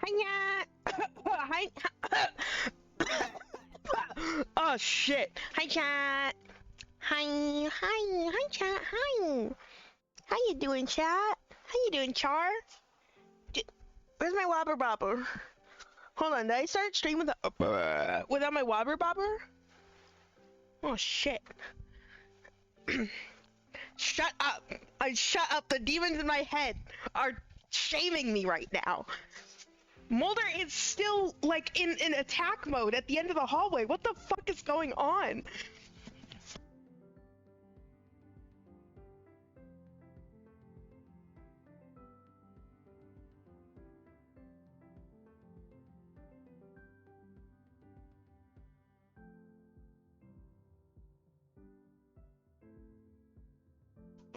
Hiya! Hi. Oh shit! Hi chat. Hi chat. Hi. How you doing, chat? How you doing, Char? Where's my wobber bobber? Hold on, did I start stream without my wobber bobber? Oh shit! Shut up! Shut up! The demons in my head are shaming me right now. Mulder is still, like, in attack mode at the end of the hallway. What the fuck is going on?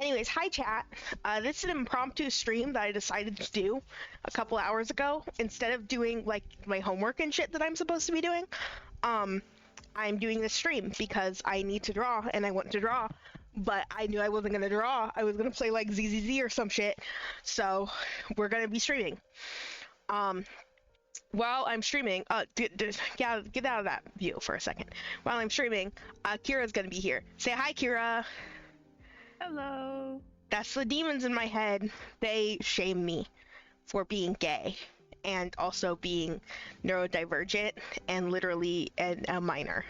Anyways, hi chat. This is an impromptu stream that I decided to do a couple hours ago. Instead of doing, like, my homework and shit that I'm supposed to be doing, I'm doing this stream because I need to draw and I want to draw, but I knew I wasn't gonna draw. I was gonna play like ZZZ or some shit. So we're gonna be streaming. While I'm streaming, yeah, get out of that view for a second. While I'm streaming, Kira's gonna be here. Say hi, Kira. Hello. That's the demons in my head. They shame me for being gay and also being neurodivergent and literally a minor.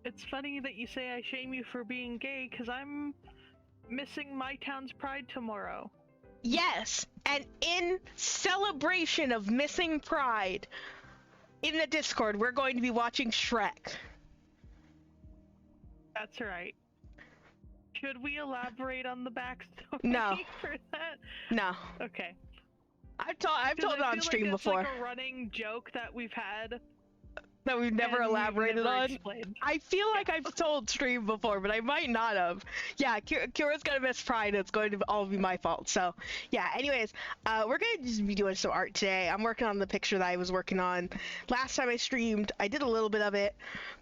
It's funny that you say I shame you for being gay, because I'm missing my town's pride tomorrow. Yes, and in celebration of missing pride, in the Discord, we're going to be watching Shrek. That's right. Should we elaborate on the backstory No. for that? No. Okay. I've told it on stream before. It's like a running joke that we've had. That we've never elaborated on. Explained. I feel like I've told stream before, but I might not have. Yeah, Kira's gonna miss pride. It's going to all be my fault. So, yeah. Anyways, we're gonna just be doing some art today. I'm working on the picture that I was working on last time I streamed. I did a little bit of it,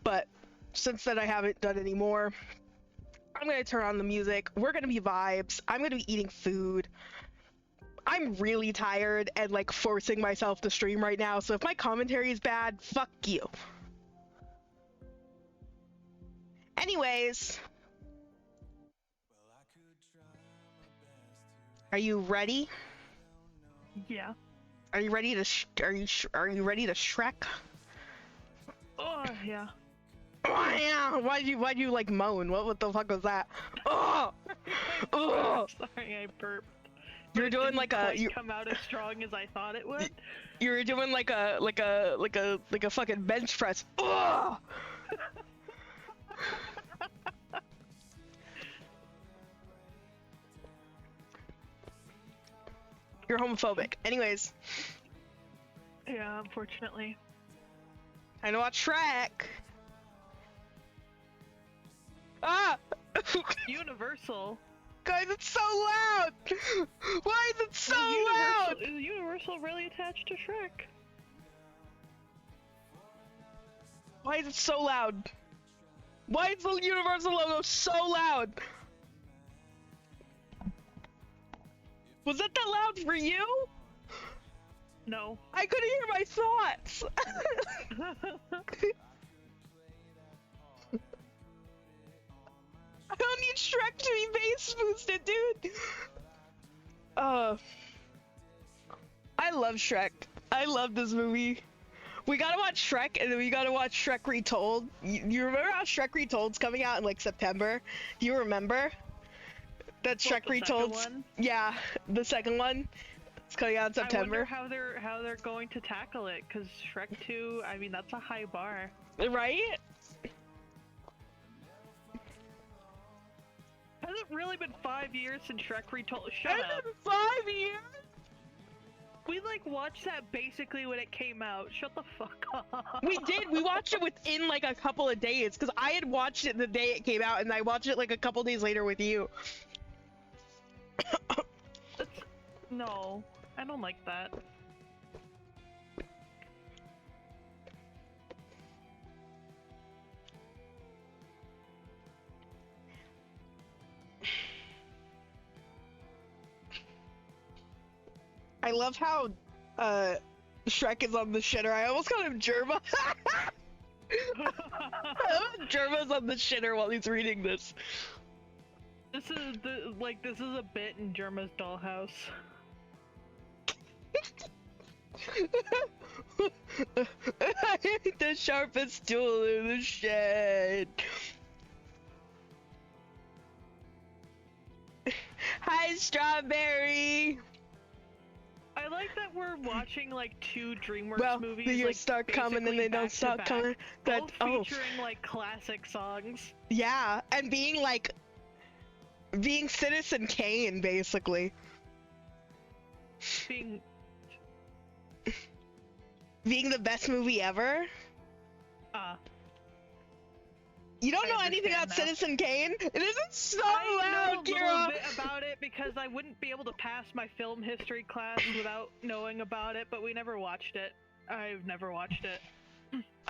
but since then I haven't done any more. I'm gonna turn on the music. We're gonna be vibes. I'm gonna be eating food. I'm really tired and like forcing myself to stream right now, so if my commentary is bad, fuck you. Anyways, are you ready? Yeah. Are you ready to are you ready to Shrek? Oh, yeah. Oh yeah. Why'd you like moan? What the fuck was that? Oh. Oh. Sorry, I burped. You're doing like a come out as strong as I thought it would. You were doing like a fucking bench press. Oh. You're homophobic. Anyways. Yeah, unfortunately. Time to watch Shrek. Ah! Universal. Guys, it's so loud! Why is it so loud? Is Universal really attached to Shrek? Why is it so loud? Why is the Universal logo so loud? Was that loud for you? No. I couldn't hear my thoughts! I don't need Shrek to be bass boosted, dude! I love Shrek. I love this movie. We gotta watch Shrek, and then we gotta watch Shrek Retold. You remember how Shrek Retold's coming out in like September? You remember? That Shrek Retold's, yeah, the second one. It's coming out in September. I wonder how they're going to tackle it, because Shrek 2, I mean, that's a high bar. Right? Has it really been 5 years since Shrek Retold? Shut Has up. it been 5 years? We like watched that basically when it came out. Shut the fuck up. We did. We watched it within like a couple of days, because I had watched it the day it came out, and I watched it like a couple days later with you. No, I don't like that. I love how Shrek is on the shitter. I almost called him Germa. Germa's on the shitter while he's reading this. This is a bit in Germa's dollhouse. The sharpest tool in the shed. Hi, Strawberry. I like that we're watching like two DreamWorks movies. The years like, start coming and they don't stop coming. Both featuring like classic songs. Yeah, and being Citizen Kane, basically. Being the best movie ever. You don't know anything about Citizen Kane? It isn't so loud, Kira! I know a little bit about it because I wouldn't be able to pass my film history class without knowing about it, but we never watched it. I've never watched it.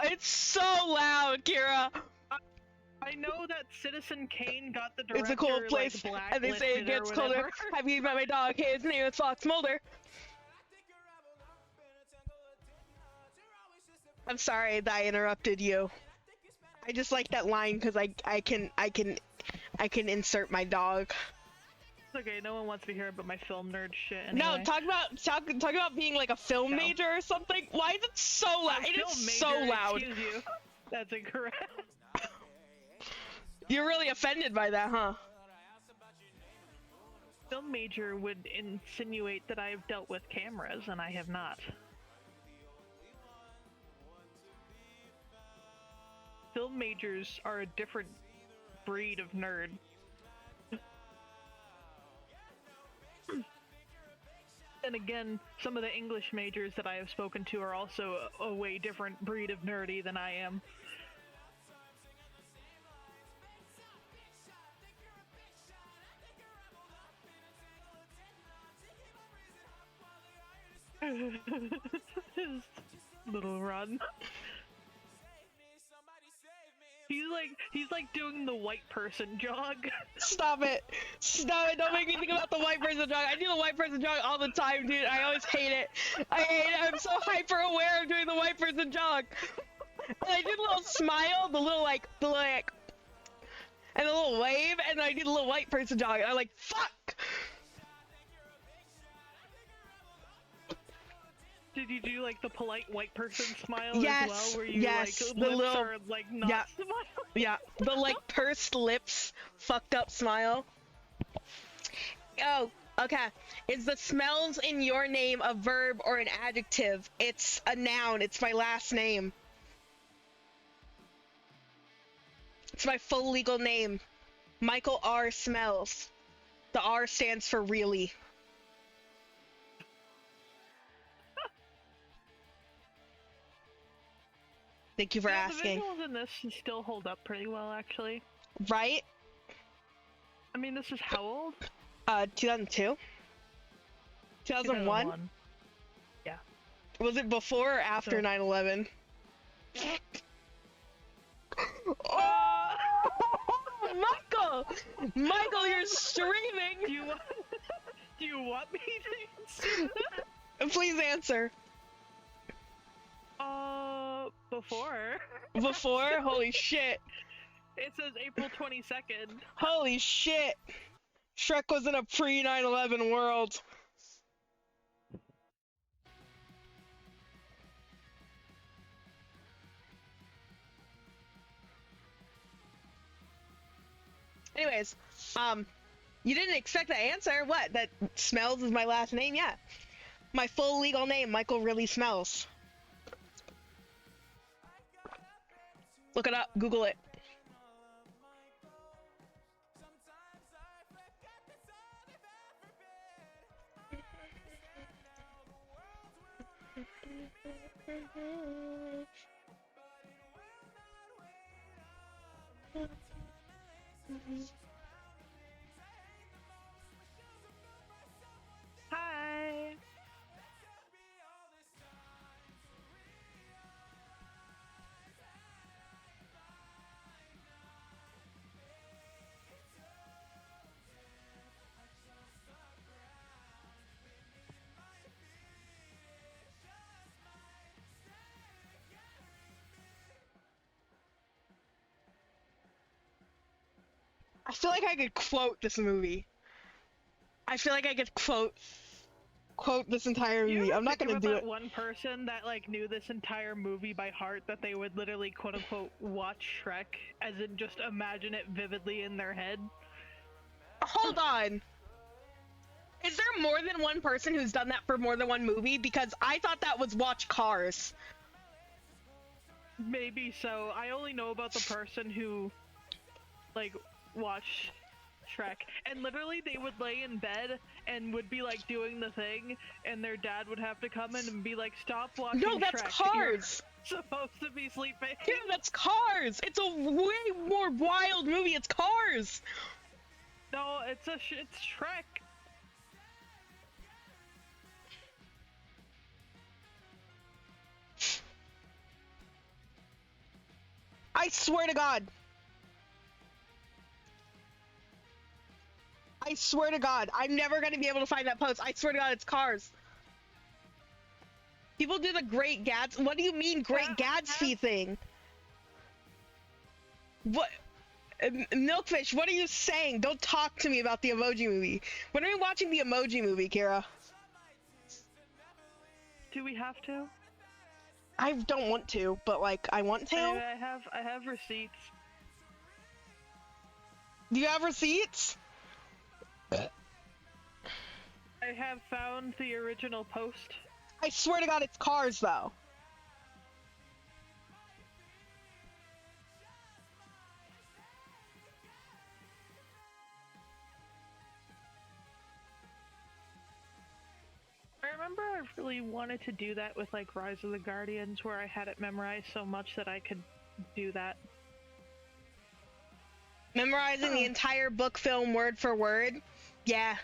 It's so loud, Kira! I know that Citizen Kane got the director, it's a cold place, like, and they say it gets colder. Have you met my dog? His name is Fox Mulder. I'm sorry that I interrupted you. I just like that line because I can insert my dog. It's okay, no one wants to hear about my film nerd shit anyway. No, talk about being like a film major or something. Why is it so loud? It is so loud. Excuse you. That's incorrect. You're really offended by that, huh? Film major would insinuate that I have dealt with cameras, and I have not. Film majors are a different breed of nerd. And again, some of the English majors that I have spoken to are also a way different breed of nerdy than I am. His little run. He's like doing the white person jog. Stop it! Stop it! Don't make me think about the white person jog. I do the white person jog all the time, dude. I always hate it. I hate it. I'm so hyper aware of doing the white person jog. And I do the little smile, the little like and a little wave, and I need a little white person dog. And I'm like, fuck! Did you do like the polite white person smile Yes, as well, where you yes, like the lips little, are like not yeah, smiling? yeah, the like pursed lips, fucked up smile. Oh, okay. Is the smells in your name a verb or an adjective? It's a noun. It's my last name. It's my full legal name. Michael R. Smells. The R stands for really. Thank you for Yeah, the asking. visuals in this still hold up pretty well, actually. Right? I mean, this is how old? 2002? 2001? 2001. Yeah. Was it before or after So- 9/11? Oh, Michael! Michael, you're streaming! Do you do you want me to answer that? Please answer. Before. Before? Holy shit. It says April 22nd. Holy shit. Shrek was in a pre 9/11 world. Anyways, you didn't expect the answer? What? That Smells is my last name? Yeah. My full legal name, Michael Really Smells. Look it up, Google it. Hi. I feel like I could quote this movie. I feel like I could quote this entire You movie. ever I'm not think gonna about do that it. one person that like knew this entire movie by heart, that they would literally quote unquote watch Shrek, as in just imagine it vividly in their head? Hold on. Is there more than one person who's done that for more than one movie? Because I thought that was watch Cars. Maybe so. I only know about the person who like watched Shrek, and literally they would lay in bed and would be like doing the thing, and their dad would have to come in and be like, "Stop watching No, that's Shrek. Cars. You're supposed to be sleeping." Yeah, that's Cars. It's a way more wild movie. It's Cars. No, it's Shrek. I swear to God. I swear to God. I'm never going to be able to find that post. I swear to God, it's Cars. People do the Great Gatsby. What do you mean, Great Gatsby thing? What? Milkfish, what are you saying? Don't talk to me about the Emoji Movie. When are we watching the Emoji Movie, Kira? Do we have to? I don't want to, but like, I want to. I have receipts. Do you have receipts? I have found the original post. I swear to God, it's Cars, though. I remember I really wanted to do that with like Rise of the Guardians, where I had it memorized so much that I could do that. Memorizing the entire book film word for word? Yeah.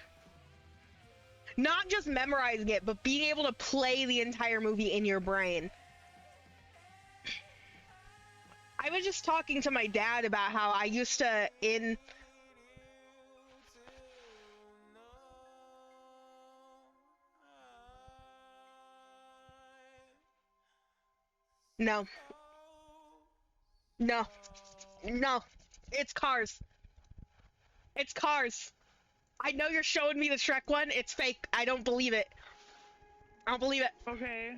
Not just memorizing it, but being able to play the entire movie in your brain. I was just talking to my dad about how I used to, No. No. No. It's Cars. It's Cars. I know you're showing me the Shrek one. It's fake. I don't believe it. I don't believe it. Okay.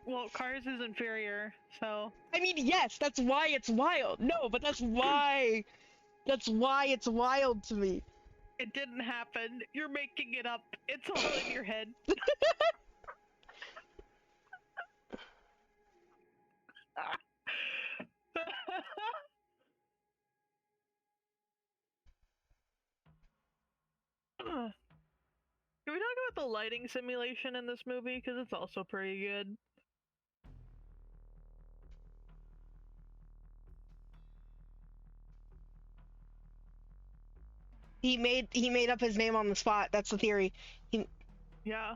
Well, Cars is inferior, so... I mean, yes, that's why it's wild. No, but that's why... That's why it's wild to me. It didn't happen. You're making it up. It's all in your head. Can we talk about the lighting simulation in this movie? Because it's also pretty good. He made up his name on the spot. That's the theory. Yeah.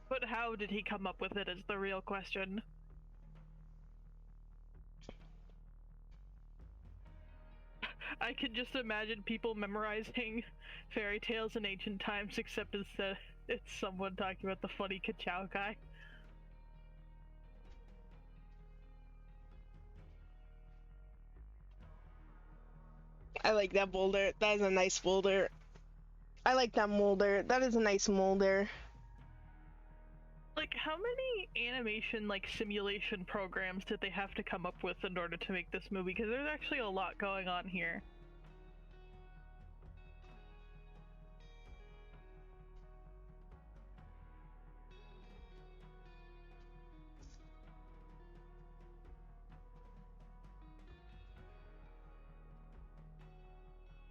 But how did he come up with it is the real question. I can just imagine people memorizing fairy tales in ancient times, except instead it's someone talking about the funny Ka-chow guy. I like that boulder. That is a nice boulder. I like that molder. That is a nice molder. Like, how many animation, like, simulation programs did they have to come up with in order to make this movie? Because there's actually a lot going on here.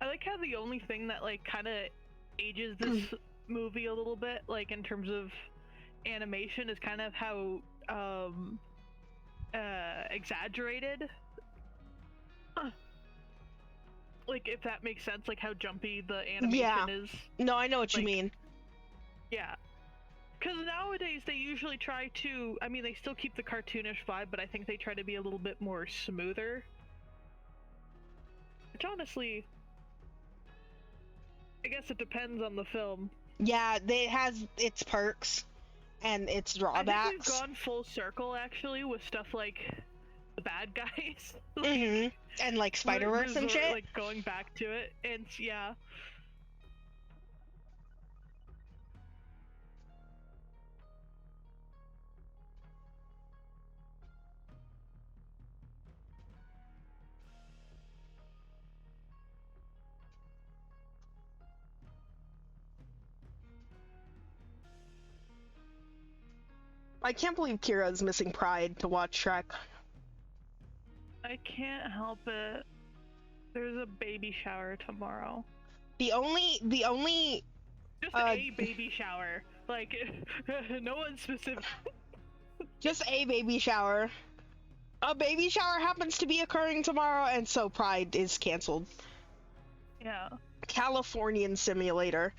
I like how the only thing that, like, kind of ages this movie a little bit, like, in terms of animation, is kind of how, exaggerated. Like, if that makes sense, like, how jumpy the animation is. No, I know what you mean. Yeah. Because nowadays they usually try to, I mean, they still keep the cartoonish vibe, but I think they try to be a little bit more smoother. Which honestly, I guess it depends on the film. Yeah, it has its perks and its drawbacks. I think we've gone full circle, actually, with stuff like the bad guys. Like, and like Spider-Verse and shit. Like, going back to it, and yeah. I can't believe Kira's missing Pride to watch Shrek. I can't help it. There's a baby shower tomorrow. The only Just a baby shower. Like, no one specific. Just a baby shower. A baby shower happens to be occurring tomorrow, and so Pride is canceled. Yeah. Californian Simulator.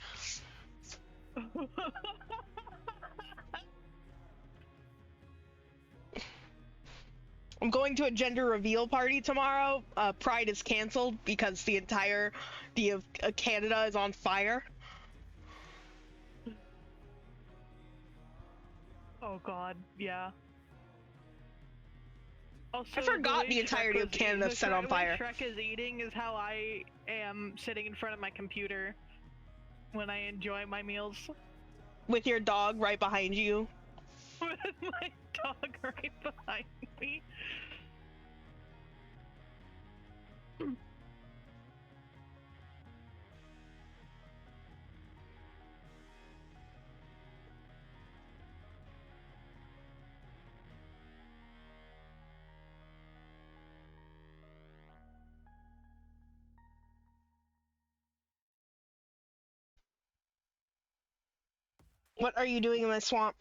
I'm going to a gender reveal party tomorrow. Pride is canceled because the entirety of Canada is on fire. Oh god, yeah. Also, I forgot the entirety of Canada is set on fire. The way Shrek is eating is how I am sitting in front of my computer when I enjoy my meals. With your dog right behind you. With my dog right behind me. What are you doing in the swamp?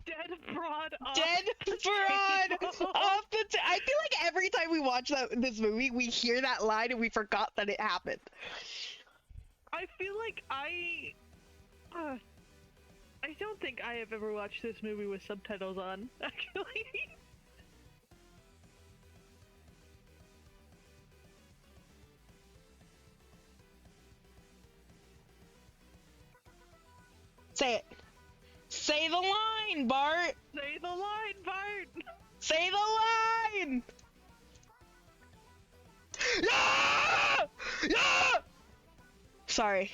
Dead fraud off Dead fraud off the I feel like every time we watch this movie, we hear that line and we forgot that it happened. I feel like I don't think I have ever watched this movie with subtitles on, actually. Say it. Say the line, Bart! Say the line, Bart! Say the line! Yeah! Yeah! Sorry.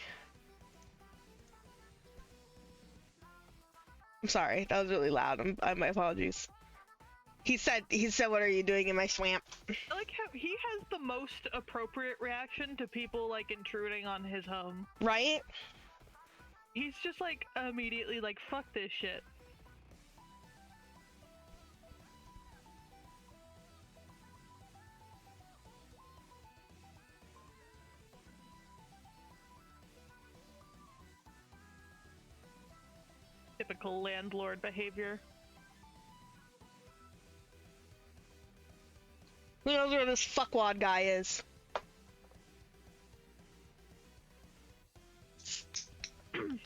I'm sorry. That was really loud. My apologies. He said, what are you doing in my swamp? I like how he has the most appropriate reaction to people, like, intruding on his home. Right? He's just, like, immediately like, fuck this shit. Typical landlord behavior. Who knows where this fuckwad guy is? You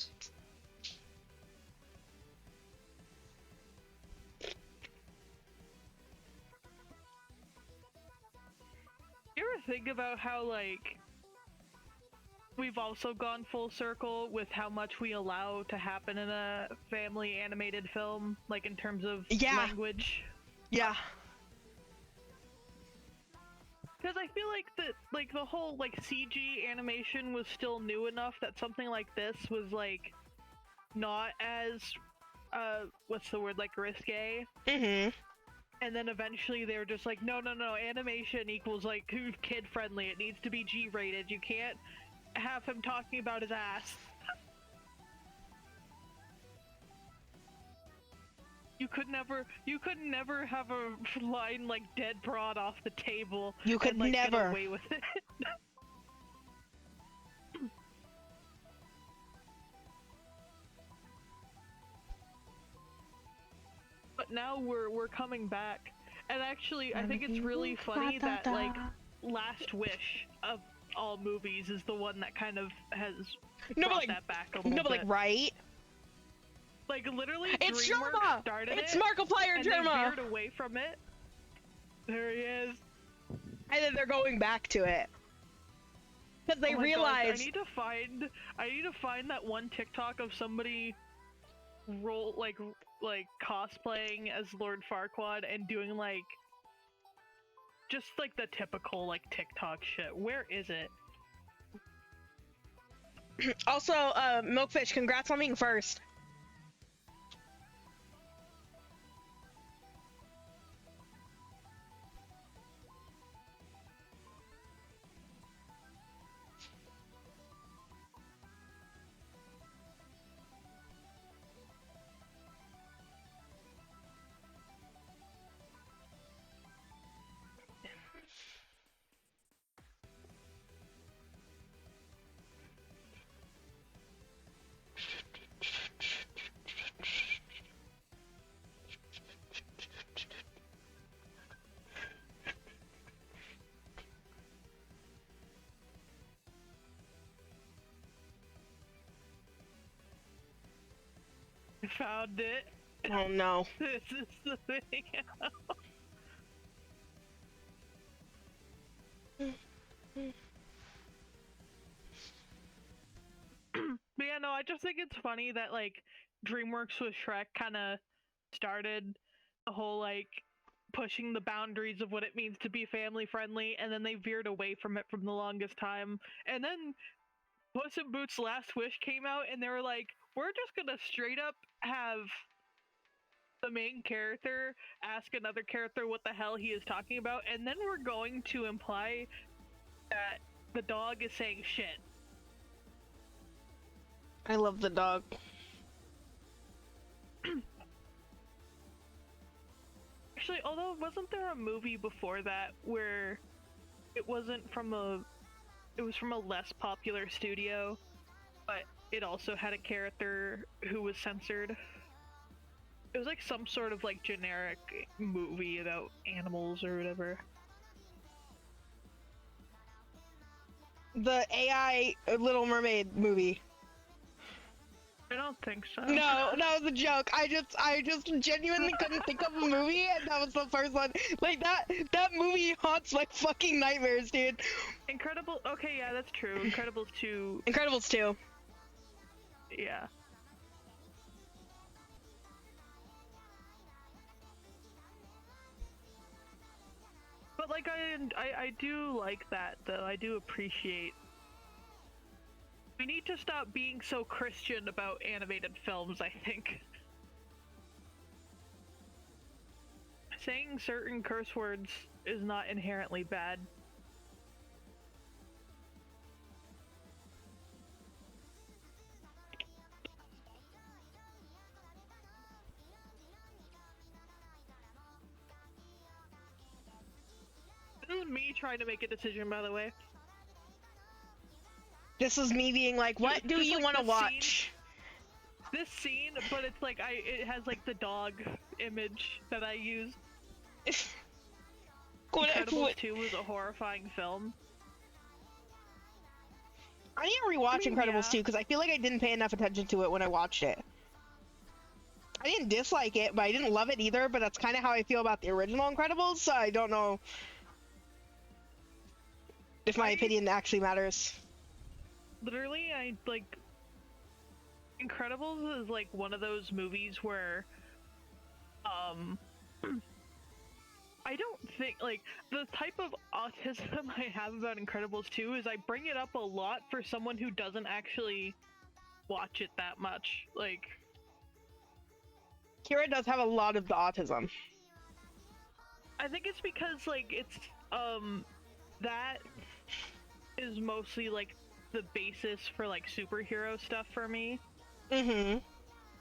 ever think about how, like, we've also gone full circle with how much we allow to happen in a family animated film, like in terms of language? Yeah. Because I feel like the whole, like, CG animation was still new enough that something like this was, like, not as, what's the word, like, risque? Mm-hmm. And then eventually they were just like, no, animation equals, like, kid-friendly. It needs to be G-rated. You can't have him talking about his ass. You could never have a line like dead broad off the table. You could and, like, never get away with it. But now we're coming back, and actually I think it's really funny that, like, Last Wish of all movies is the one that kind of has brought that back a little bit. No, but like, right? Like, literally, it's DreamWorks Germa! started it's it, Markiplier and Germa! they veered away from it. There he is. And then they're going back to it. Because they realize... I need to find that one TikTok of somebody cosplaying as Lord Farquaad and doing, like, just, like, the typical, like, TikTok shit. Where is it? Also, Milkfish, congrats on being first. I found it. Oh no. This is the thing. But yeah, no, I just think it's funny that, like, DreamWorks with Shrek kind of started the whole, like, pushing the boundaries of what it means to be family friendly, and then they veered away from it from the longest time. And then Puss in Boots' Last Wish came out, and they were like, we're just gonna straight up have the main character ask another character what the hell he is talking about, and then we're going to imply that the dog is saying shit. I love the dog. Actually, although, wasn't there a movie before that where it wasn't from it was from a less popular studio, but it also had a character who was censored? It was like some sort of, like, generic movie about animals or whatever. The AI Little Mermaid movie. I don't think so. No, that was a joke. I just genuinely couldn't think of a movie, and that was the first one. Like, that movie haunts my fucking nightmares, dude. Okay, yeah, that's true. Incredibles 2. Incredibles 2. Yeah. But like I do like that though. I do appreciate. We need to stop being so Christian about animated films, I think. Saying certain curse words is not inherently bad. This is me trying to make a decision, by the way. This is me being like, what do you want to watch? This scene, but it's like it has like the dog image that I use. Incredibles 2 was a horrifying film. I need to rewatch Incredibles 2 because I feel like I didn't pay enough attention to it when I watched it. I didn't dislike it, but I didn't love it either, but that's kind of how I feel about the original Incredibles, so I don't know if my opinion actually matters. Literally, I like Incredibles is like one of those movies where I don't think like the type of autism I have about Incredibles 2 is I bring it up a lot for someone who doesn't actually watch it that much. Like Kira does have a lot of the autism. I think it's because like it's that is mostly like the basis for like superhero stuff for me. Mm-hmm.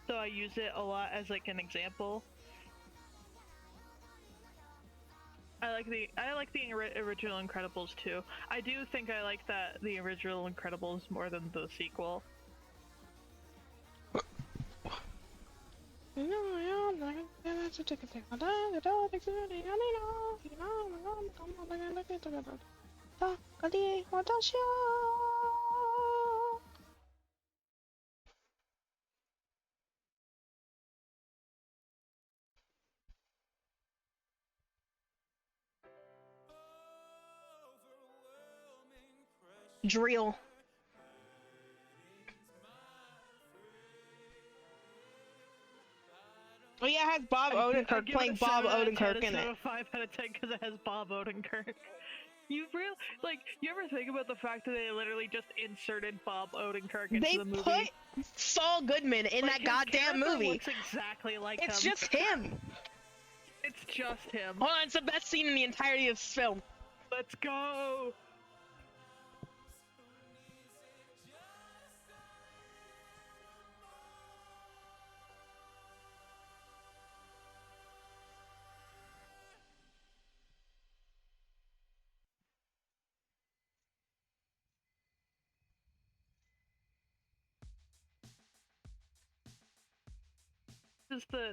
So I use it a lot as like an example. I like the original Incredibles too. I do think I like the original Incredibles more than the sequel. Drill. Oh yeah, it has Bob Odenkirk playing Bob Odenkirk in it. It's a 5 out of 10 because it has Bob Odenkirk. You ever think about the fact that they literally just inserted Bob Odenkirk into the movie? They put Saul Goodman in that goddamn movie. Looks exactly like him. It's just him. It's just him. Hold on, it's the best scene in the entirety of this film. Let's go.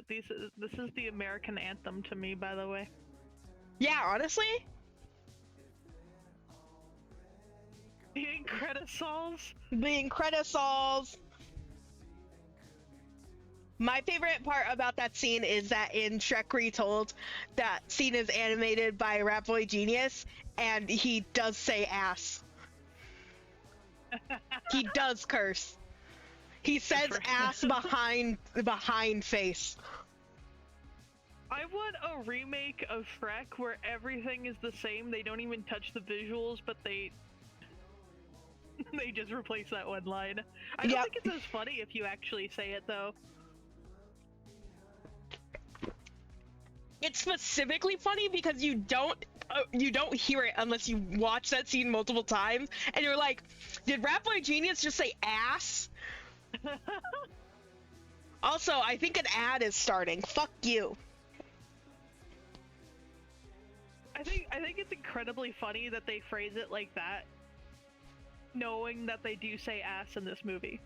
This is the American anthem to me, by the way. Yeah, honestly. The Incredisols. The Incredisols. My favorite part about that scene is that in Shrek Retold, that scene is animated by Rat Boy Genius, and he does say ass. He does curse. He says ass behind face. I want a remake of Shrek where everything is the same. They don't even touch the visuals, but they just replace that one line. I don't think it's as funny if you actually say it though. It's specifically funny because you don't hear it unless you watch that scene multiple times, and you're like, did Rat Boy Genius just say ass? Also, I think an ad is starting. Fuck you. I think it's incredibly funny that they phrase it like that, knowing that they do say ass in this movie.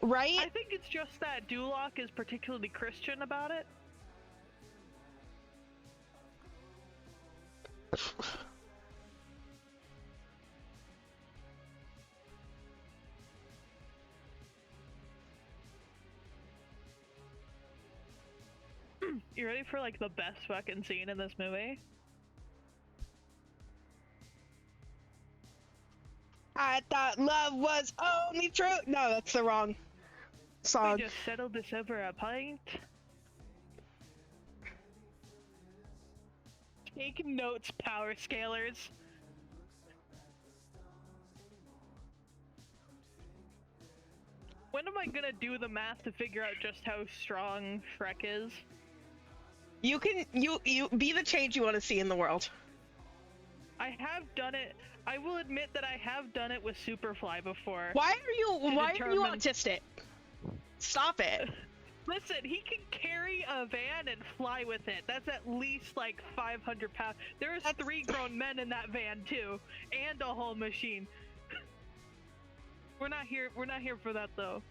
Right? I think it's just that Duloc is particularly Christian about it. You ready for like the best fucking scene in this movie? I thought love was only true. No, that's the wrong song. We just settled this over a pint. Take notes, power scalers. When am I gonna do the math to figure out just how strong Shrek is? You can you be the change you want to see in the world. I have done it. I will admit that I have done it with Superfly before. Why are you autistic? Stop it. Listen, he can carry a van and fly with it. That's at least like 500 pounds. There's 3 grown men in that van too, and a whole machine. We're not here for that though.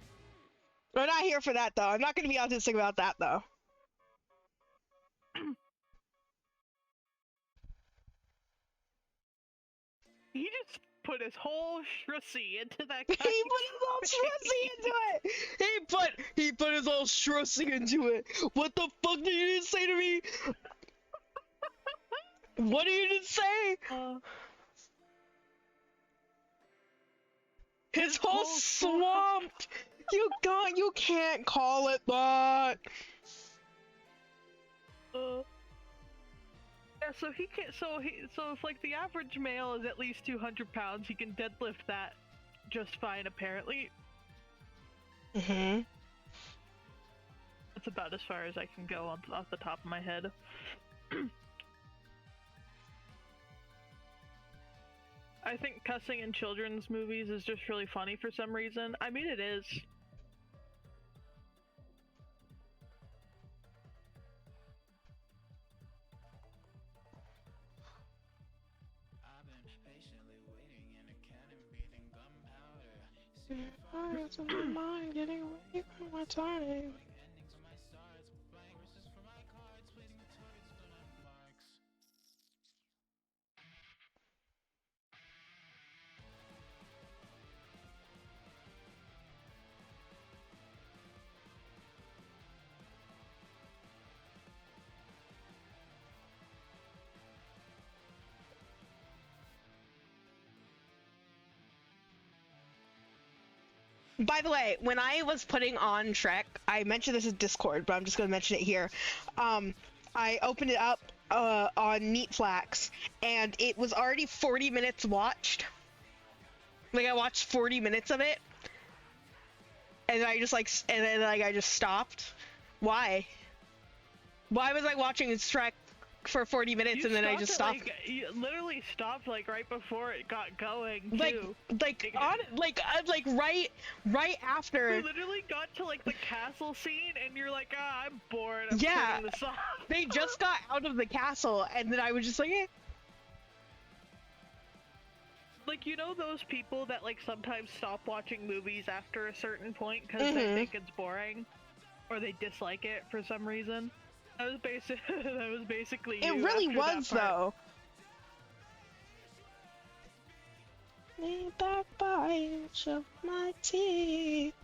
We're not here for that though. I'm not gonna be autistic about that though. He just put his whole shrussy into that He guy. put his whole shrussy into it! He put his whole shrussy into it! What the fuck did you just say to me? What did you just say? His whole swamp! You can't call it that! Yeah, so he can. So if like the average male is at least 200 pounds, he can deadlift that just fine, apparently. Mm-hmm. That's about as far as I can go off the top of my head. I think cussing in children's movies is just really funny for some reason. I mean, it is. Mind getting away from my time. By the way, when I was putting on Shrek, I mentioned this in Discord, but I'm just going to mention it here. I opened it up on Neat Flax, and it was already 40 minutes watched. Like, I watched 40 minutes of it, and I just, I just stopped. Why? Why was I watching Shrek for 40 minutes and then I just stopped? You literally stopped like right before it got going too. Right after. You literally got to like the castle scene and you're like, ah, I'm bored. I'm yeah, turning this off. They just got out of the castle and then I was just like, eh. Like, you know those people that like sometimes stop watching movies after a certain point because they think it's boring or they dislike it for some reason? That was basically you. It really was though. Need that bite of my teeth.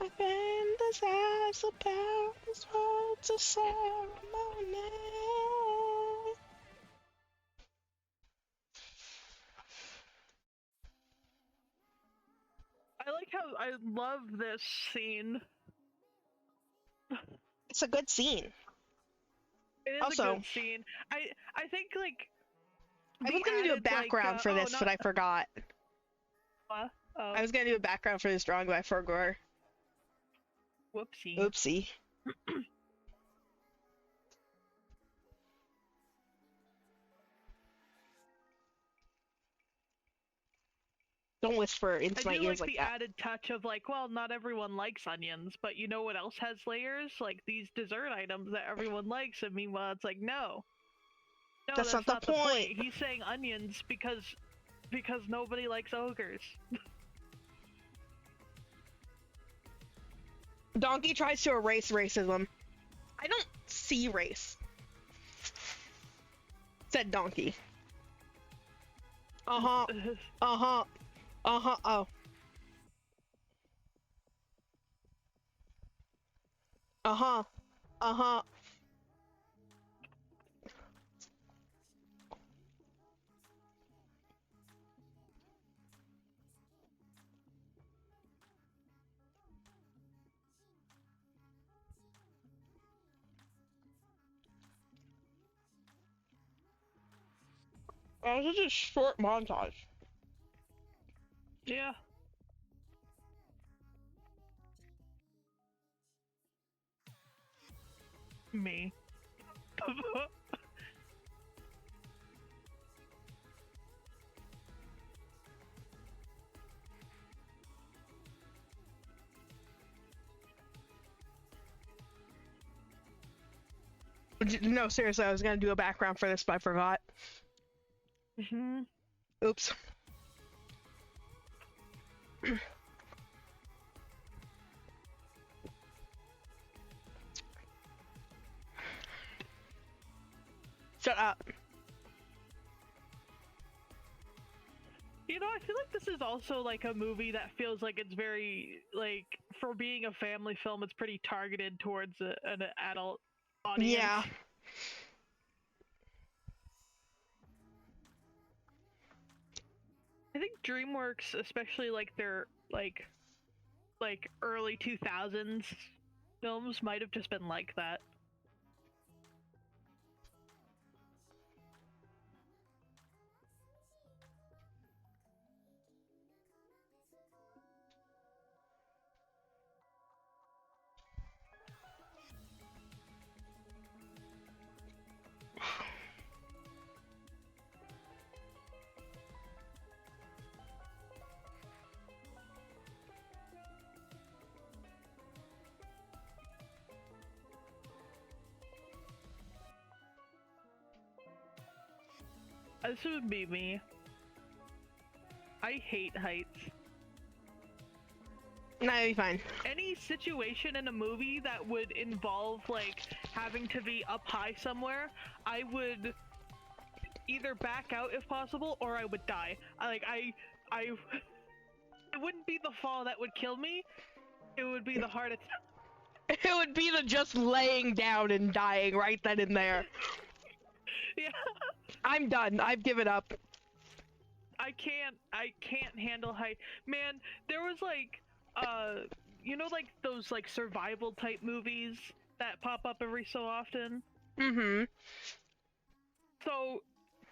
I fantasize about this world's a ceremony. I like how I love this scene. It's a good scene. It is also, a good scene. I think like I was gonna do a background for this, but I forgot. What? Oh. I was gonna do a background for this drawing, but I forgot. Whoopsie. Oopsie. Don't whisper into my ears like the added touch of like, well, not everyone likes onions, but you know what else has layers? Like these dessert items that everyone likes, and meanwhile it's like, no, that's not the point. He's saying onions because nobody likes ogres. Donkey tries to erase racism. I don't see race. Said Donkey. Uh-huh. Uh-huh. Uh-huh. Oh. Uh-huh. Uh-huh. this is a short montage. Yeah. Me. No, seriously, I was gonna do a background for this, but I forgot. Mm-hmm. Oops. Shut up. You know, I feel like this is also like a movie that feels like it's very like for being a family film, it's pretty targeted towards an adult audience. Yeah. I think DreamWorks, especially like their like early 2000s films, might have just been like that. This would be me. I hate heights. Nah, it'll be fine. Any situation in a movie that would involve like having to be up high somewhere, I would either back out if possible or I would die. It wouldn't be the fall that would kill me. It would be the heart attack. It would be the just laying down and dying right then and there. Yeah. I'm done. I've given up. I can't handle height. Man, there was like you know, like those like survival type movies that pop up every so often. Mm-hmm. So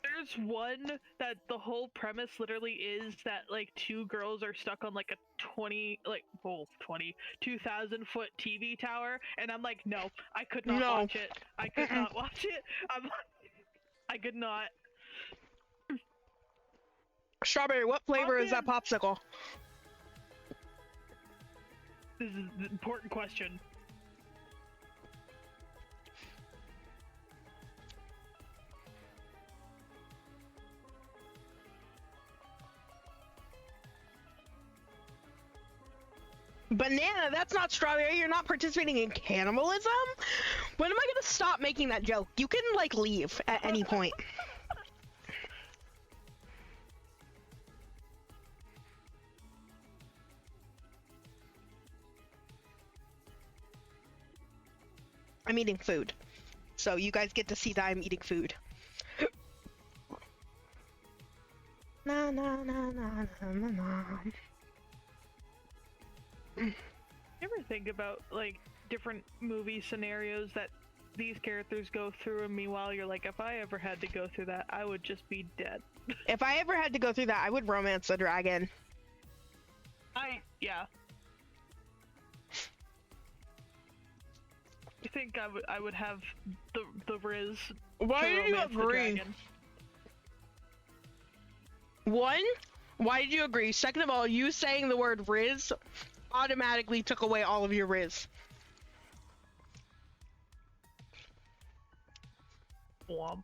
there's one that the whole premise literally is that like two girls are stuck on like a 2,000-foot TV tower, and I'm like, no, I could not watch it. I could not watch it. I could not. Strawberry, what flavor is that popsicle? This is an important question. Banana, that's not strawberry. You're not participating in cannibalism? When am I gonna stop making that joke? You can, like, leave at any point. I'm eating food. So you guys get to see that I'm eating food. Na na na na na na na. You ever think about like different movie scenarios that these characters go through, and meanwhile you're like, if I ever had to go through that, I would just be dead. If I ever had to go through that, I would romance a dragon. Yeah. I think I would have the Riz. Why did you agree? One, why did you agree? Second of all, you saying the word Riz automatically took away all of your Riz. Womp.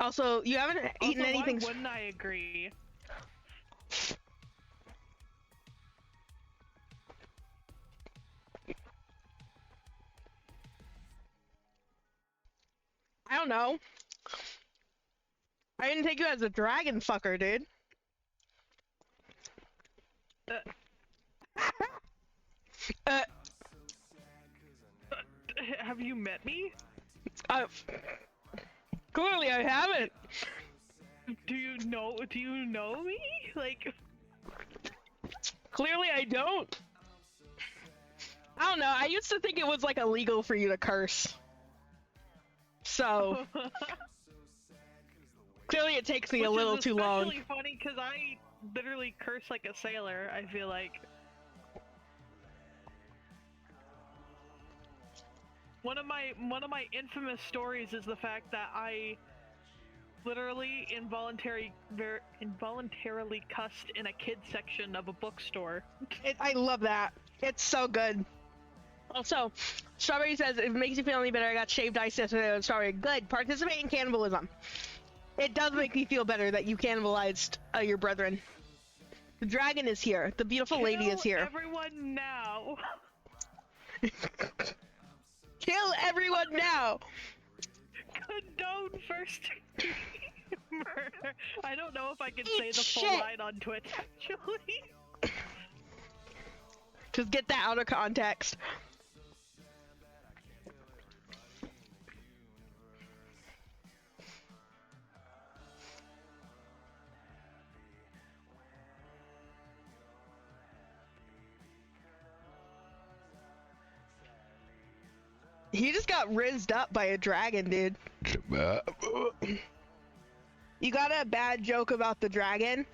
Also, you haven't eaten anything. Why wouldn't I agree? I don't know. I didn't take you as a dragon fucker, dude. Have you met me? Clearly I haven't. Do you know me? Like, clearly I don't. I don't know. I used to think it was like illegal for you to curse. So Clearly, it takes me a Which little is too long. especially funny because I literally curse like a sailor, I feel like. One of my infamous stories is the fact that I literally involuntarily cussed in a kids section of a bookstore. I love that. It's so good. Also, Strawberry says, if it makes you feel any better, I got shaved ice yesterday with Strawberry. Good. Participate in cannibalism. It does make me feel better that you cannibalized your brethren. The dragon is here. The beautiful lady is here. Everyone now. Kill everyone now! Condone first murder. I don't know if I can say Eat the full shit. line on Twitch, actually. Just get that out of context. He just got rizzed up by a dragon, dude. You got a bad joke about the dragon?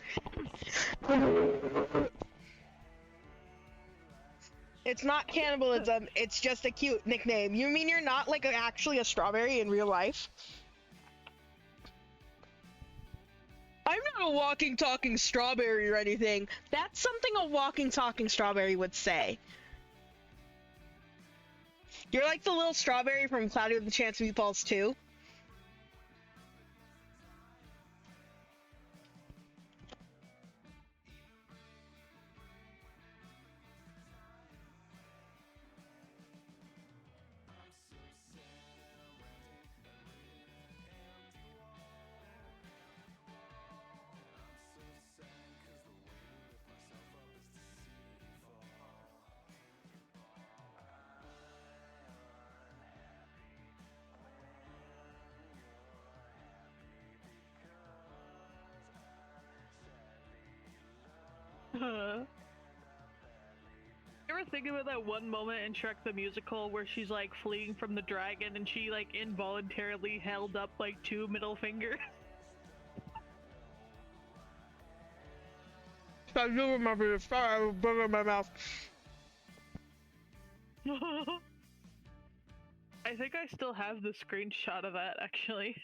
It's not cannibalism, it's just a cute nickname. You mean you're not like actually a strawberry in real life? I'm not a walking talking strawberry or anything. That's something a walking talking strawberry would say. You're like the little strawberry from Cloudy with a Chance of Meatballs 2. You ever think about that one moment in Shrek the Musical where she's like fleeing from the dragon and she like involuntarily held up like 2 middle fingers? I do remember this. Sorry, I was burning my mouth. I think I still have the screenshot of that, actually.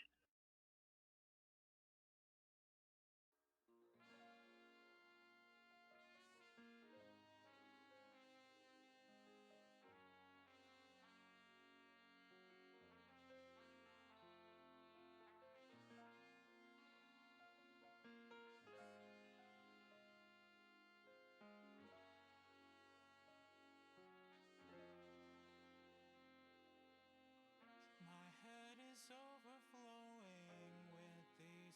My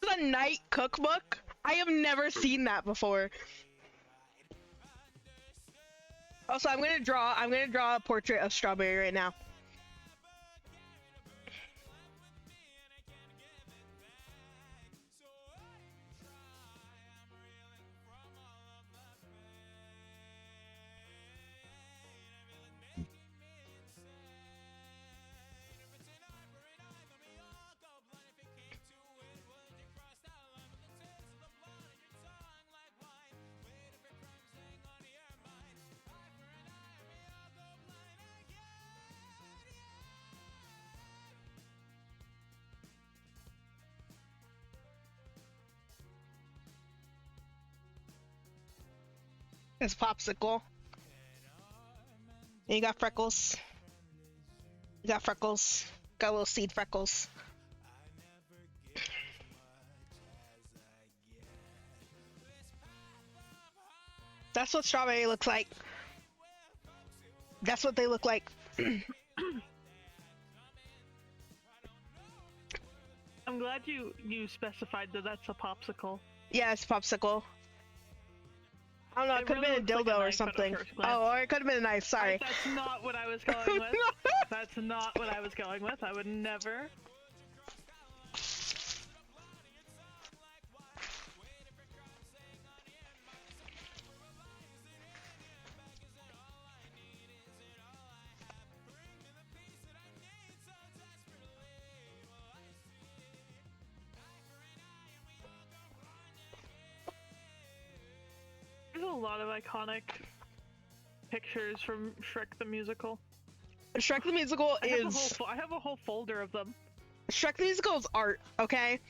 This is a night cookbook? I have never seen that before. Also, I'm gonna draw a portrait of Strawberry right now. It's Popsicle. And you got Freckles. You got Freckles. Got little seed Freckles. That's what Strawberry looks like. That's what they look like. I'm glad you specified that that's a popsicle. Yeah, it's Popsicle. I don't know, it could have been a dildo or something. Oh, or it could have been a knife, sorry. That's not what I was going with. That's not what I was going with. I would never. lot of iconic pictures from Shrek the Musical. Shrek the Musical I is... have a whole folder of them. Shrek the Musical is art, okay?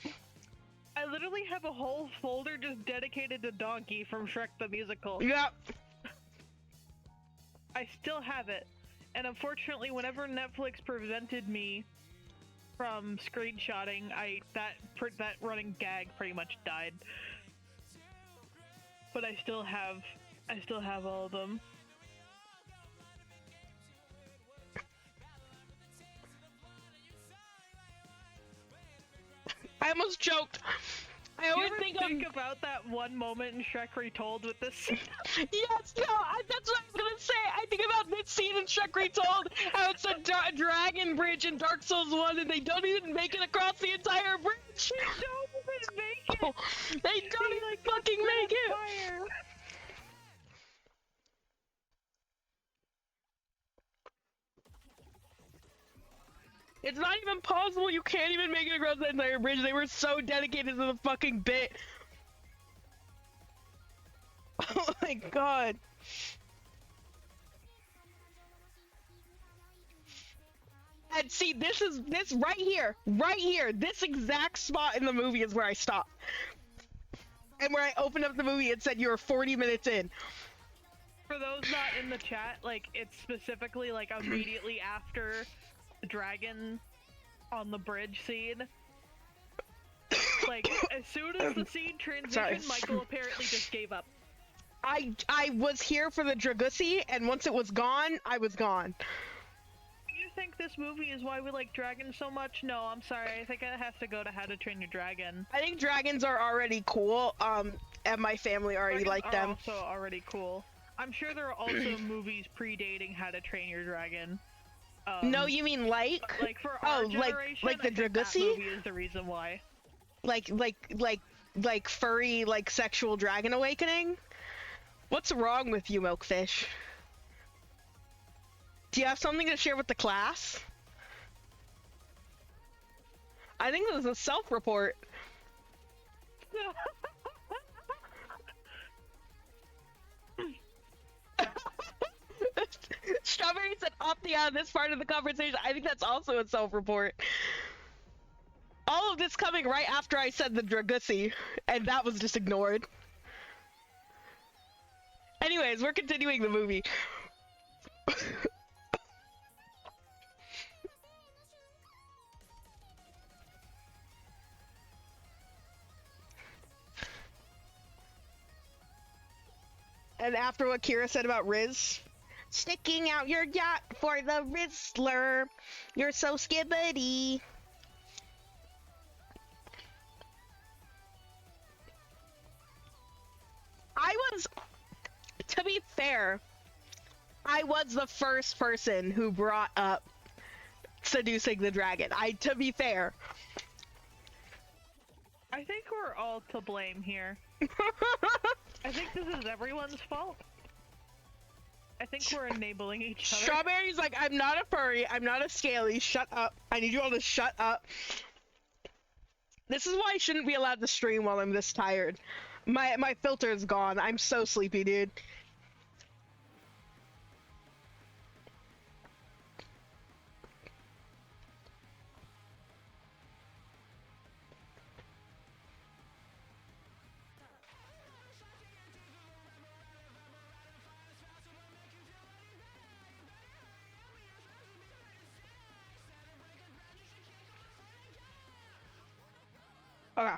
I literally have a whole folder just dedicated to Donkey from Shrek the Musical. Yep. I still have it. And unfortunately, whenever Netflix prevented me from screenshotting, that running gag pretty much died. But I still have all of them. I almost choked. I always think about that one moment in Shrek Retold with this. Yes, no, that's what I was gonna say. I think about this scene in Shrek Retold, how it's a dragon bridge in Dark Souls 1, and they don't even make it across the entire bridge. They don't even make it. Oh, they don't even fucking make it. Fire. It's not even possible. You can't even make it across the entire bridge. They were so dedicated to the fucking bit. Oh my god. And see, this right here, this exact spot in the movie is where I stopped. And where I opened up the movie, it said you were 40 minutes in. For those not in the chat, like, it's specifically, like, immediately after the dragon on the bridge scene. Like, as soon as the scene transitioned, Michael apparently just gave up. I was here for the Dragusi, and once it was gone, I was gone. You think this movie is why we like dragons so much? No, I'm sorry. I think it has to go to How to Train Your Dragon. I think dragons are already cool, and my family already liked them. Also already cool. I'm sure there are also movies predating How to Train Your Dragon. No, you mean like for our generation, like the Dragusi? That movie is the reason why. Like furry, like sexual dragon awakening? What's wrong with you, Milkfish? Do you have something to share with the class? I think this is a self-report. Strawberry said opting out of this part of the conversation. I think that's also a self-report. All of this coming right after I said the Dragusi, and that was just ignored. Anyways, we're continuing the movie. And after what Kira said about Riz, sticking out your yacht for the Rizzler. You're so skibbity. To be fair, I was the first person who brought up seducing the dragon. To be fair. I think we're all to blame here. I think this is everyone's fault. I think we're enabling each other. Strawberry's like, I'm not a furry, I'm not a scaly, shut up. I need you all to shut up. This is why I shouldn't be allowed to stream while I'm this tired. My filter is gone. I'm so sleepy, dude. Okay.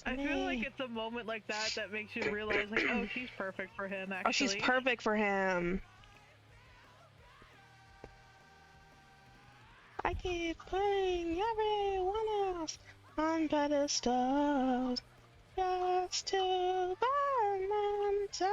I feel like it's a moment like that that makes you realize, like, oh, she's perfect for him, actually. Oh, she's perfect for him. I keep putting everyone else on pedestals just to burn them down.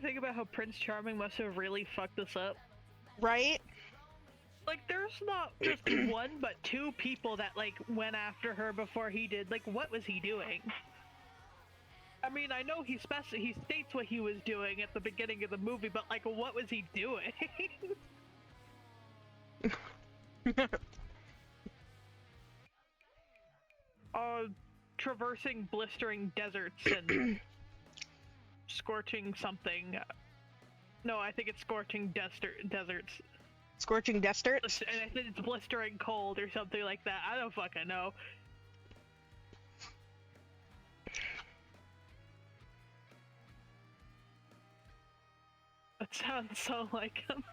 think about how Prince Charming must have really fucked this up. Right? Like, there's not just one, but two people that, like, went after her before he did. Like, what was he doing? I mean, I know he states what he was doing at the beginning of the movie, but, like, what was he doing? Traversing blistering deserts and scorching something. No, I think it's scorching deserts. Scorching deserts? And I think it's blistering cold or something like that. I don't fucking know. That sounds so like him.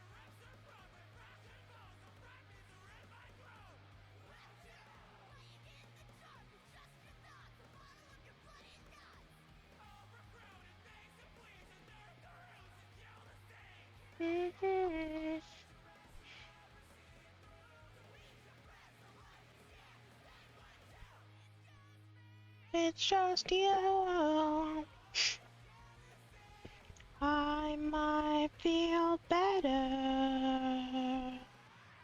It's just you. I might feel better.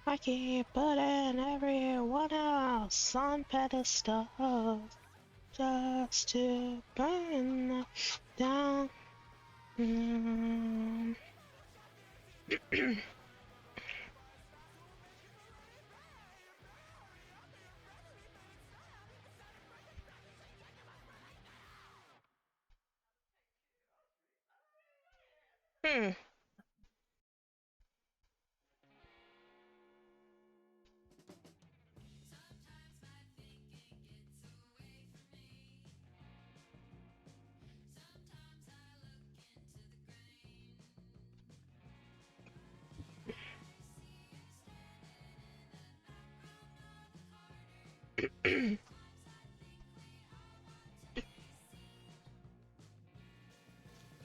I keep putting everyone else on pedestals just to burn them down.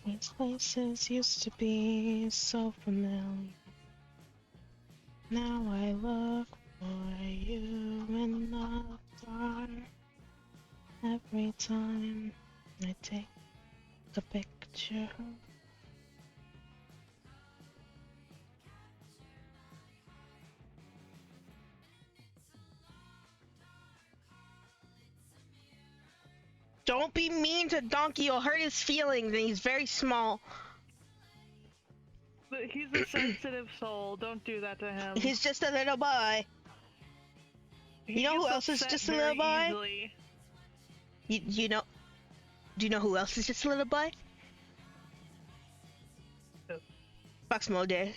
These places used to be so familiar. Now I look for you in the dark. Every time I take a picture. Don't be mean to Donkey, you'll hurt his feelings, and he's very small. But he's a sensitive soul. Don't do that to him. He's just a little boy. You know who else is just a little boy? Easily. You know... Do you know who else is just a little boy? Who? Fox Mulder.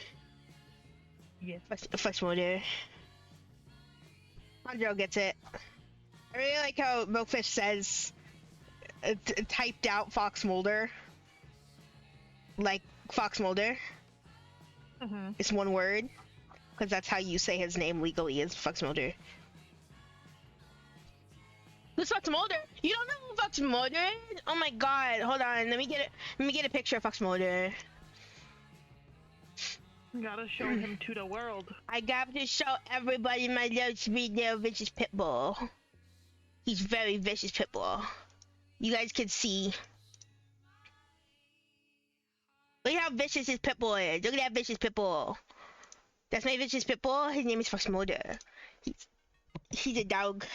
Yeah. Fox Mulder. Andrew gets it. I really like how Milkfish says... typed out Fox Mulder. Like Fox Mulder. It's one word. Because that's how you say his name legally, is Fox Mulder. Who's Fox Mulder? You don't know who Fox Mulder is? Oh my god, hold on, let me get a picture of Fox Mulder. Gotta show him to the world. I got to show everybody my little sweet little vicious pitbull. He's very vicious pitbull. You guys can see. Look how vicious his pitbull is. Look at that vicious pitbull. That's my vicious pitbull. His name is Fox Mulder. He's a dog.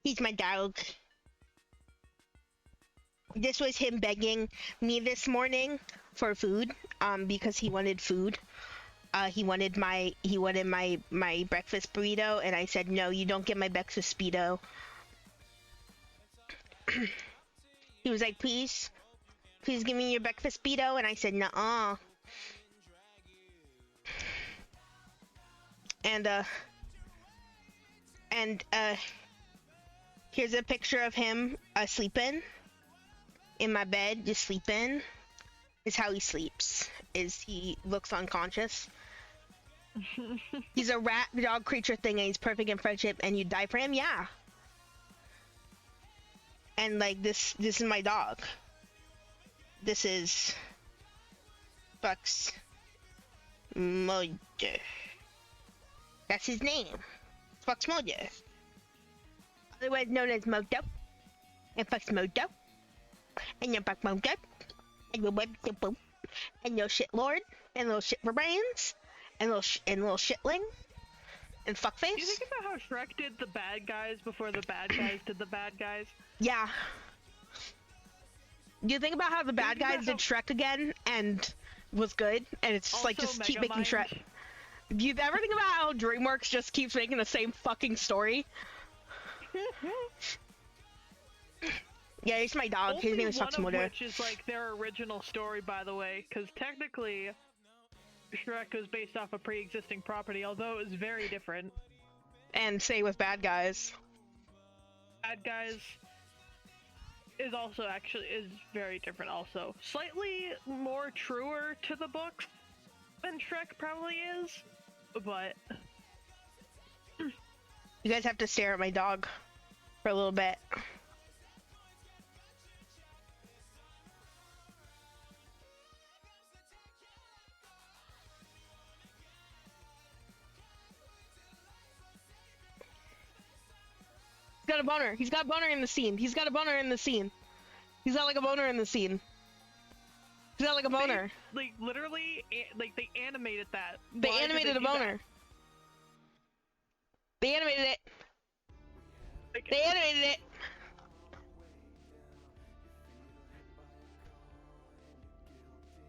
He's my dog. This was him begging me this morning for food, because he wanted food. He wanted my breakfast burrito, and I said, no, you don't get my breakfast burrito. He was like, please give me your breakfast burrito, and I said, nuh-uh. And here's a picture of him sleeping in my bed, just sleeping. Is how he sleeps. Is he looks unconscious. He's a rat dog creature thing, and he's perfect in friendship. And you die for him, yeah. And like this is my dog. This is Fox Mulder. That's his name. Fox Mulder. Otherwise known as Moto. And Fox Moto. And then Fox Moto. And the web simple. and yo shit lord, and little shit for brains, and little shitling, and Do you fuckface. think about how Shrek did the bad guys before the bad guys did the bad guys? Yeah. Do you think about how the bad Think about guys did Shrek again and was good, and it's just like Also, just keep making Megamind. Shrek. Do you ever think about how DreamWorks just keeps making the same fucking story? Yeah, it's my dog. His Only name is one of Tatsumoto. which is like their original story, by the way, because technically Shrek was based off a pre-existing property, although it was very different. And say with bad guys. Bad Guys is also is very different also. Slightly more truer to the books than Shrek probably is, but You guys have to stare at my dog for a little bit. He's got a boner. He's got a boner in the scene. He's got a boner in the scene. He's got like a boner in the scene. He's got like a boner. Like literally, like they animated that. They Why did animated a do that? boner. They animated it. Like, They animated it.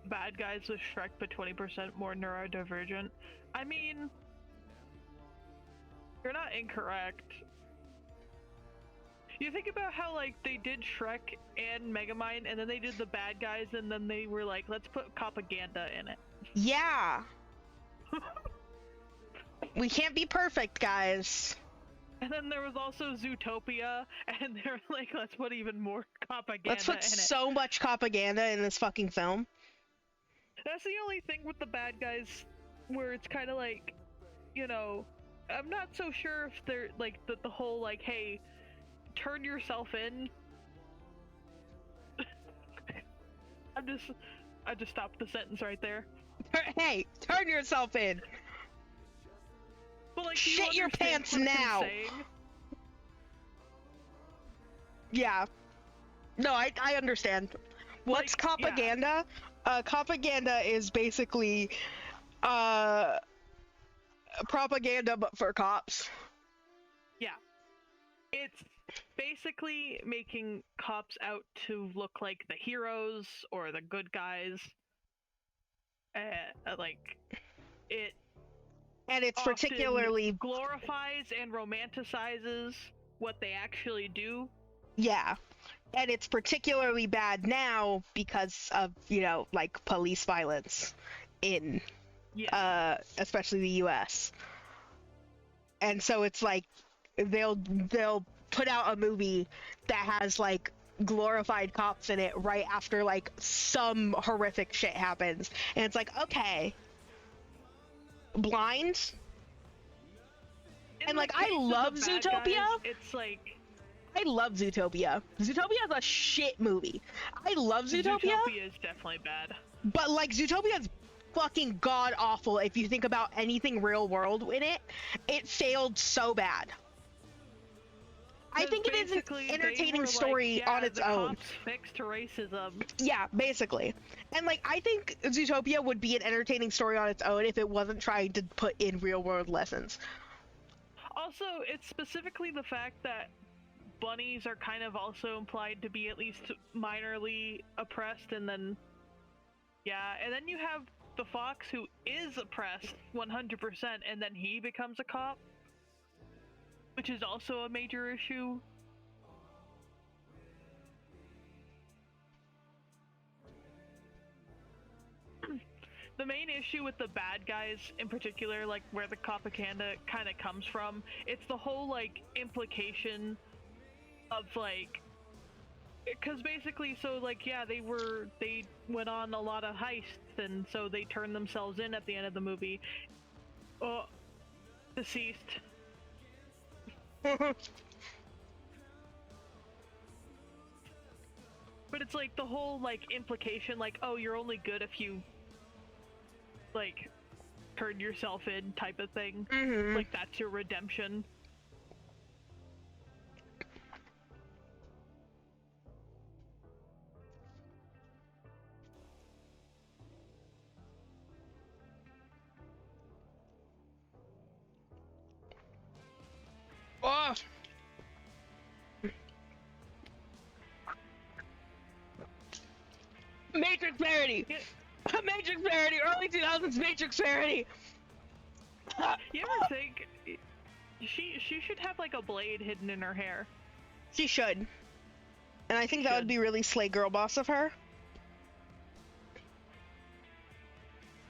Bad Guys with Shrek, but 20% more neurodivergent. I mean, you're not incorrect. You think about how like they did Shrek and Megamind, and then they did the bad guys, and then they were like, let's put propaganda in it. Yeah. We can't be perfect, guys. And then there was also Zootopia, and they were like, let's put even more propaganda Let's put in so much propaganda in this fucking film. That's the only thing with the bad guys, where it's kind of like, you know, I'm not so sure if they're like the whole like, hey, turn yourself in. I just stopped the sentence right there. Hey, turn yourself in. But like, do you Shit your understand pants what I'm now. saying? Yeah. No, I understand. What's Like, yeah. propaganda? Propaganda is basically propaganda but for cops. Yeah. It's basically making cops out to look like the heroes or the good guys. Like, it And it's often particularly glorifies and romanticizes what they actually do. yeah. And it's particularly bad now because of, you know, like police violence in especially the US. And so it's like they'll put out a movie that has like glorified cops in it right after like some horrific shit happens. And it's like, okay. Blind? And like I love Zootopia. Guys, it's like I love Zootopia. Zootopia is a shit movie. I love Zootopia. Zootopia is definitely bad. But like Zootopia is fucking god awful if you think about anything real world in it. It failed so bad. I think it is an entertaining story on its own. Cops fixed racism. Yeah, basically. And like I think Zootopia would be an entertaining story on its own if it wasn't trying to put in real world lessons. Also, it's specifically the fact that bunnies are kind of also implied to be at least minorly oppressed, and then and then you have the fox who is oppressed 100%, and then he becomes a cop, which is also a major issue. The main issue with the bad guys in particular, like where the propaganda kind of comes from, it's the whole like implication of like, because basically, so like, yeah, they went on a lot of heists, and so they turned themselves in at the end of the movie. Oh, deceased. But it's like the whole like implication, like, oh, you're only good if you like turn yourself in type of thing. Mm-hmm. Like that's your redemption. Matrix parody! Yeah. Matrix parody! Early 2000s Matrix parody! You ever think she should have like a blade hidden in her hair? She should. And I think that would should. be really slay girl boss of her.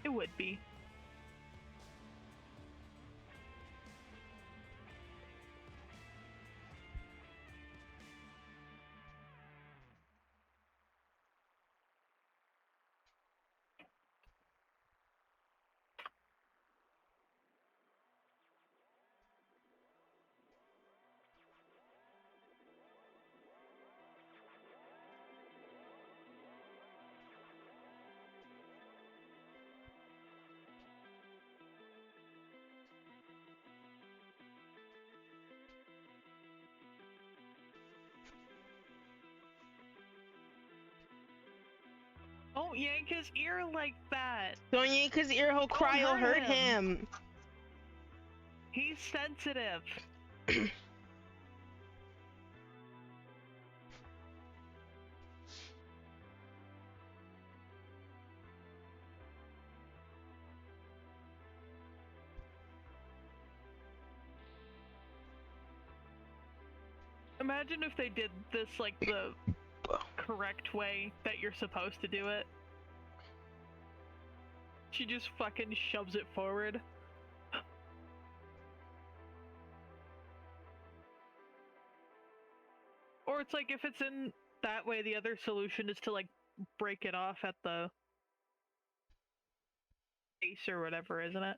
It would be. Don't yank his ear like that. Don't yank his ear, he'll cry, he'll hurt him. He's sensitive. Imagine if they did this like the correct way that you're supposed to do it. She just fucking shoves it forward. Or it's like if it's in that way, the other solution is to like break it off at the base or whatever, isn't it?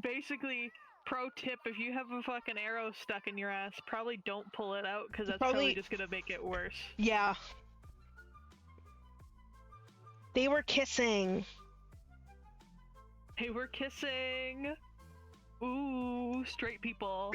Basically, pro tip, if you have a fucking arrow stuck in your ass, probably don't pull it out, because that's probably just gonna make it worse. Yeah. They were kissing. They were kissing! Ooh, straight people.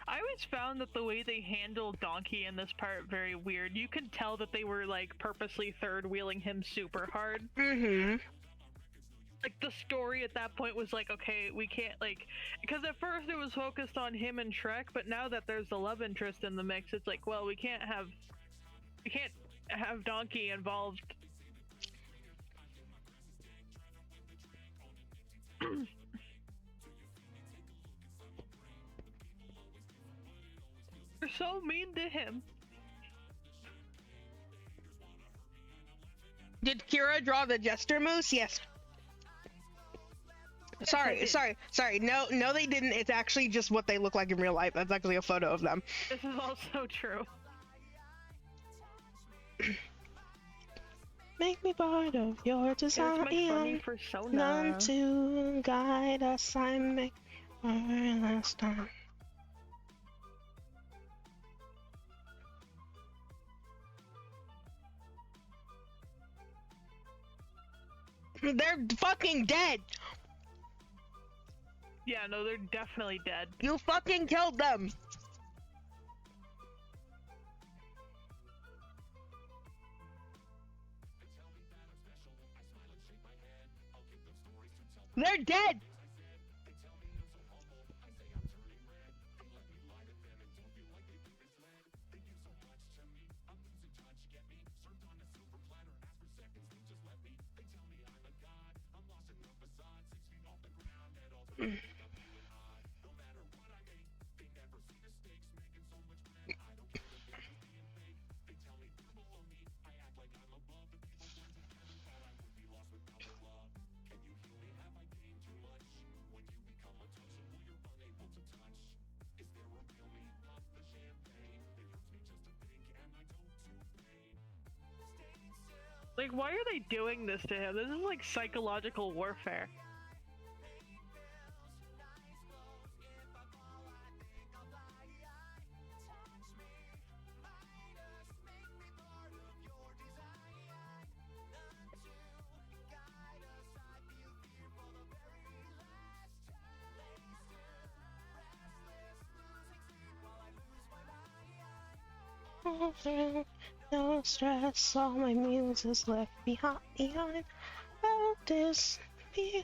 I always found that the way they handled Donkey in this part very weird. You can tell that they were like purposely third wheeling him super hard. Mm-hmm. Like the story at that point was like, okay, we can't like, because at first it was focused on him and Shrek, but now that there's the love interest in the mix, it's like, well, we can't have Donkey involved. You're so mean to him. Did Kira draw the Jester Moose? Yes. Sorry. No, they didn't. It's actually just what they look like in real life. That's actually a photo of them. This is also true. Make me part of your design. None to guide us. I make my last time. They're fucking dead. Yeah, no, they're definitely dead. You fucking killed them. They're dead. Like, why are they doing this to him? This is like psychological warfare. No stress, all my muses left behind. Oh, this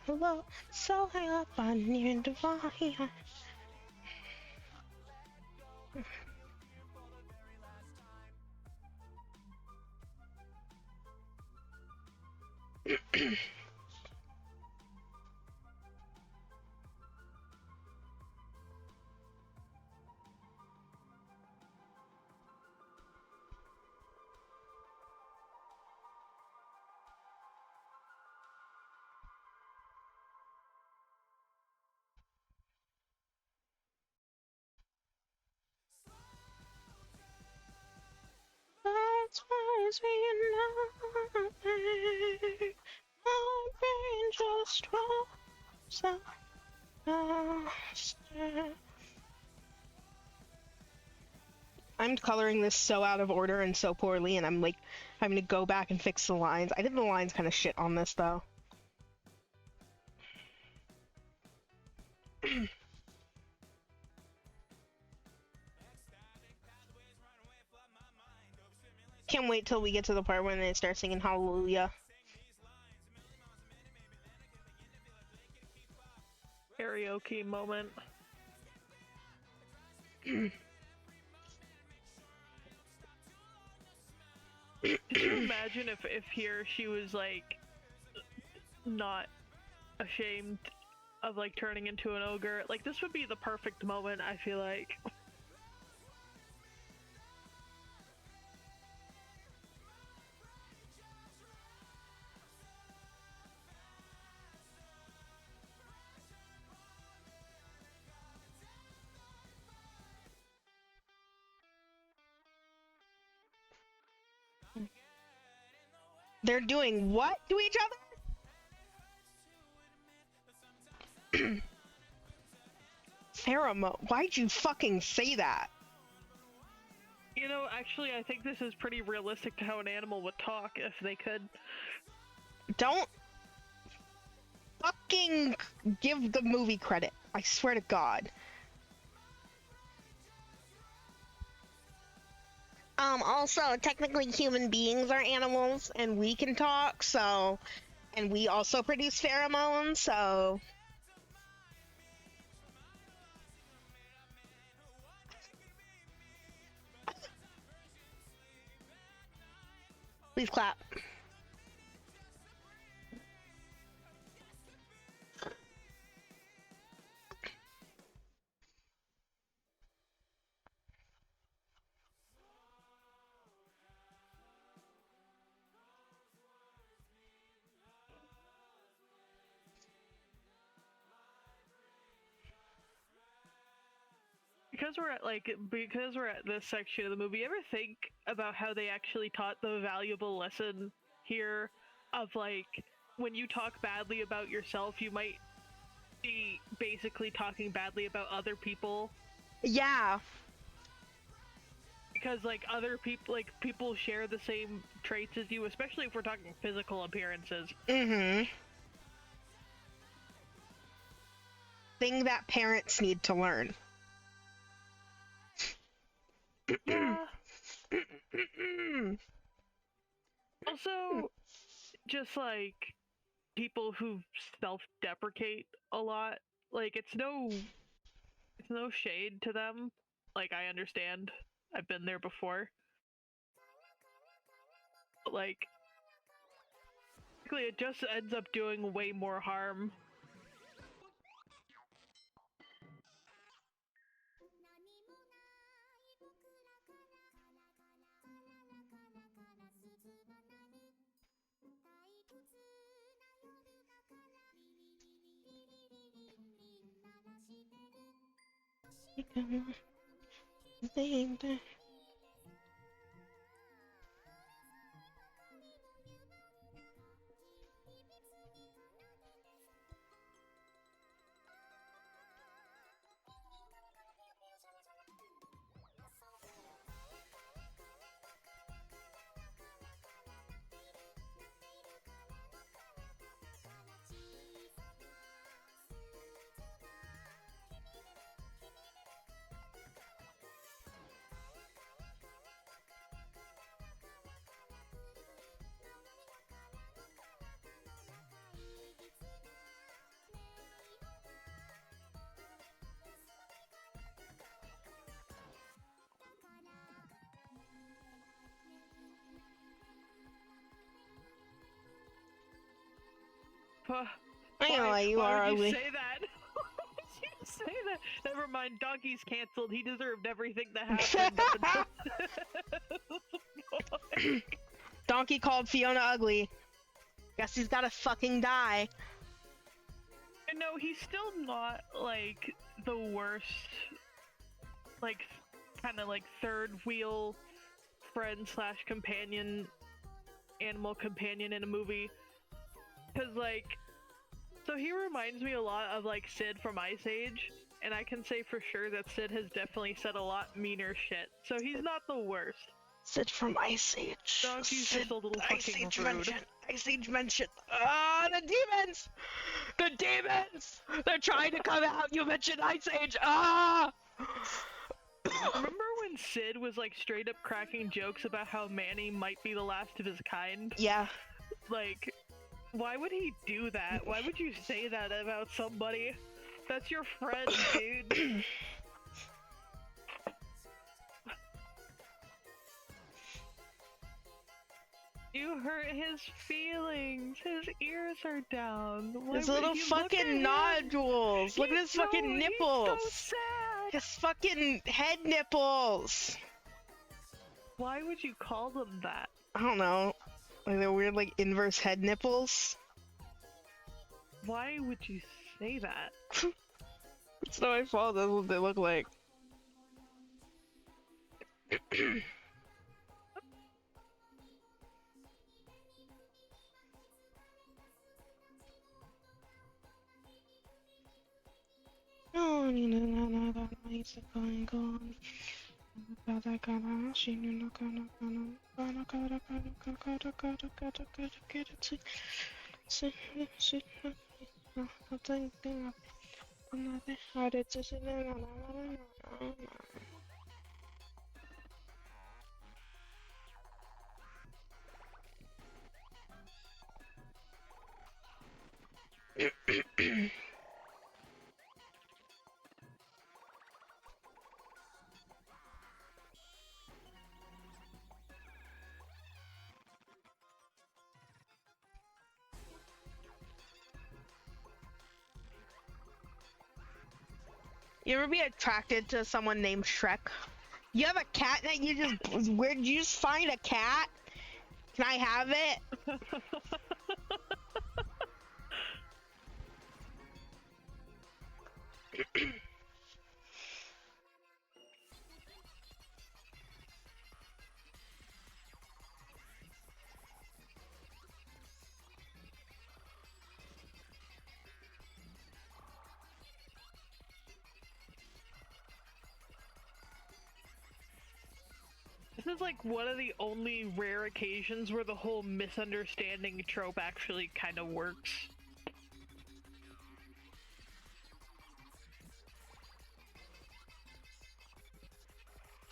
below, so high up on near divine. That's why it's being nothing. My brain just rolls up faster. I'm coloring this so out of order and so poorly, and I'm like having to go back and fix the lines. I did the lines kind of shit on this though. Can't wait till we get to the part when they start singing Hallelujah. Karaoke moment. Could you imagine if here she was like not ashamed of like turning into an ogre? Like this would be the perfect moment, I feel like. They're doing what to each other? Pheromone. Why'd you fucking say that? You know, actually, I think this is pretty realistic to how an animal would talk if they could. Don't fucking give the movie credit. I swear to God. Also, technically human beings are animals and we can talk, so, and we also produce pheromones, so. Please clap. Because we're at this section of the movie, ever think about how they actually taught the valuable lesson here of like when you talk badly about yourself, you might be basically talking badly about other people Yeah. because like other people people share the same traits as you, especially if we're talking physical appearances. Mm-hmm. Thing that parents need to learn. Yeah. Also, just like people who self-deprecate a lot, like it's no shade to them. Like I understand. I've been there before. But like basically it just ends up doing way more harm. I know why you why are would you ugly. say that? Why would you say that? Never mind, Donkey's canceled. He deserved everything that happened up until... Donkey called Fiona ugly. Guess he's gotta fucking die. No, he's still not, like, the worst, like, kind of, like, third wheel friend slash companion, animal companion in a movie. Because, like, so he reminds me a lot of, like, Sid from Ice Age, and I can say for sure that Sid has definitely said a lot meaner shit. So he's not the worst. Sid from Ice Age. Donkey's Sid, just a little Ice fucking Age rude. mention. Ice Age mention. Ah, the demons! The demons! They're trying to come out. You mentioned Ice Age. Ah! Remember when Sid was like straight up cracking jokes about how Manny might be the last of his kind? Yeah. Like, why would he do that? Why would you say that about somebody? That's your friend, dude. You hurt his feelings. His ears are down. Why His would little you look at fucking him? nodules. Look at his fucking nipples. He's so sad. His fucking head nipples. Why would you call them that? I don't know. Like they're weird, like inverse head nipples. Why would you say that? It's not my fault. That's what they look like. You ever be attracted to someone named Shrek? You have a cat that you just, where did you just find a cat? Can I have it? This is like one of the only rare occasions where the whole misunderstanding trope actually kind of works.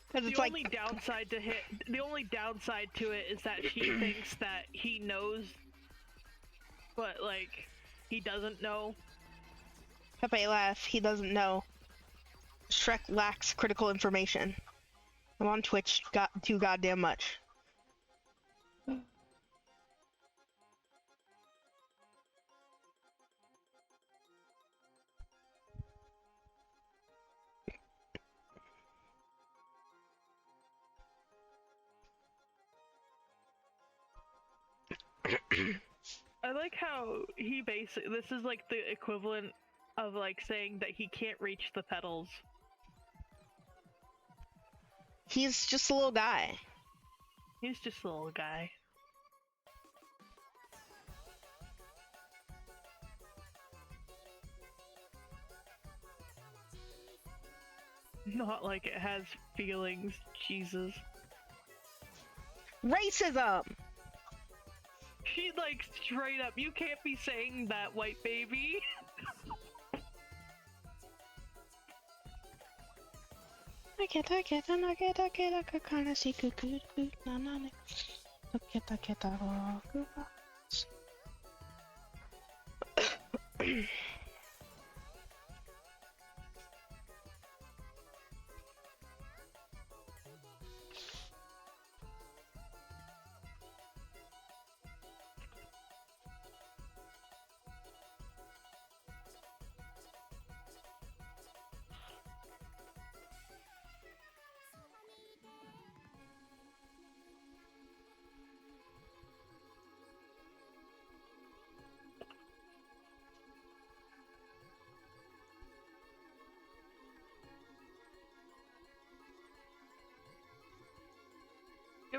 Because The it's like, only downside to it is that she thinks that he knows, but like he doesn't know. Pepe laugh, he doesn't know. Shrek lacks critical information. I'm on Twitch too goddamn much. I like how he basically, this is like the equivalent of like saying that he can't reach the pedals. He's just a little guy. He's just a little guy. Not like it has feelings, Jesus. Racism! She like straight up, you can't be saying that, white baby.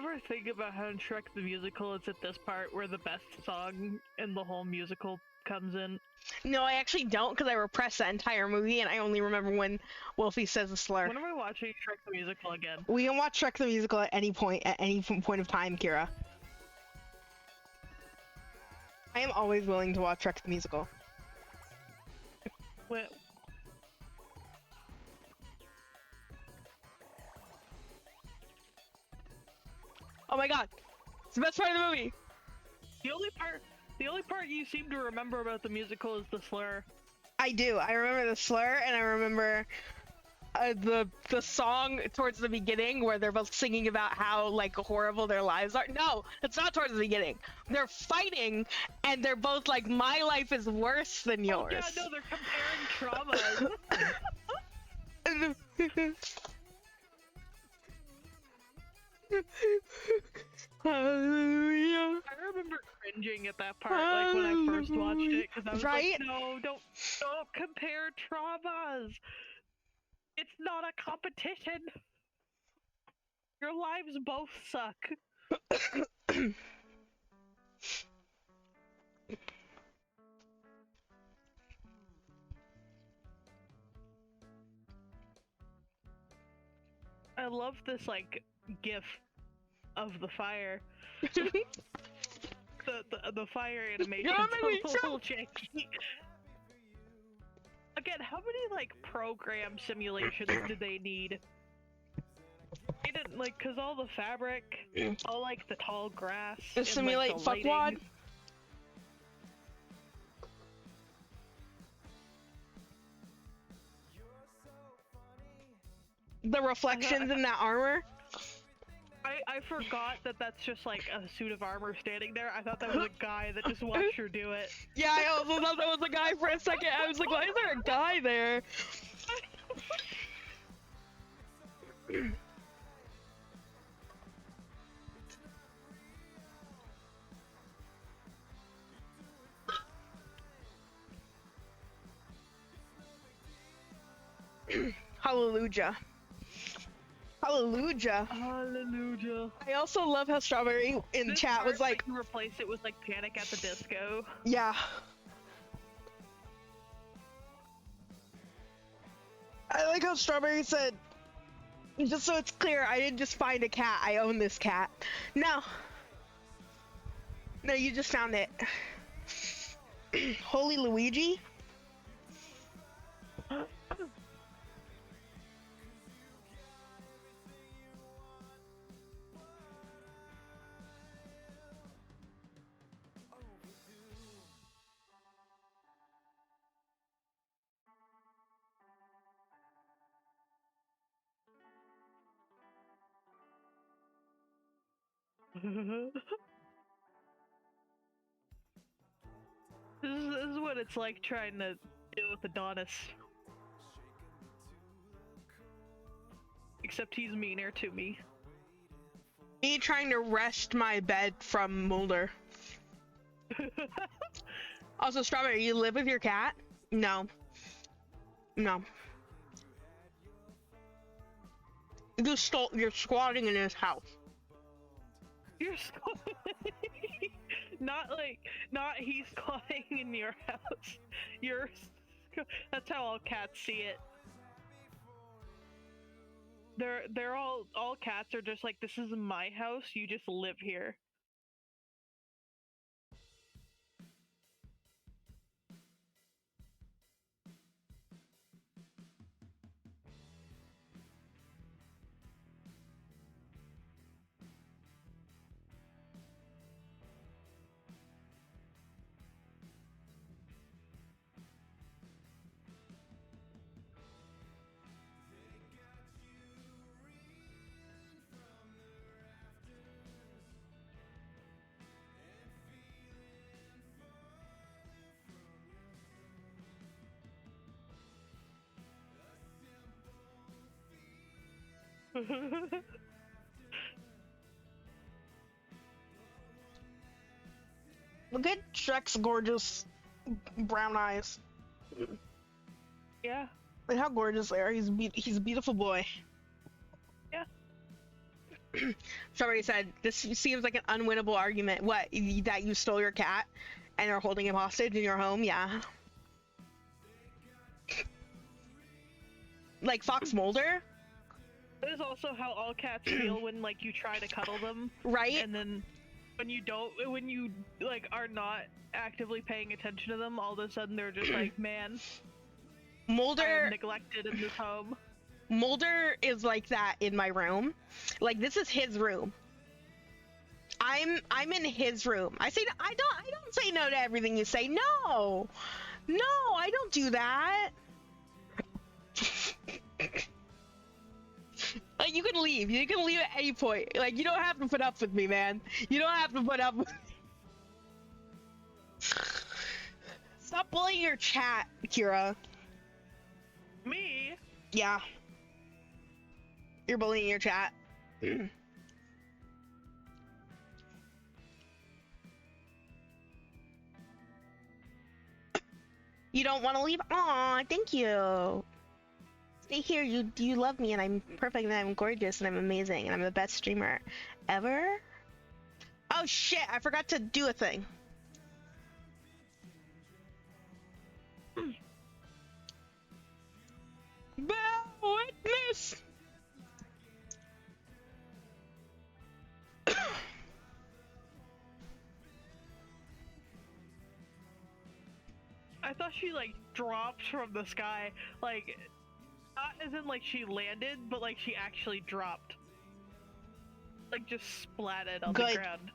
ever think about how in Shrek the Musical it's at this part where the best song in the whole musical comes in? No, I actually don't, because I repressed that entire movie, and I only remember when Wolfie says a slur. When am I watching Shrek the Musical again? We can watch Shrek the Musical at any point of time, Kira. I am always willing to watch Shrek the Musical. When, Oh my god, it's the best part of the movie. the only part you seem to remember about the musical is the slur. I do. I remember the slur, and I remember the song towards the beginning where they're both singing about how like horrible their lives are. No, it's not towards the beginning. They're fighting, and they're both like, "My life is worse than yours." Oh, yeah, no, they're comparing traumas. Hallelujah. I remember cringing at that part, like when I first watched it, because I was Right? like, no, don't compare traumas. It's not a competition. Your lives both suck. I love this like gif of the fire. the fire animation is a little janky. Again, how many like program simulations did they need? They didn't like, cause all the fabric, all like the tall grass, To and, simulate like, the fuckwad. lighting. The reflections in that armor. I forgot that that's just like a suit of armor standing there. I thought that was a guy that just watched her do it. Yeah, I also thought that was a guy for a second. I was like, why is there a guy there? Hallelujah. Hallelujah. Hallelujah. I also love how Strawberry in This chat was part, like, we can replace it with like Panic at the Disco. yeah. I like how Strawberry said, just so it's clear, I didn't just find a cat, I own this cat. No. No, you just found it. Holy Luigi? This is what it's like trying to deal with Adonis. Except he's meaner to me. Me trying to wrest my bed from Mulder. Also, Strawberry, you live with your cat? No. No. You're squatting in his house. You're not he's squatting in your house. That's how all cats see it. They're all cats are just like, this is my house, you just live here. Look at Shrek's gorgeous brown eyes. Yeah. Look how gorgeous they are. He's a beautiful boy. Yeah. Somebody said this seems like an unwinnable argument. What, that you stole your cat and are holding him hostage in your home? Yeah. Like Fox Mulder, That is also how all cats feel when like you try to cuddle them, right? and then when you like are not actively paying attention to them, all of a sudden they're just like, man, I am Mulder neglected in this home. Mulder is like that in my room. Like this is his room. I'm in his room. I don't say no to everything you say. No. No, I don't do that. Like you can leave. You can leave at any point. Like you don't have to put up with me, man. You don't have to put up with me. Stop bullying your chat, Kira. Me? Yeah. You're bullying your chat. You don't want to leave? Aw, thank you. Stay here. You love me, and I'm perfect, and I'm gorgeous, and I'm amazing, and I'm the best streamer ever. Oh shit! I forgot to do a thing. Bear witness. I thought she like dropped from the sky, like not as in like she landed, but like she actually dropped. Like just splatted on the Good. ground.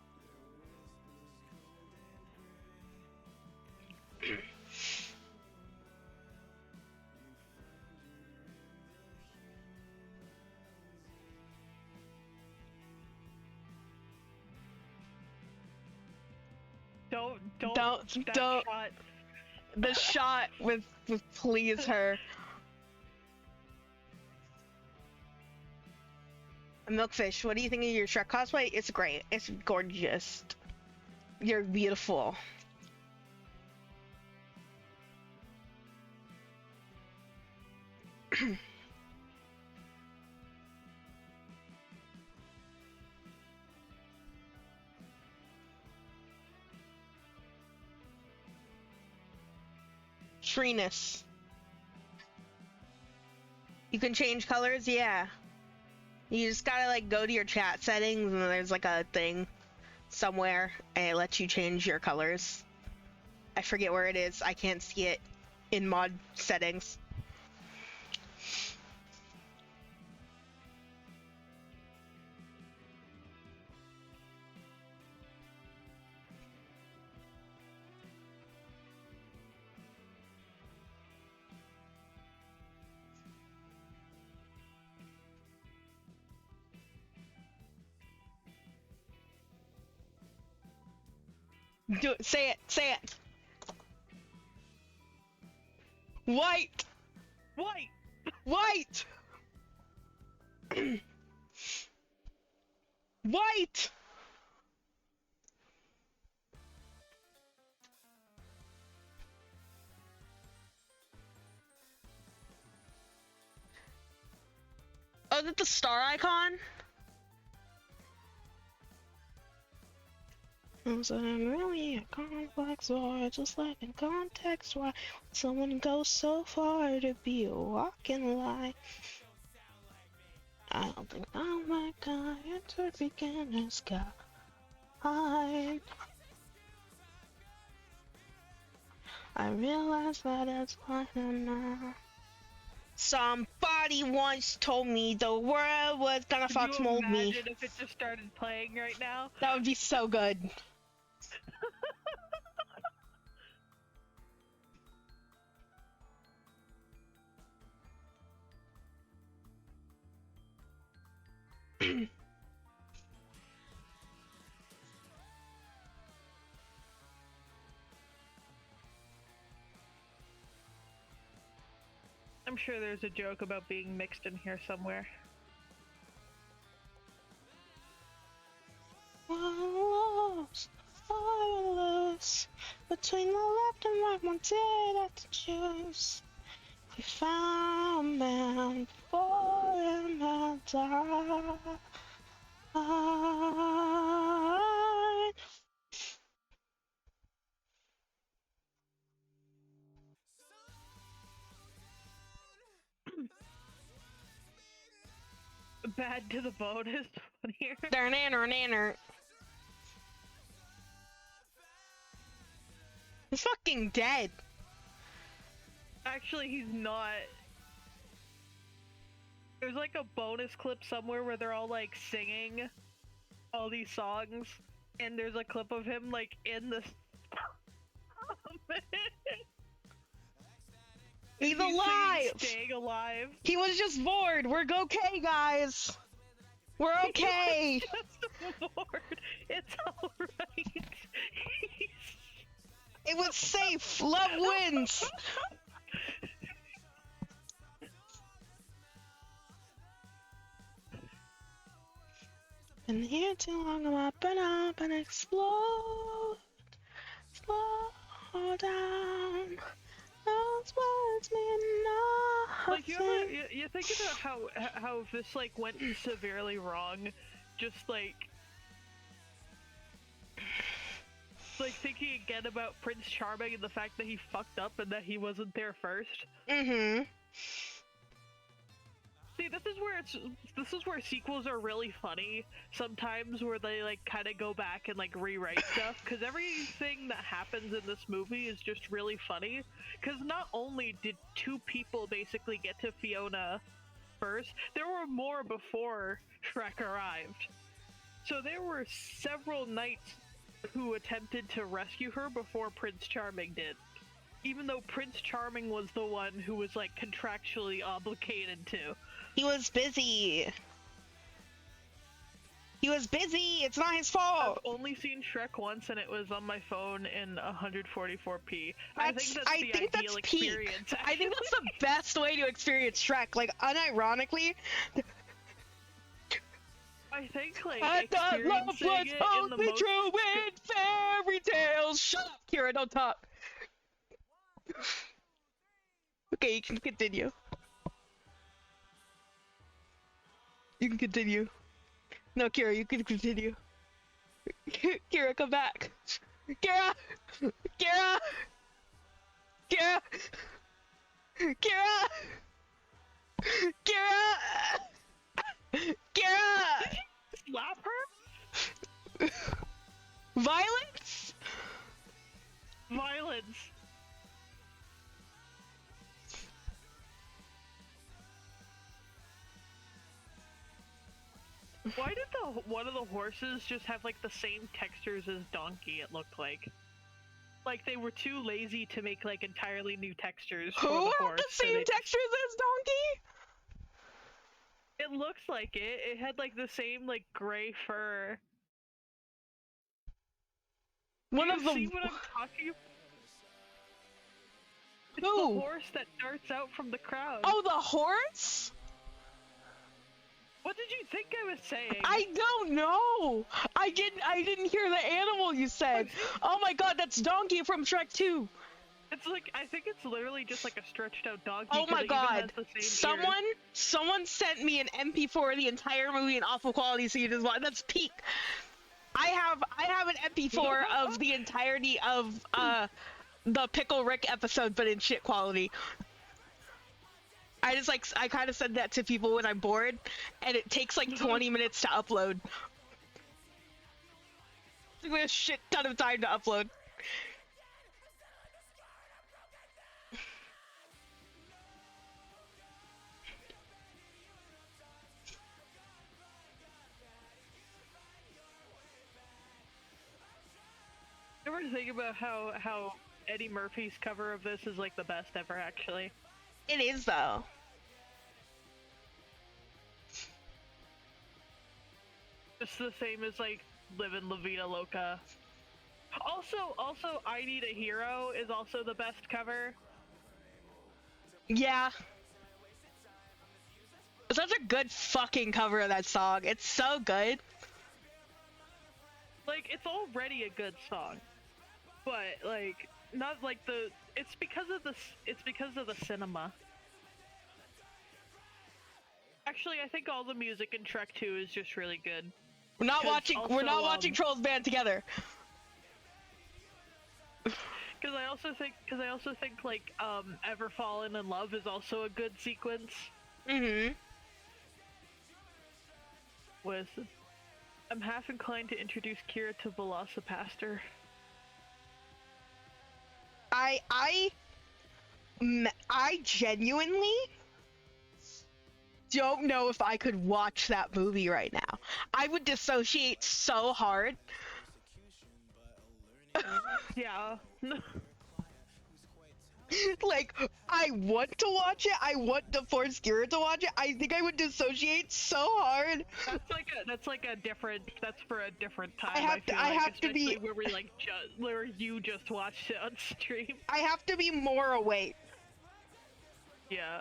Don't that Don't. shot. The shot with please her. Milkfish, what do you think of your Shrek cosplay? It's great. It's gorgeous. You're beautiful. Shreeness. You can change colors? Yeah. You just gotta like go to your chat settings and there's like a thing somewhere and it lets you change your colors. I forget where it is. I can't see it in mod settings. Do it. Say it. Say it. White. White. White. White. Oh, is it the star icon? So I'm really a complex or just like in context why someone goes so far to be a walking lie. I don't think I'm like I entered beginner's guide. I realize that it's fine now. Somebody once told me the world was gonna fox mold me. Could you imagine if it just started playing right now? That would be so good. I'm sure there's a joke about being mixed in here somewhere. Between the left and right, one did have to choose. We found man before him had died. Bad to the bone is funnier. Nanner. He's fucking dead. Actually, he's not. There's like a bonus clip somewhere where they're all like singing all these songs, and there's a clip of him like in the. He's alive! Staying alive. He was just bored. We're okay, guys. We're okay. Just bored. It's alright. It was safe. Love wins. Been here too long, I'm up and explode. Slow down. Those words mean nothing. Like you think about how this like went severely wrong, just like thinking again about Prince Charming and the fact that he fucked up and that he wasn't there first. Mm-hmm. See, this is where sequels are really funny sometimes, where they like kind of go back and like rewrite stuff, because everything that happens in this movie is just really funny. Because not only did two people basically get to Fiona first, there were more before Shrek arrived. So there were several knights who attempted to rescue her before Prince Charming did. Even though Prince Charming was the one who was like contractually obligated to. He was busy. He was busy. It's not his fault. I've only seen Shrek once, and it was on my phone in 144p. I think that's ideal experience. Peak. I think that's the best way to experience Shrek. Like, unironically. I think like I thought love was only most... true in fairy tales. Shut up, Kira. Don't talk. Okay, you can continue. You can continue. No, Kira, you can continue. Kira, come back. Kira! Kira! Kira! Kira! Kira! Kira! Slap her? Violence? Violence. Why did one of the horses just have like the same textures as Donkey, it looked like? Like they were too lazy to make like entirely new textures for the horse. Who had the same textures as Donkey? It looks like it. It had like the same like gray fur. One Do of you the. see what I'm talking about? It's Who? the horse that darts out from the crowd. Oh, the horse? What did you think I was saying? I don't know. I didn't hear the animal you said. Oh my god, that's Donkey from Shrek 2. It's like, I think it's literally just like a stretched out donkey. Oh my god. Someone Sent me an MP4 of the entire movie in awful quality, so you just watch. That's peak. I have an MP4 of the entirety of the Pickle Rick episode, but in shit quality. I kind of said that to people when I'm bored, and it takes like 20 minutes to upload. It's like a shit ton of time to upload. You ever think about how Eddie Murphy's cover of this is like the best ever, actually? It is, though. Just the same as like Livin' La Vida Loca. Also, I Need a Hero is also the best cover. Yeah. It's such a good fucking cover of that song. It's so good. Like, it's already a good song. But, like, not like the... It's because of the cinema. Actually, I think all the music in Shrek 2 is just really good. We're not 'Cause watching. also, We're not watching Trolls Band together. Because I also think like Ever Fallen in Love is also a good sequence with. I'm half inclined to introduce Kira to Velocipaster. I genuinely don't know if I could watch that movie right now. I would dissociate so hard. Yeah. Like, I want to watch it. I want to force Kira to watch it. I think I would dissociate so hard. That's like a different. That's for a different time. I have to be. Where we like where you just watched it on stream. I have to be more awake. Yeah.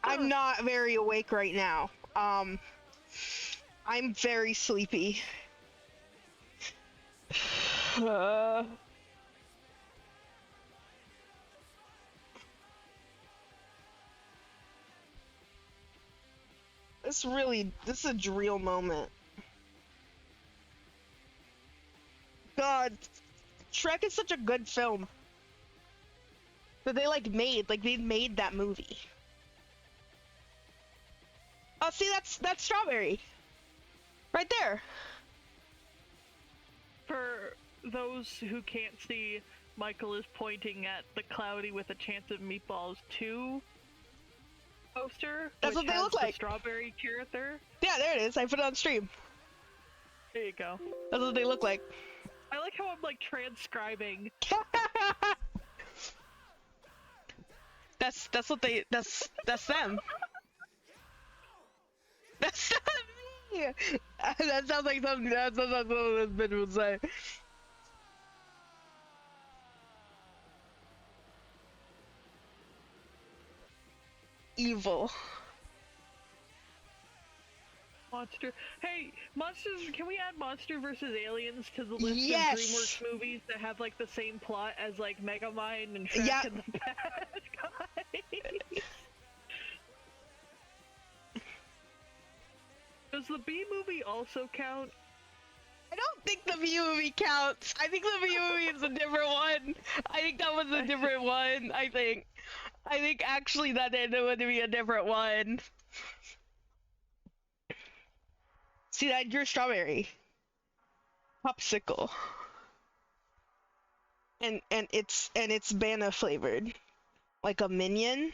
I'm not very awake right now. I'm very sleepy. This is a real moment. God, Shrek is such a good film that they they made that movie. Oh, see, that's Strawberry, right there. For those who can't see, Michael is pointing at the Cloudy with a Chance of Meatballs 2 poster. That's which what they has look the like. Strawberry character. Yeah, there it is. I put it on stream. There you go. That's what they look like. I like how I'm like transcribing. That's them. That's not me. That sounds like something. That's what this bitch would say. Evil. Monster. Hey, monsters. Can we add Monster vs. Aliens to the list Yes! of DreamWorks movies that have like the same plot as like Megamind and Shrek Yeah. and the Bad Guys? Does the B movie also count? I don't think the View movie counts. I think the View movie is a different one. I think that was a different one. I think actually that ended up to be a different one. See that? You're Strawberry. Popsicle. And it's banana flavored. Like a minion.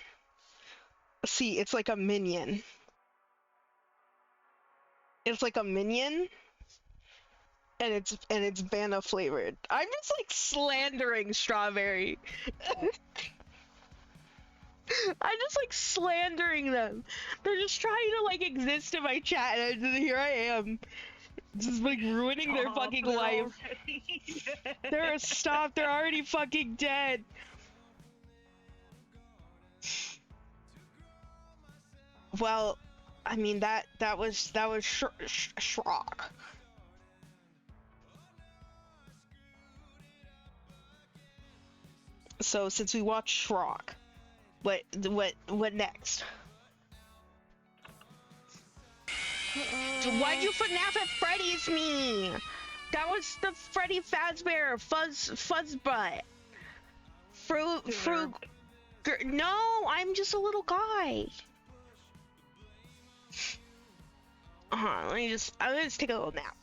See, it's like a minion. It's like a minion. And it's banana flavored. I'm just like slandering Strawberry. I'm just like slandering them. They're just trying to like exist in my chat, and here I am, just like ruining their fucking life. They're already fucking dead. Well, I mean that was Shrek. So since we watched Shrek, what next? Why'd you FNAF at Freddy's me? That was the Freddy Fazbear Fuzzbutt. No, I'm just a little guy. I'm gonna just take a little nap.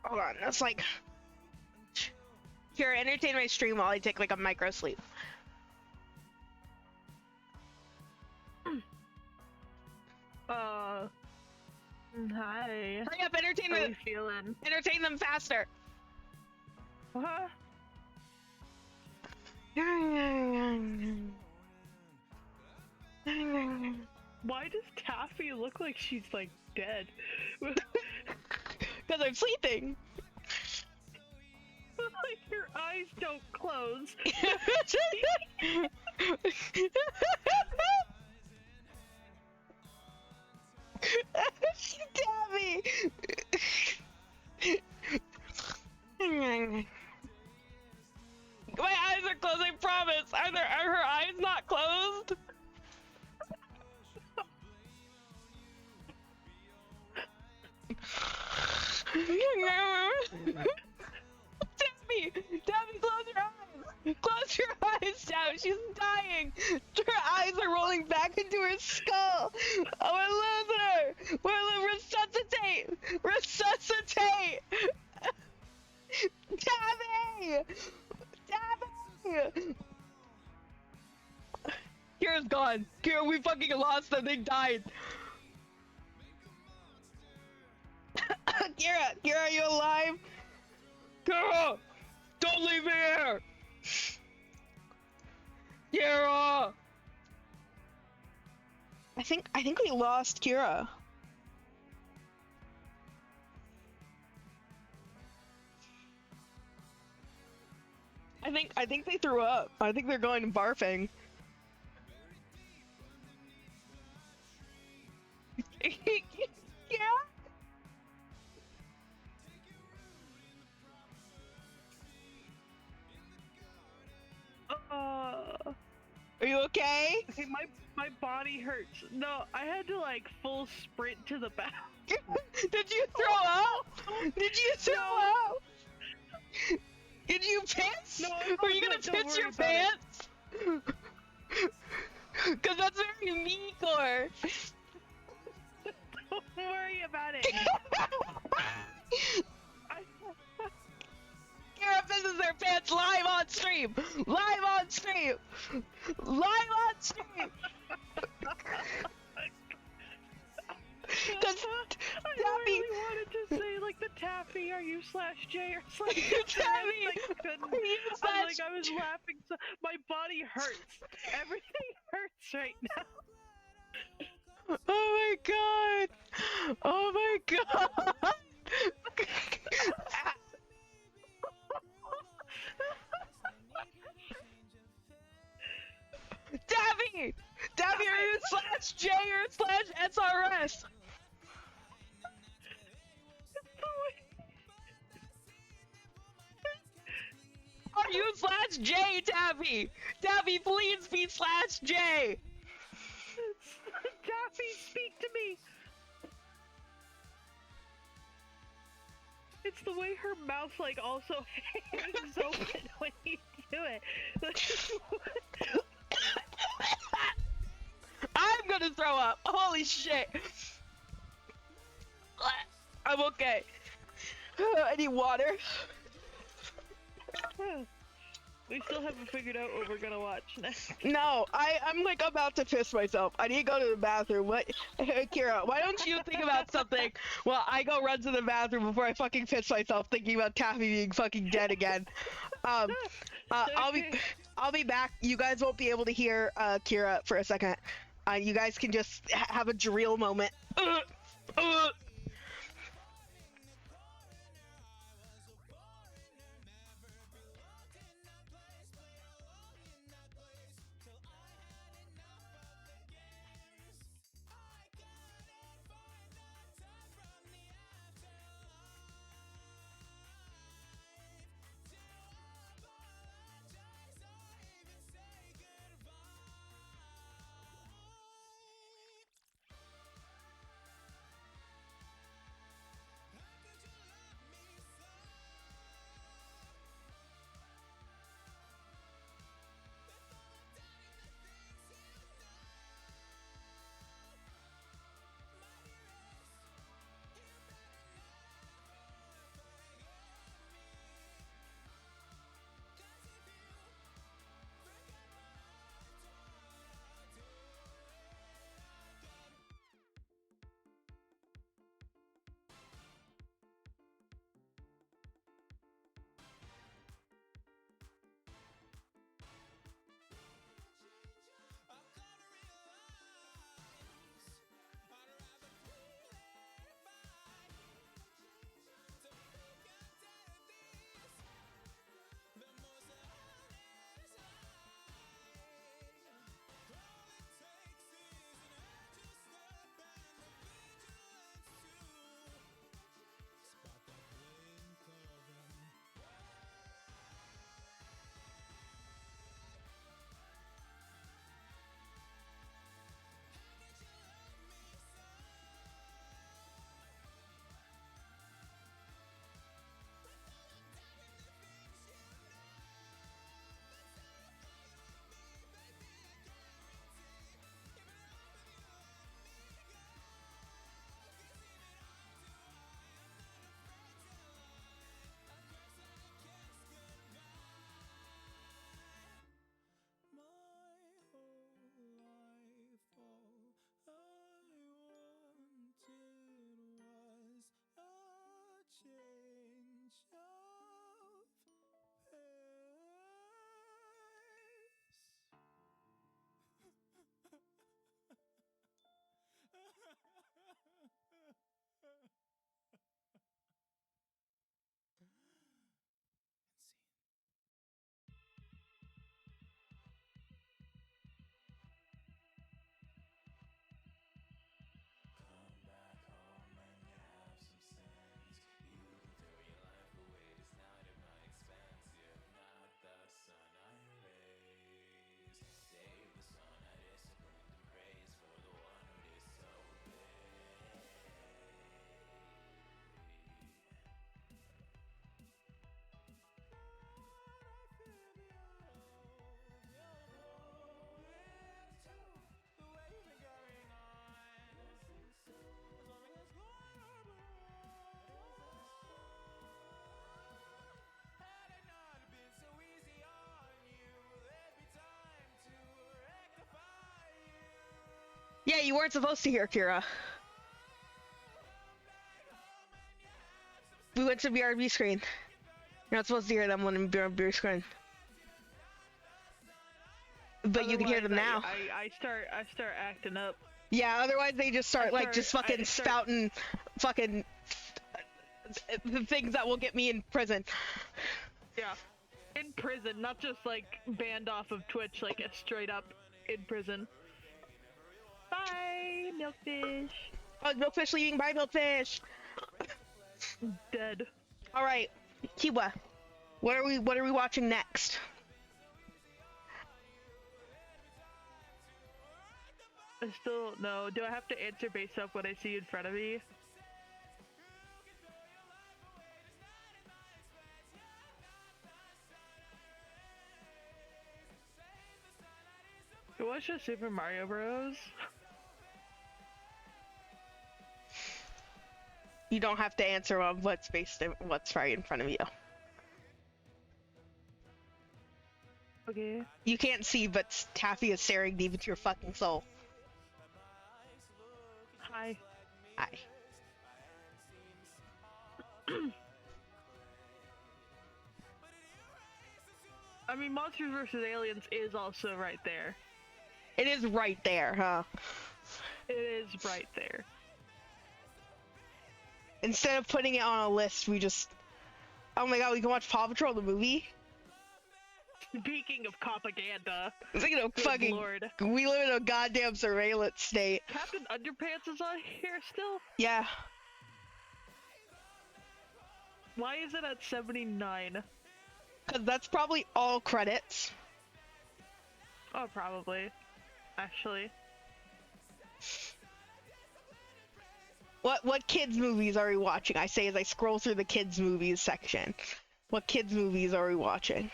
Hold on, that's like. Here, entertain my stream while I take like a micro sleep. Hi. Hurry up, entertain How are them. you feeling? Entertain them faster. What? Why does Taffy look like she's like dead? Because I'm sleeping. Like your eyes don't close. Tabby. My eyes are closed, I promise. Are her eyes not closed? her skull! Oh, we're losing her! Resuscitate! Resuscitate! Tabby! Tabby! Kira's gone. Kira, we fucking lost them. They died. Kira, are you alive? Kira! Don't leave me here! Kira! I think we lost Kira. I think they threw up. I think they're going barfing. Yeah? Are you okay? Okay, my body hurts. No, I had to like full sprint to the back. Did you throw up? Did you throw up? Did you piss? No, Were you gonna piss your pants? Cause that's very me, Core. Don't worry about it. Kira pisses their pants live on stream! Live on stream! Live on stream! Cause I really wanted to say like the Taffy, are you /J or /J? Taffy, I couldn't. I was laughing. So my body hurts. Everything hurts right now. Oh my god! Oh my god! Davy! Davy, are you /J or /SRS? Are you /J, Davy? Davy, please be /J! Taffy, speak to me! It's the way her mouth like also hangs open when you do it. I'm gonna throw up! Holy shit! I'm okay. I need water. We still haven't figured out what we're gonna watch next. No, I'm like about to piss myself. I need to go to the bathroom. What? Hey, Kira, why don't you think about something while I go run to the bathroom before I fucking piss myself thinking about Taffy being fucking dead again. I'll be back. You guys won't be able to hear Kira for a second. You guys can just have a drill moment. Yeah, you weren't supposed to hear Kira. We went to BRB screen. You're not supposed to hear them when in BRB screen. But you can hear them now. I start acting up. Yeah, otherwise they just start fucking spouting fucking the things that will get me in prison. Yeah. In prison, not just like banned off of Twitch, like straight up in prison. Bye, Milkfish. Oh, Milkfish leaving. Bye, Milkfish. Dead. All right, Kiwa, what are we watching next? I still no. Do I have to answer based off what I see in front of me? You watch the Super Mario Bros? You don't have to answer on what's right in front of you. Okay. You can't see, but Taffy is staring deep into your fucking soul. Hi. Hi. I mean, Monsters vs. Aliens is also right there. It is right there, huh? It is right there. Instead of putting it on a list, we just... Oh my god, we can watch Paw Patrol the movie? Speaking of propaganda, Speaking of fucking... Lord. We live in a goddamn surveillance state. Captain Underpants is on here still? Yeah. Why is it at 79? Because that's probably all credits. Oh, probably. Actually. What kids movies are we watching? I say as I scroll through the kids movies section. What kids movies are we watching?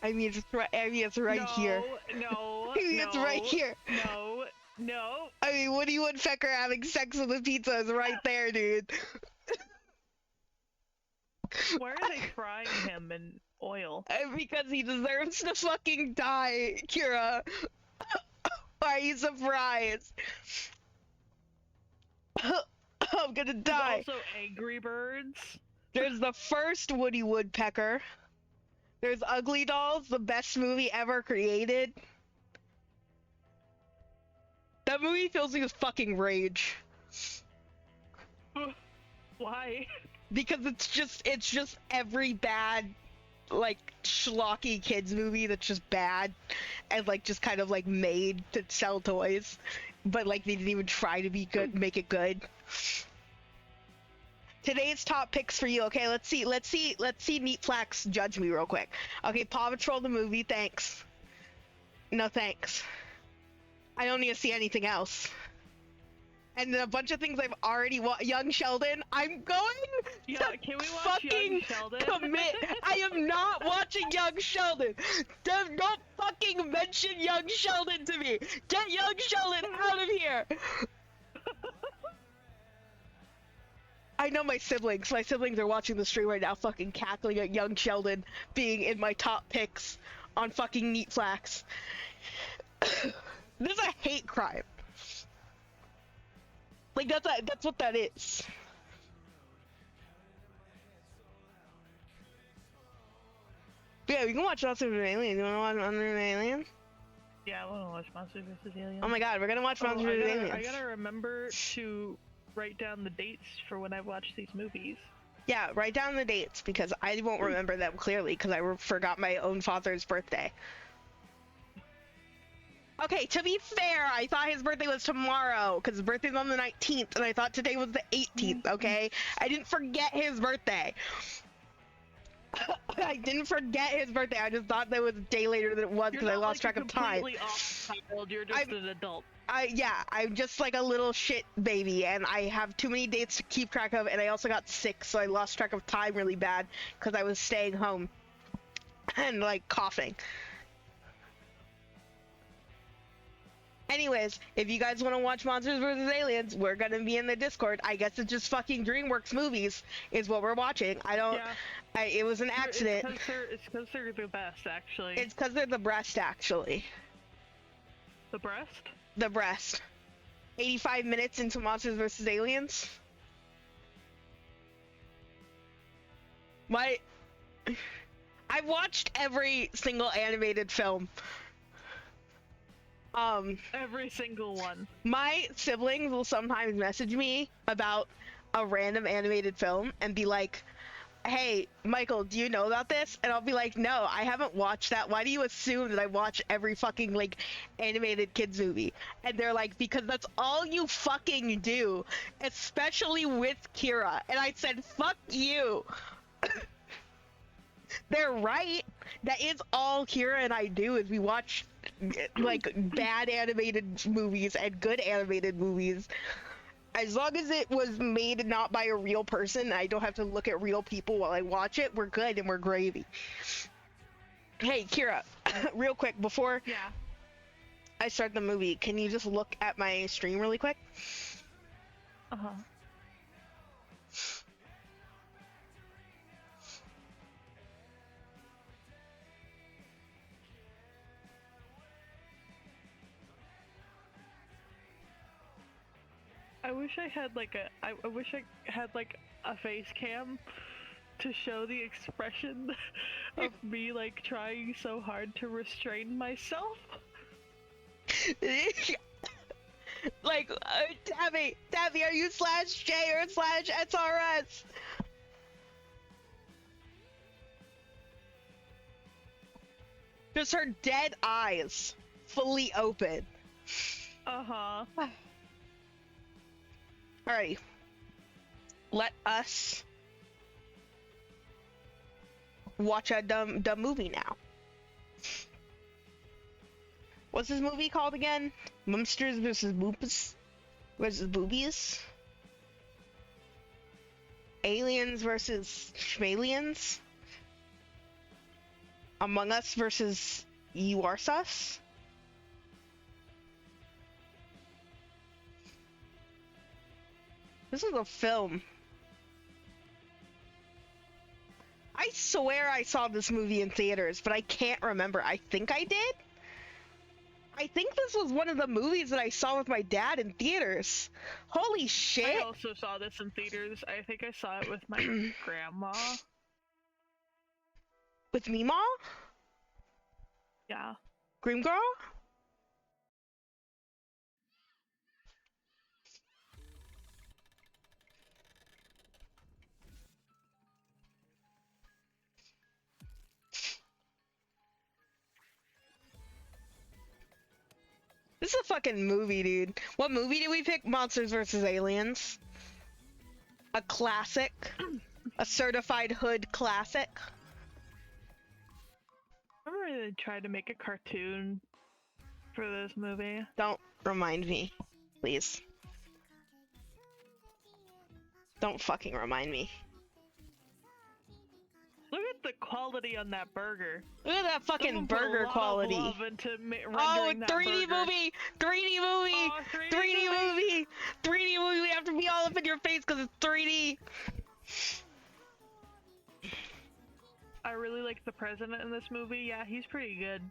I mean, it's right No, here. No, I mean, it's right here. No, no. I mean, Woody Woodpecker having sex with a pizza is right there, dude. Why are they frying him in oil? Because he deserves to fucking die, Kira. Why are you surprised? I'm gonna die. There's also Angry Birds. There's the first Woody Woodpecker. There's Ugly Dolls, the best movie ever created. That movie fills me with fucking rage. Why? Because it's just every bad, like, schlocky kids movie that's just bad and, like, just kind of, like, made to sell toys. But, like, they didn't even try to be good, make it good. Today's top picks for you, okay? Let's see Neat Flax judge me real quick. Okay, Paw Patrol the movie, thanks. No thanks. I don't need to see anything else. And a bunch of things I've already Young Sheldon, I'm going Yeah, to can we watch fucking Young Sheldon? commit. I am not watching Young Sheldon. Don't fucking mention Young Sheldon to me. Get Young Sheldon out of here. I know my siblings. My siblings are watching the stream right now, fucking cackling at Young Sheldon being in my top picks on fucking Neat Flax. This is a hate crime. Like, that's what that is. Yeah, we can watch Monsters vs. Aliens. You wanna watch Monsters vs. Aliens? Yeah, I wanna watch Monsters vs. Aliens. Oh my god, we're gonna watch Monsters vs. Aliens. I gotta remember to write down the dates for when I watch these movies. Yeah, write down the dates, because I won't remember them clearly, because I forgot my own father's birthday. Okay, to be fair, I thought his birthday was tomorrow, because his birthday's on the 19th, and I thought today was the 18th, okay? I didn't forget his birthday. I didn't forget his birthday, I just thought that was a day later than it was, because I lost track of time. You're not off child, you're just an adult. Yeah, I'm just like a little shit baby, and I have too many dates to keep track of, and I also got sick, so I lost track of time really bad, because I was staying home, and, like, coughing. Anyways, if you guys want to watch Monsters vs. Aliens, we're gonna be in the Discord. I guess it's just fucking DreamWorks movies is what we're watching. It was an accident. It's because they're the best, actually. It's because they're the breast, actually. The breast? The breast. 85 minutes into Monsters vs. Aliens. I've watched every single animated film. Every single one. My siblings will sometimes message me about a random animated film and be like, hey, Michael, do you know about this? And I'll be like, no, I haven't watched that. Why do you assume that I watch every fucking, like, animated kids movie? And they're like, because that's all you fucking do, especially with Kira. And I said, fuck you. They're right. That is all Kira and I do, is we watch, like, bad animated movies and good animated movies. As long as it was made not by a real person, I don't have to look at real people while I watch it, we're good and we're gravy. Hey, Kira, real quick, before I start the movie, can you just look at my stream really quick? Uh-huh. I wish I had like a face cam to show the expression of me like trying so hard to restrain myself. Like, Tabby, are you /J or /SRS? Just her dead eyes, fully open. Uh-huh. Alrighty. Let us watch a dumb movie now. What's this movie called again? Monsters vs. Boobies? Aliens vs. Schmalians? Among Us versus You Are Sus? This is a film. I swear I saw this movie in theaters, but I can't remember. I think I did? I think this was one of the movies that I saw with my dad in theaters. Holy shit! I also saw this in theaters. I think I saw it with my grandma. With Meemaw? Yeah. Grim Girl? This is a fucking movie, dude. What movie did we pick? Monsters vs. Aliens. A classic. A certified hood classic. Remember they tried to make a cartoon for this movie? Don't remind me, please. Don't fucking remind me. Look at the quality on that burger. Look at that fucking Someone put burger a lot quality. Of love into Oh, that 3D burger. movie! 3D movie! Oh, 3D movie! 3D movie! We have to be all up in your face because it's 3D! I really like the president in this movie. Yeah, he's pretty good.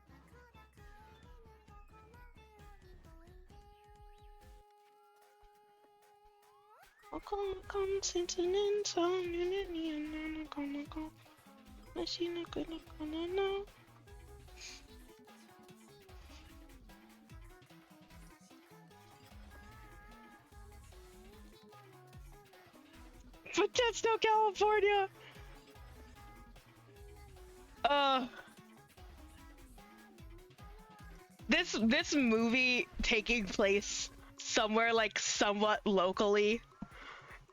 Modesto, California! This movie taking place somewhere like somewhat locally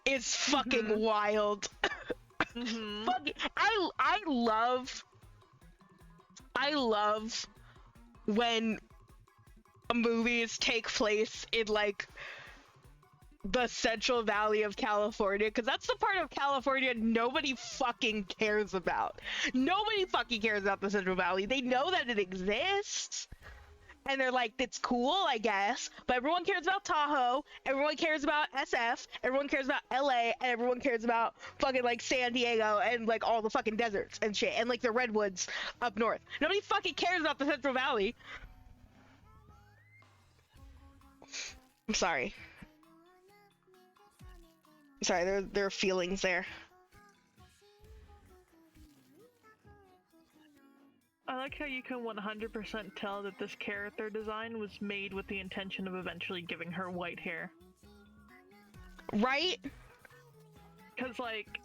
is fucking wild. I love when movies take place in like the Central Valley of California, because that's the part of California nobody fucking cares about. Nobody fucking cares about the Central Valley. They know that it exists, and they're like, that's cool, I guess, but everyone cares about Tahoe, everyone cares about SF, everyone cares about LA, and everyone cares about fucking like San Diego and like all the fucking deserts and shit, and like the redwoods up north. Nobody fucking cares about the Central Valley. I'm sorry. Sorry, there are feelings there. I like how you can 100% tell that this character design was made with the intention of eventually giving her white hair. Right? Because, like,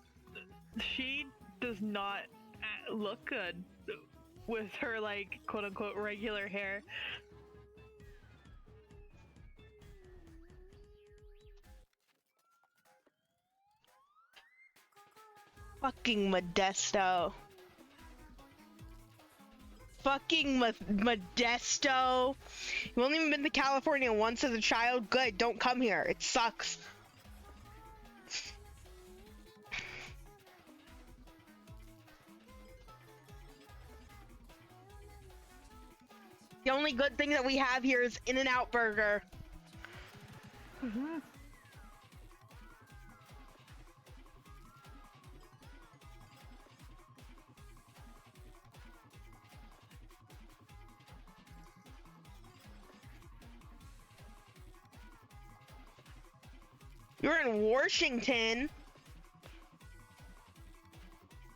she does not look good with her, like, quote-unquote regular hair. Fucking Modesto. Fucking Modesto. You've only been to California once as a child? Good, don't come here. It sucks. The only good thing that we have here is In-N-Out Burger. Mm-hmm. You're in Washington.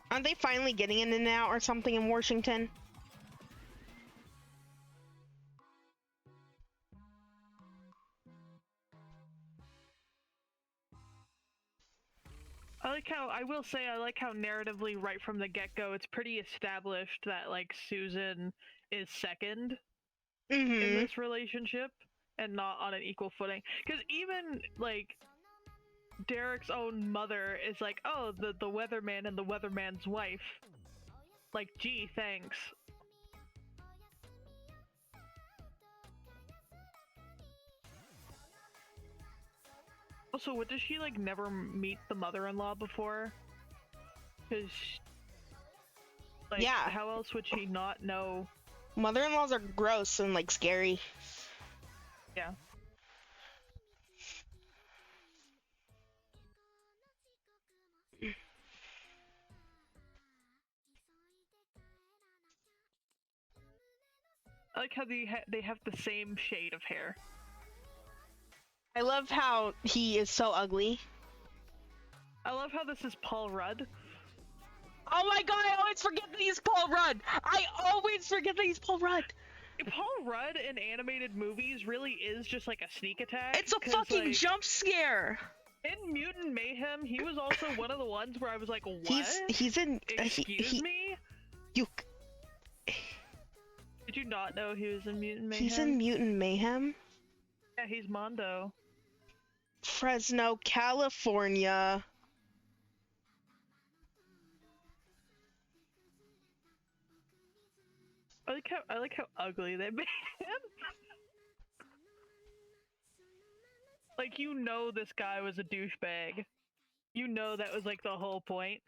Aren't they finally getting an In-N-Out or something in Washington? I will say I like how narratively right from the get-go it's pretty established that like Susan is second in this relationship and not on an equal footing. Because even like Derek's own mother is like, oh, the weatherman and the weatherman's wife. Like, gee, thanks. Also, what, does she like never meet the mother-in-law before? Because like, yeah, how else would she not know? Mother-in-laws are gross and like scary. Yeah. I like how they have the same shade of hair. I love how he is so ugly. I love how this is Paul Rudd. Oh my god, I always forget that he's Paul Rudd! I always forget that he's Paul Rudd! Paul Rudd in animated movies really is just like a sneak attack. It's a fucking like, jump scare! In Mutant Mayhem, he was also one of the ones where I was like, what? He's in... Excuse me? You... Did you not know he was in Mutant Mayhem? He's in Mutant Mayhem? Yeah, he's Mondo. Fresno, California. I like how ugly they made him. Like, you know this guy was a douchebag. You know that was like the whole point.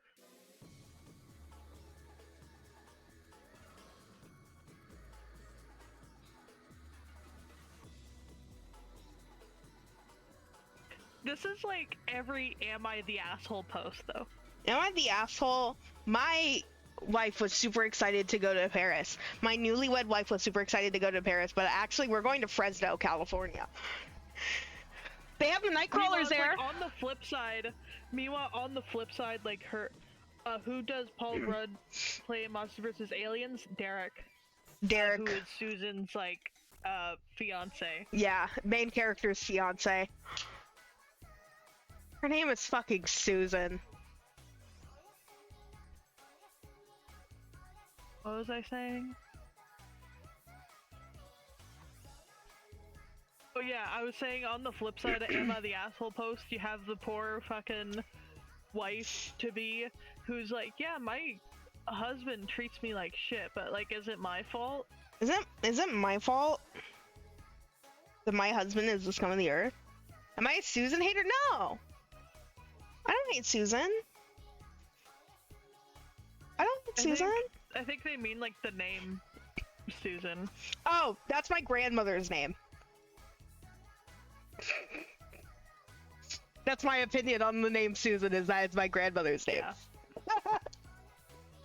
This is like every Am I the Asshole post, though. Am I the asshole? My wife was super excited to go to Paris. My newlywed wife was super excited to go to Paris, but actually we're going to Fresno, California. They have the Nightcrawlers there. Like, on the flip side, like her, who does Paul Rudd play in Monsters vs. Aliens? Derek. Derek. Who is Susan's, like, fiance. Yeah, main character's fiance. Her name is fucking Susan. What was I saying? Oh yeah, I was saying on the flip side of Am I the Asshole post, you have the poor fucking wife-to-be who's like, yeah, my husband treats me like shit, but like, is it my fault? Is it my fault that my husband is the scum of the earth? Am I a Susan hater? No! I don't hate Susan. I don't hate Susan. I think they mean like the name Susan. Oh, that's my grandmother's name. That's my opinion on the name Susan, is that it's my grandmother's name.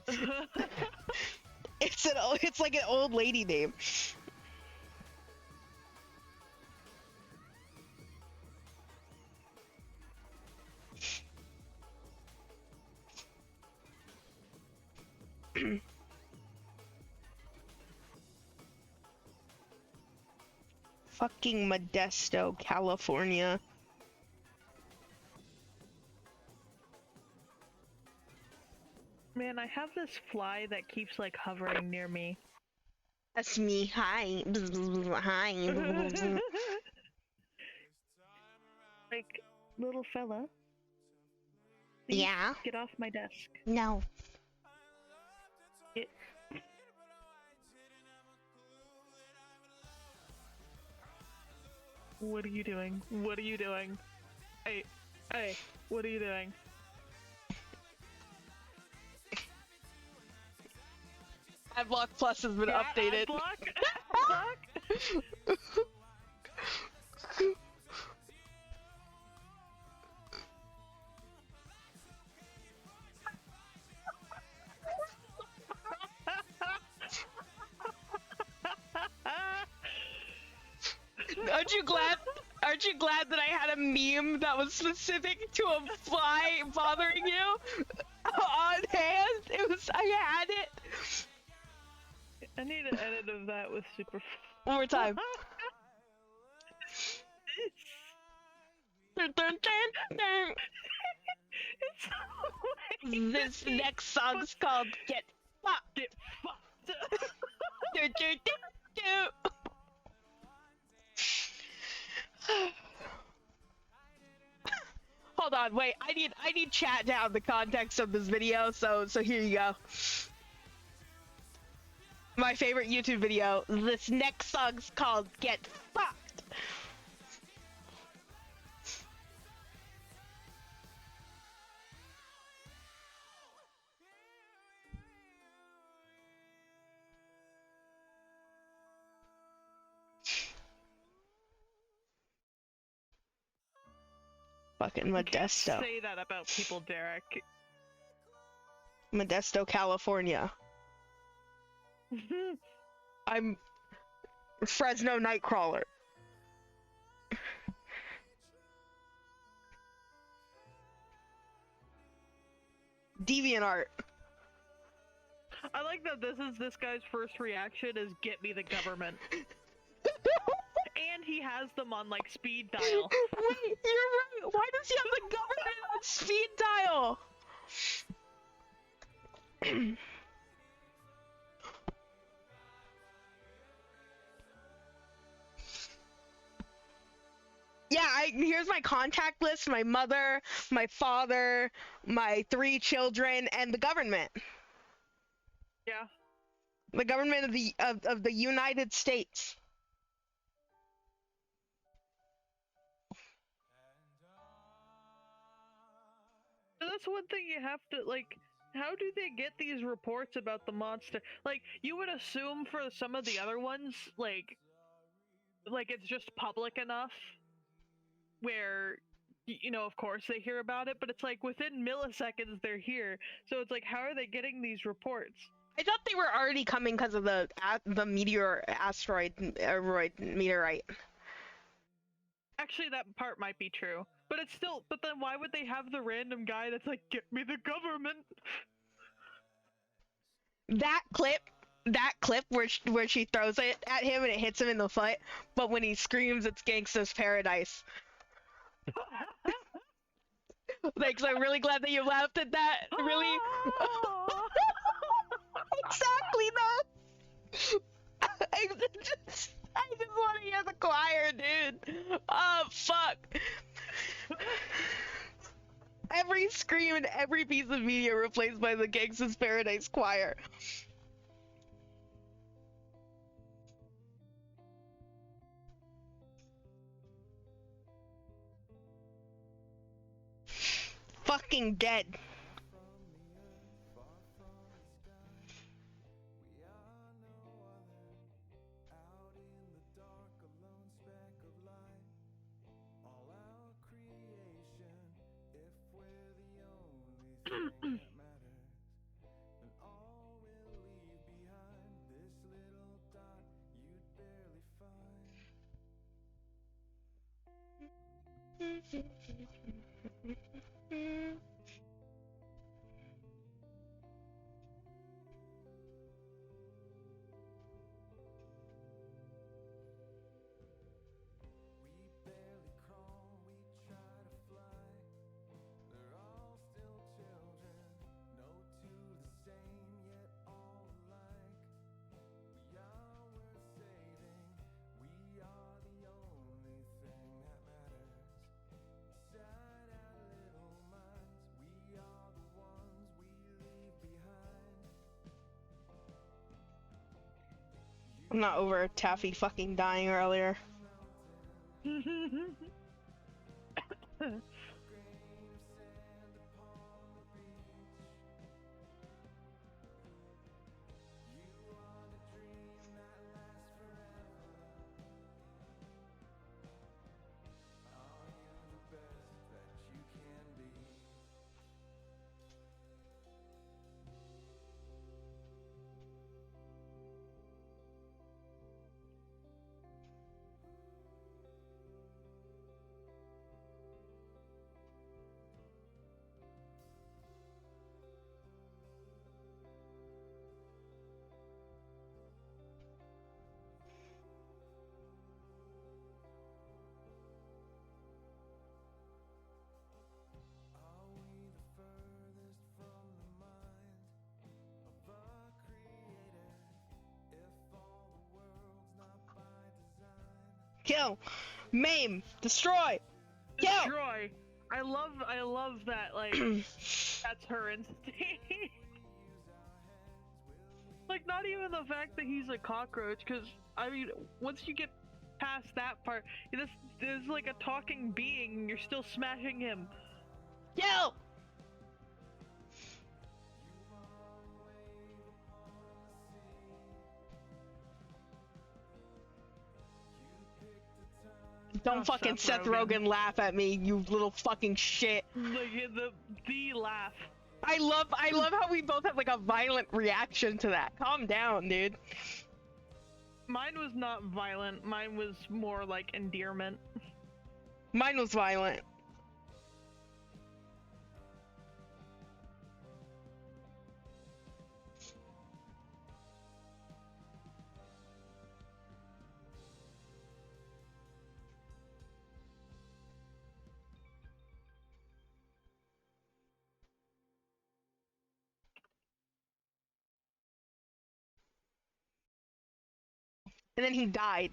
Yeah. It's like an old lady name. Fucking Modesto, California. Man, I have this fly that keeps like hovering near me. That's me. Hi. Hi. Like, little fella. Please Yeah? get off my desk. No. It... What are you doing? What are you doing? Hey, hey, what are you doing? Adblock Plus has been updated. Adblock? Aren't you glad that I had a meme that was specific to a fly bothering you on hand? I had it. I need an edit of that with super. One more time. Dun, dun, dun, dun. This next song's called Get Fucked. Get fucked. Do, do, do, do. Hold on, wait. I need chat to have the context of this video. So here you go. My favorite YouTube video. This next song's called Get Fucked. Fucking Modesto. Say that about people, Derek. Modesto, California. I'm Fresno Nightcrawler. DeviantArt. I like that this guy's first reaction is get me the government. And he has them on like speed dial. Wait, you're right. Why does he have the government on speed dial? Yeah, here's my contact list: my mother, my father, my 3 children, and the government. Yeah. The government of the United States. That's one thing you have to, like, how do they get these reports about the monster? Like, you would assume for some of the other ones, like it's just public enough where, you know, of course they hear about it, but it's like within milliseconds they're here. So it's like, how are they getting these reports? I thought they were already coming because of the meteorite. Actually, that part might be true. But it's still, but then why would they have the random guy that's like, get me the government? That clip where she throws it at him and it hits him in the foot, but when he screams, it's Gangsta's Paradise. Thanks, I'm really glad that you laughed at that. Really? Exactly, though. I just want to hear the choir, dude. Oh, fuck. Every scream and every piece of media replaced by the Gangsta's Paradise choir. Fucking dead. I'm not over Taffy fucking dying earlier. Kill, maim, destroy, kill. Destroy. I love that, like, that's her instinct. Like, not even the fact that he's a cockroach, because, I mean, once you get past that part, this is like a talking being, and you're still smashing him. Kill. Don't fucking Seth Rogen laugh at me, you little fucking shit. The laugh. I love how we both have like a violent reaction to that. Calm down, dude. Mine was not violent. Mine was more like endearment. Mine was violent. And then he died.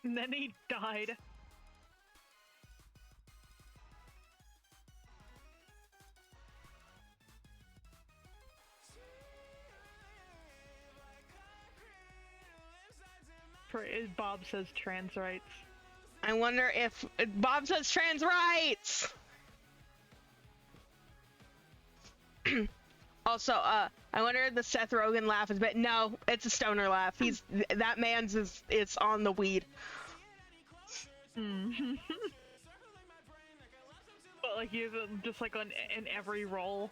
And then he died. Bob says trans rights. I wonder if Bob says trans rights. Also, I wonder if the Seth Rogen laugh is, but no, it's a stoner laugh. That man's is on the weed. But like he's just like in every role.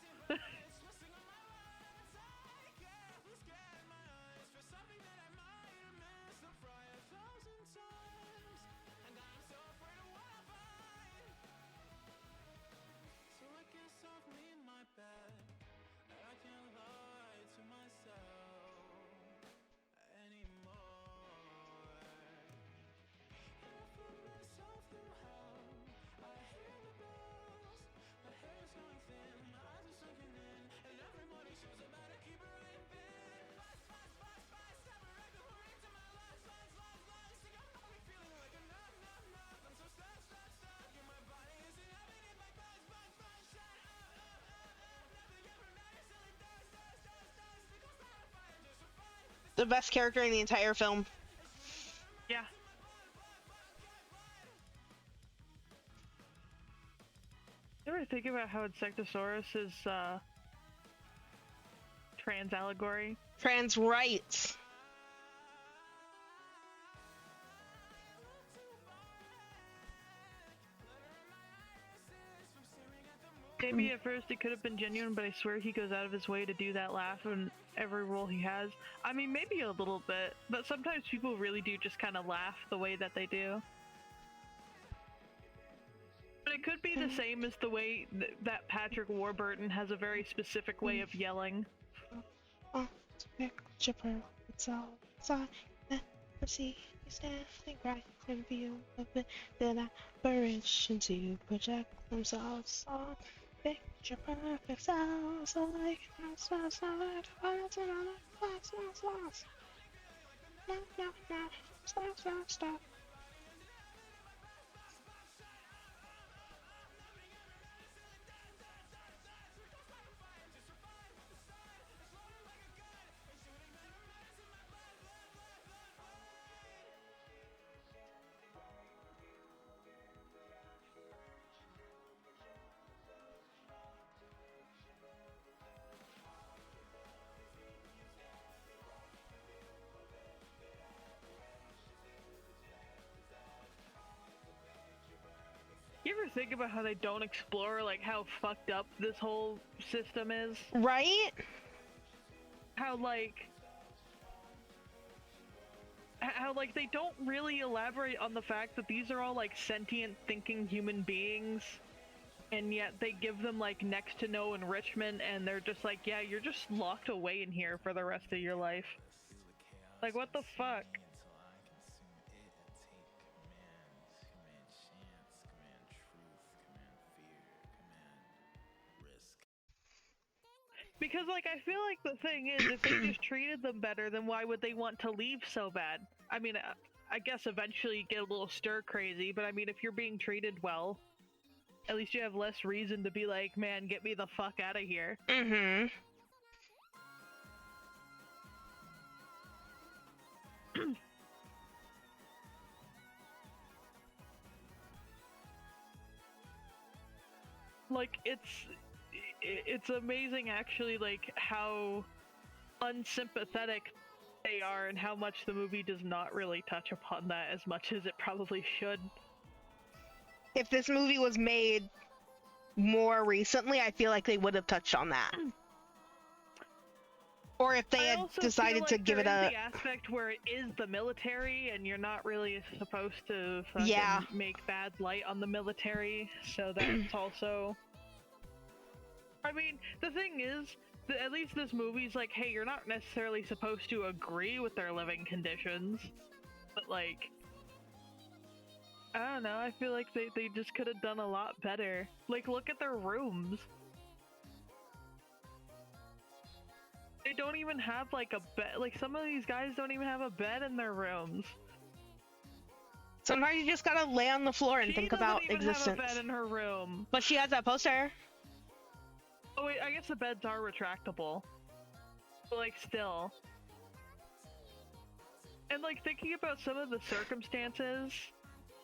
The best character in the entire film. Yeah. You ever think about how Insectosaurus is trans allegory? Trans rights. Maybe at first it could have been genuine, but I swear he goes out of his way to do that laugh in every role he has. I mean, maybe a little bit, but sometimes people really do just kind of laugh the way that they do. it could be the same as the way that Patrick Warburton has a very specific way of yelling. It's all inside. Never see you stand and cry and feel a bit. Then apparitions you project themselves on. Picture perfect sounds like stop. You ever think about how they don't explore like how fucked up this whole system is? Right? How they don't really elaborate on the fact that these are all like sentient thinking human beings, and yet they give them like next to no enrichment, and they're just like, yeah, you're just locked away in here for the rest of your life. Like, what the fuck? Because, like, I feel like the thing is, if they just treated them better, then why would they want to leave so bad? I mean, I guess eventually you get a little stir-crazy, but I mean, if you're being treated well, at least you have less reason to be like, man, get me the fuck out of here. Mm-hmm. Like, it's amazing, actually, like, how unsympathetic they are and how much the movie does not really touch upon that as much as it probably should. If this movie was made more recently, I feel like they would have touched on that. Or if they had decided to give it a... the aspect where it is the military and you're not really supposed to fucking make bad light on the military, so that's also... I mean, the thing is, at least this movie's like, hey, you're not necessarily supposed to agree with their living conditions, but like... I don't know, I feel like they just could have done a lot better. Like, look at their rooms. They don't even have like a bed. Like, some of these guys don't even have a bed in their rooms. Sometimes you just gotta lay on the floor and think about existence. She doesn't even have a bed in her room. But she has that poster. Oh wait, I guess the beds are retractable. But like, still. And like, thinking about some of the circumstances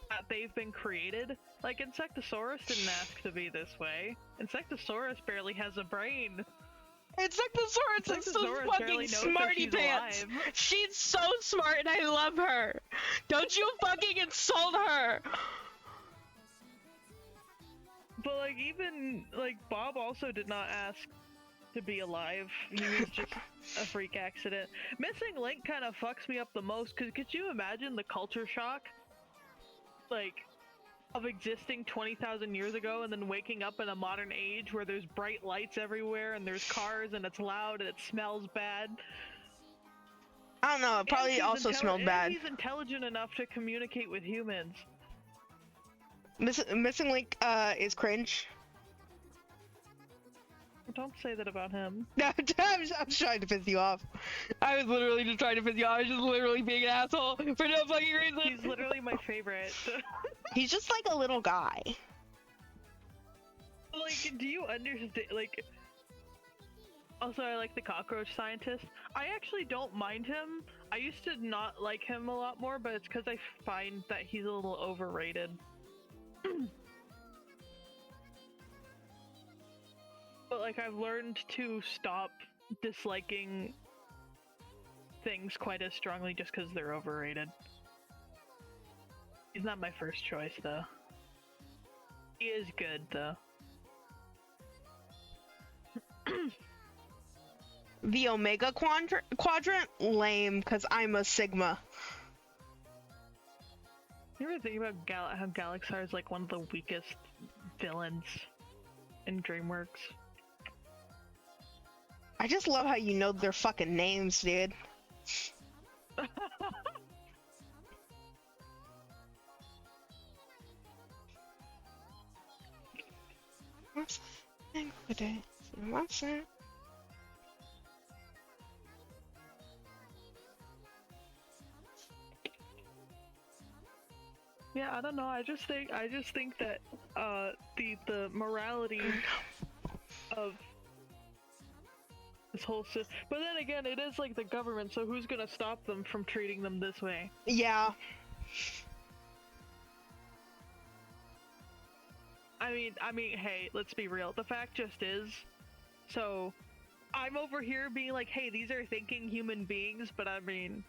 that they've been created, like Insectosaurus didn't ask to be this way. Insectosaurus barely has a brain. Insectosaurus is so fucking smarty pants. She's so smart and I love her. Don't you fucking insult her. But like, even like Bob also did not ask to be alive. He was just a freak accident. Missing Link kind of fucks me up the most, because could you imagine the culture shock, like, of existing 20,000 years ago and then waking up in a modern age where there's bright lights everywhere and there's cars and it's loud and it smells bad? I don't know, it probably also smelled bad. He's intelligent enough to communicate with humans. Missing Link is cringe. Don't say that about him. No, I'm just trying to piss you off. I was literally just trying to piss you off. I was just literally being an asshole for no fucking reason. He's literally my favorite. He's just like a little guy. Like, do you understand? Like, also, I like the cockroach scientist. I actually don't mind him. I used to not like him a lot more, but it's because I find that he's a little overrated. But like, I've learned to stop disliking things quite as strongly just because they're overrated. He's not my first choice, though. He is good, though. The Omega Quadrant? Lame, because I'm a Sigma. You ever think about how Galaxar is like one of the weakest villains in DreamWorks. I just love how you know their fucking names, dude. What's the What's that? Yeah, I don't know. I just think that the morality of this whole system. But then again, it is like the government, so who's gonna stop them from treating them this way? Yeah. I mean, hey, let's be real. The fact just is, so I'm over here being like, hey, these are thinking human beings, but I mean,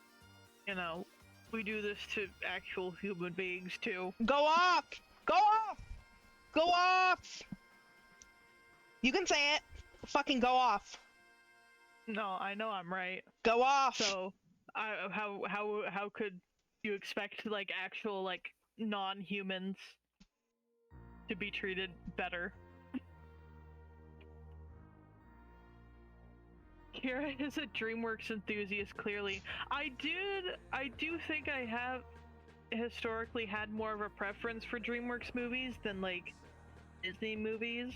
you know, we do this to actual human beings too. Go off! Go off! Go off! You can say it. Fucking go off. No, I know I'm right. Go off! So, how could you expect like actual like non-humans to be treated better? Kira is a DreamWorks enthusiast, clearly. I do think I have historically had more of a preference for DreamWorks movies than like Disney movies.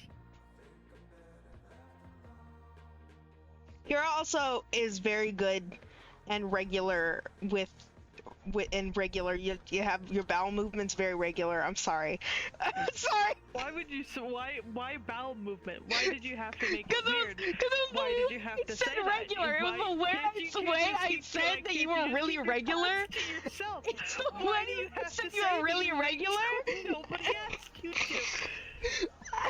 Kira also is very good and regular with regular. You have your bowel movements very regular. I'm sorry. I'm sorry. Why would you? Why bowel movement? Why did you have to make it weird? Why did you have to say regular? that? It was the way I said that you were really regular. It's the way you said you were really regular. Nobody asked you to.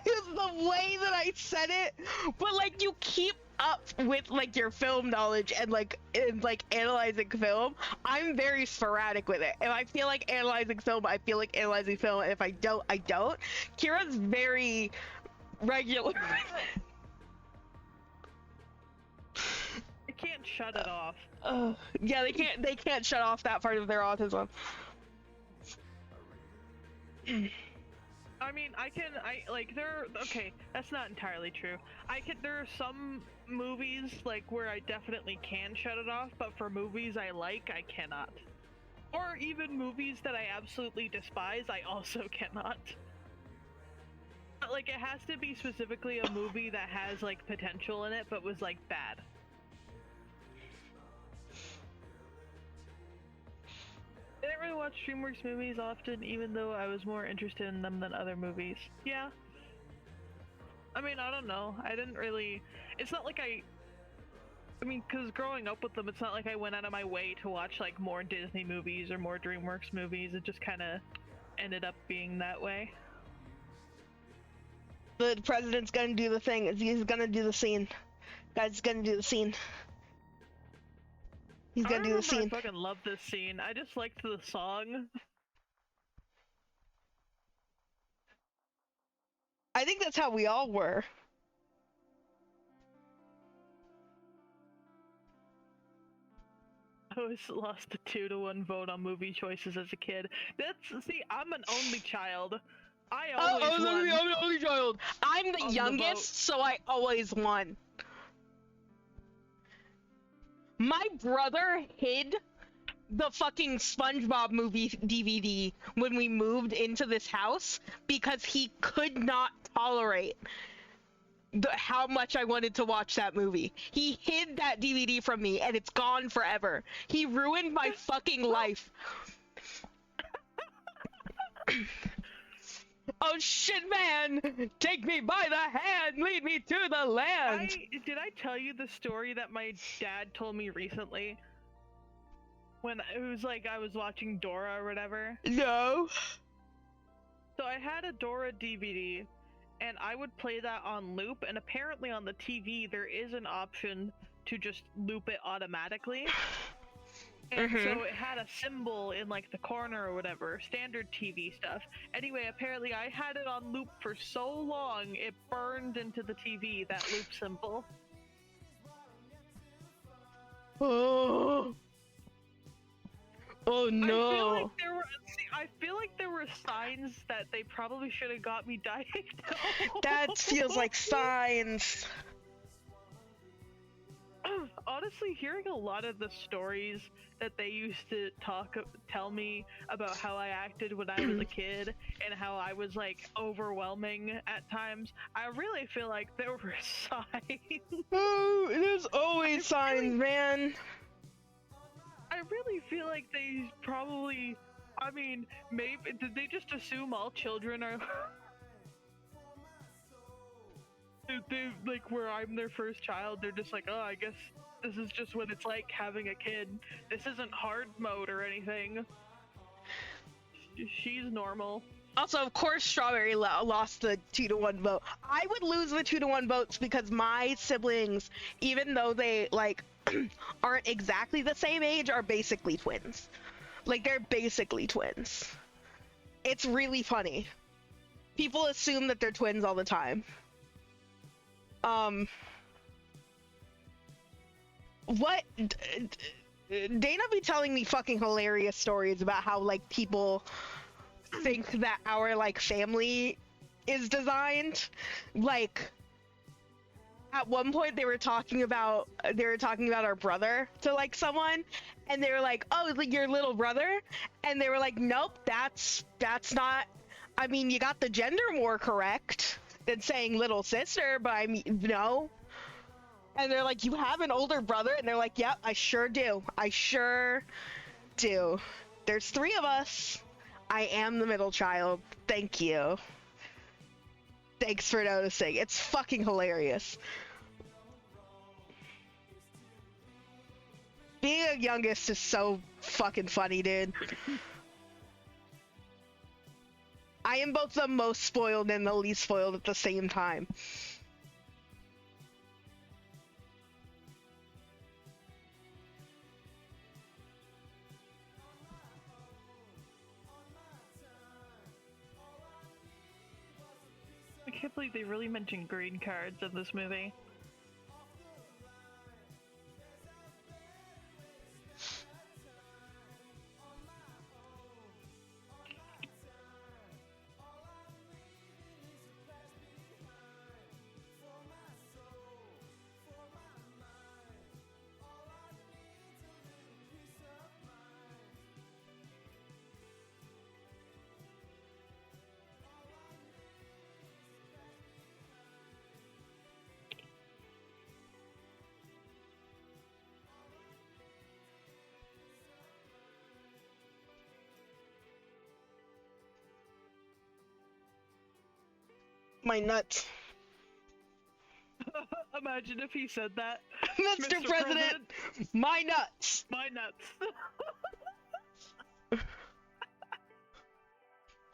It's the way that I said it, but like you keep up with like your film knowledge and like analyzing film. I'm very sporadic with it. If I feel like analyzing film, I feel like analyzing film, and if I don't, I don't. Kira's very regular. I can't shut it off. Yeah, they can't shut off that part of their autism. I mean, okay, that's not entirely true. There are some movies, like, where I definitely can shut it off, but for movies I like, I cannot. Or even movies that I absolutely despise, I also cannot. But, like, it has to be specifically a movie that has, like, potential in it, but was, like, bad. I didn't really watch DreamWorks movies often, even though I was more interested in them than other movies. Yeah. I mean, I don't know. I didn't really... It's not like I mean, because growing up with them, it's not like I went out of my way to watch, like, more Disney movies or more DreamWorks movies. It just kind of ended up being that way. The president's gonna do the thing. He's gonna do the scene. Guys, gonna do the scene. He's gonna do the scene. I fucking love this scene. I just liked the song. I think that's how we all were. I always lost a 2-to-1 vote on movie choices as a kid. See, I'm an only child. I always won. I'm the only child. I'm the youngest, so I always won. My brother hid the fucking SpongeBob movie DVD when we moved into this house because he could not tolerate how much I wanted to watch that movie. He hid that DVD from me, and it's gone forever. He ruined my fucking life. Oh shit, man! Take me by the hand, lead me to the land! Did I tell you the story that my dad told me recently? When it was like I was watching Dora or whatever? No. So I had a Dora DVD, and I would play that on loop, and apparently on the TV there is an option to just loop it automatically. And so it had a symbol in like the corner or whatever, standard TV stuff. Anyway, apparently I had it on loop for so long, it burned into the TV, that loop symbol. Oh. Oh no. See, I feel like there were signs that they probably should have got me diagnosed. That feels like signs. Honestly, hearing a lot of the stories that they used to tell me about how I acted when I was a kid and how I was like overwhelming at times, I really feel like there were signs. Oh, there's always signs, man. I really feel like they probably, I mean, maybe did they just assume all children are they like where I'm their first child, they're just like, oh, I guess this is just what it's like having a kid. This isn't hard mode or anything. She's normal. Also, of course, Strawberry lost the 2-to-1 vote. I would lose the 2-to-1 votes because my siblings, even though they like aren't exactly the same age, are basically twins. Like, they're basically twins. It's really funny. People assume that they're twins all the time. What? Dana be telling me fucking hilarious stories about how, like, people think that our, like, family is designed. Like, at one point they were talking about our brother to, like, someone, and they were like, oh, like, your little brother? And they were like, nope, that's not, I mean, you got the gender more correct than saying little sister, but I mean, no. And they're like, you have an older brother? And they're like, yep, I sure do. I sure do. There's 3 of us. I am the middle child. Thank you. Thanks for noticing. It's fucking hilarious. Being a youngest is so fucking funny, dude. I am both the most spoiled and the least spoiled at the same time. I can't believe they really mentioned green cards in this movie. My nuts. Imagine if he said that. Mr. President, my nuts. My nuts.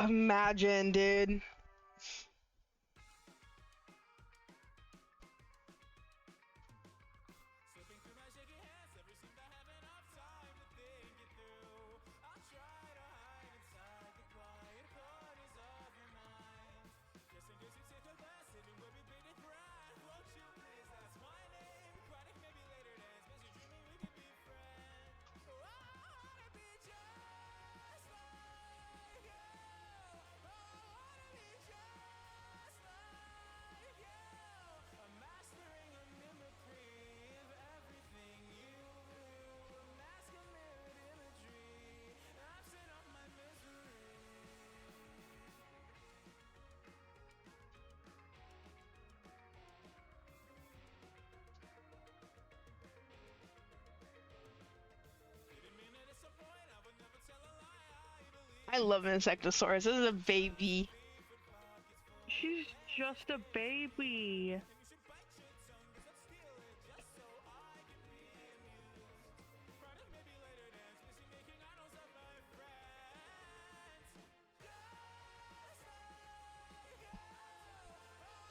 Imagine, dude. I love Insectosaurus. This is a baby. She's just a baby.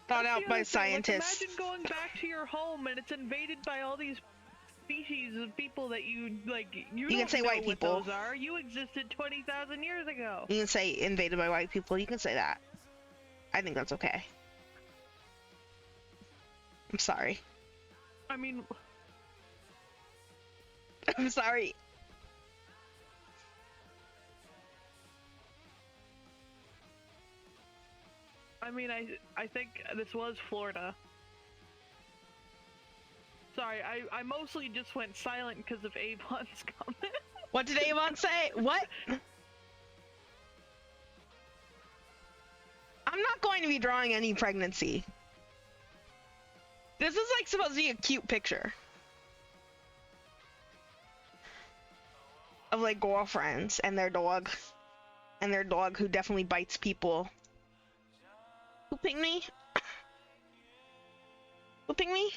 Thought out by Like, scientists. imagine going back to your home and it's invaded by all these species of people that you You don't can say know white what people. those are. You existed 20,000 years ago. You can say invaded by white people. You can say that. I think that's okay. I'm sorry. I mean, I'm sorry. I mean, I think this was Florida. Sorry, I mostly just went silent because of Avon's comment. What did Avon say? What? I'm not going to be drawing any pregnancy. This is like supposed to be a cute picture of like girlfriends and their dog who definitely bites people. Who pinged me? Who pinged me?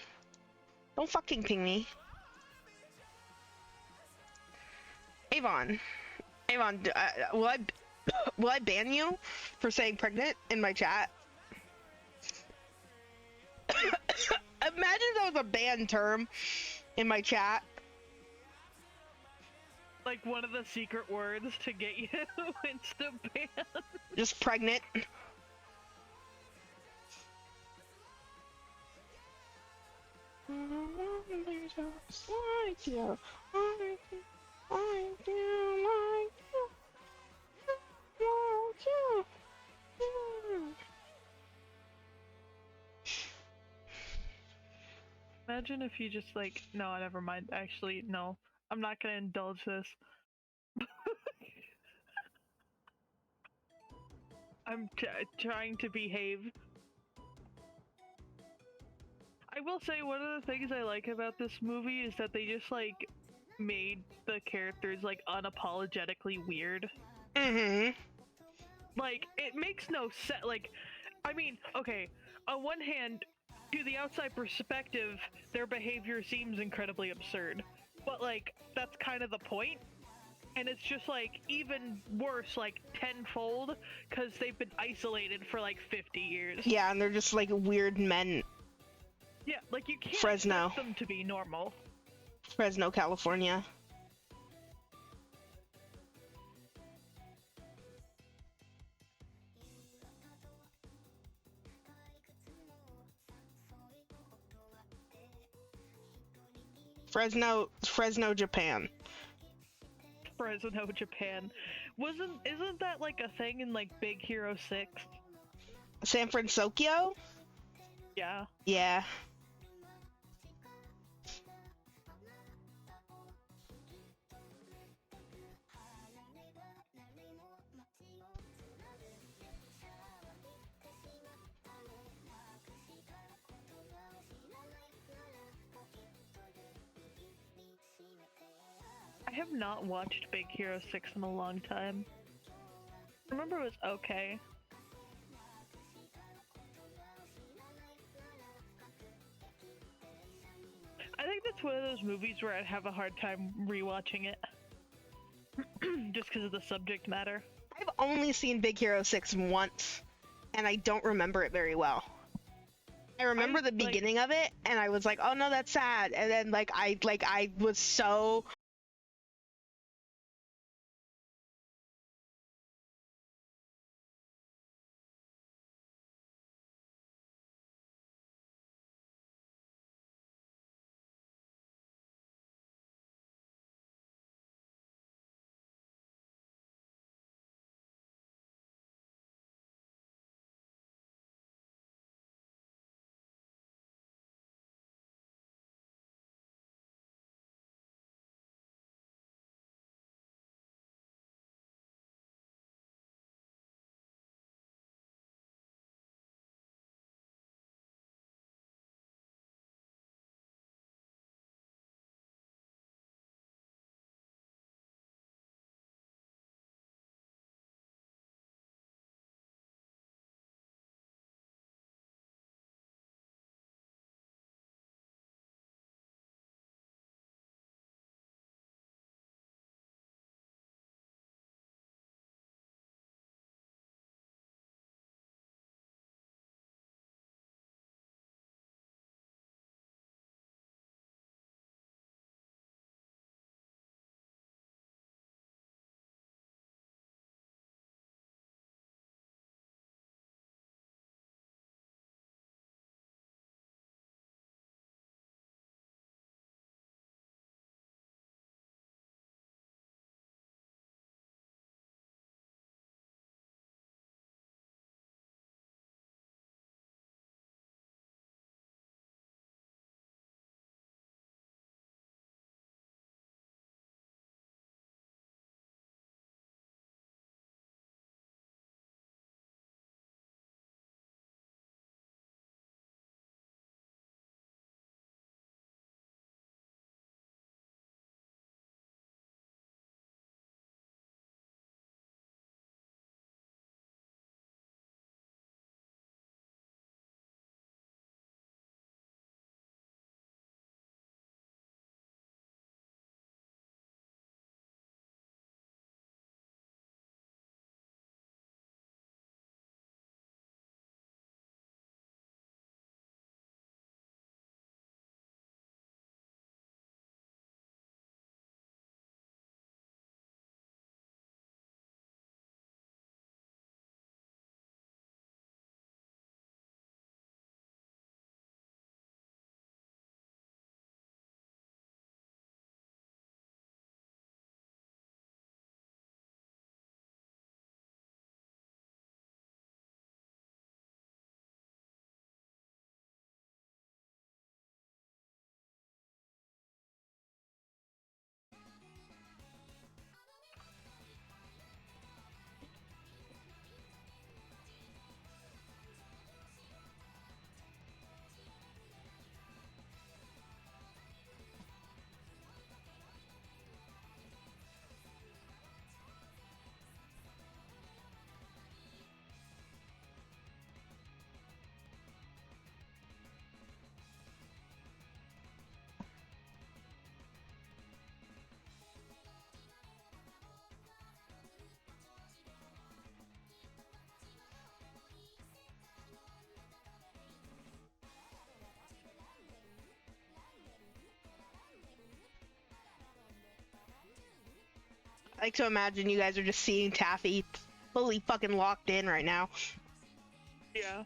Don't fucking ping me. Avon, will I ban you for saying pregnant in my chat? Imagine that was a banned term in my chat. Like one of the secret words to get you insta ban. Just pregnant. Imagine if you just like, no, never mind. Actually, no, I'm not gonna indulge this. I'm trying to behave. I will say one of the things I like about this movie is that they just like made the characters like unapologetically weird. Mm-hmm. Like it makes no sense. Like, I mean, okay, on one hand, to the outside perspective, their behavior seems incredibly absurd, but like that's kind of the point. And it's just like even worse, like tenfold, because they've been isolated for like 50 years. Yeah, and they're just like weird men. Yeah, like you can't Fresno. expect them to be normal. Fresno, California. Fresno, Japan. Fresno, Japan. Isn't that like a thing in like Big Hero 6? San Francisco? Yeah. Yeah. I have not watched Big Hero 6 in a long time. I remember it was okay. I think that's one of those movies where I'd have a hard time rewatching it. Just because of the subject matter. I've only seen Big Hero 6 once, and I don't remember it very well. I remember the beginning of it, and I was like, oh no, that's sad. And then I was so I like to imagine you guys are just seeing Taffy fully fucking locked in right now. Yeah.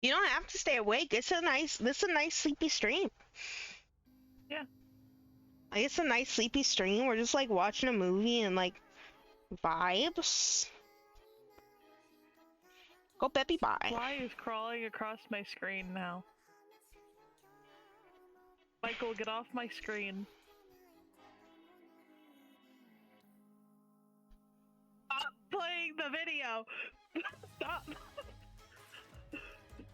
You don't have to stay awake. This is a nice sleepy stream. Yeah. Like, it's a nice sleepy stream. We're just like watching a movie and like vibes. Go Peppy bye. Fly is crawling across my screen now. Michael, get off my screen. Stop playing the video! Stop!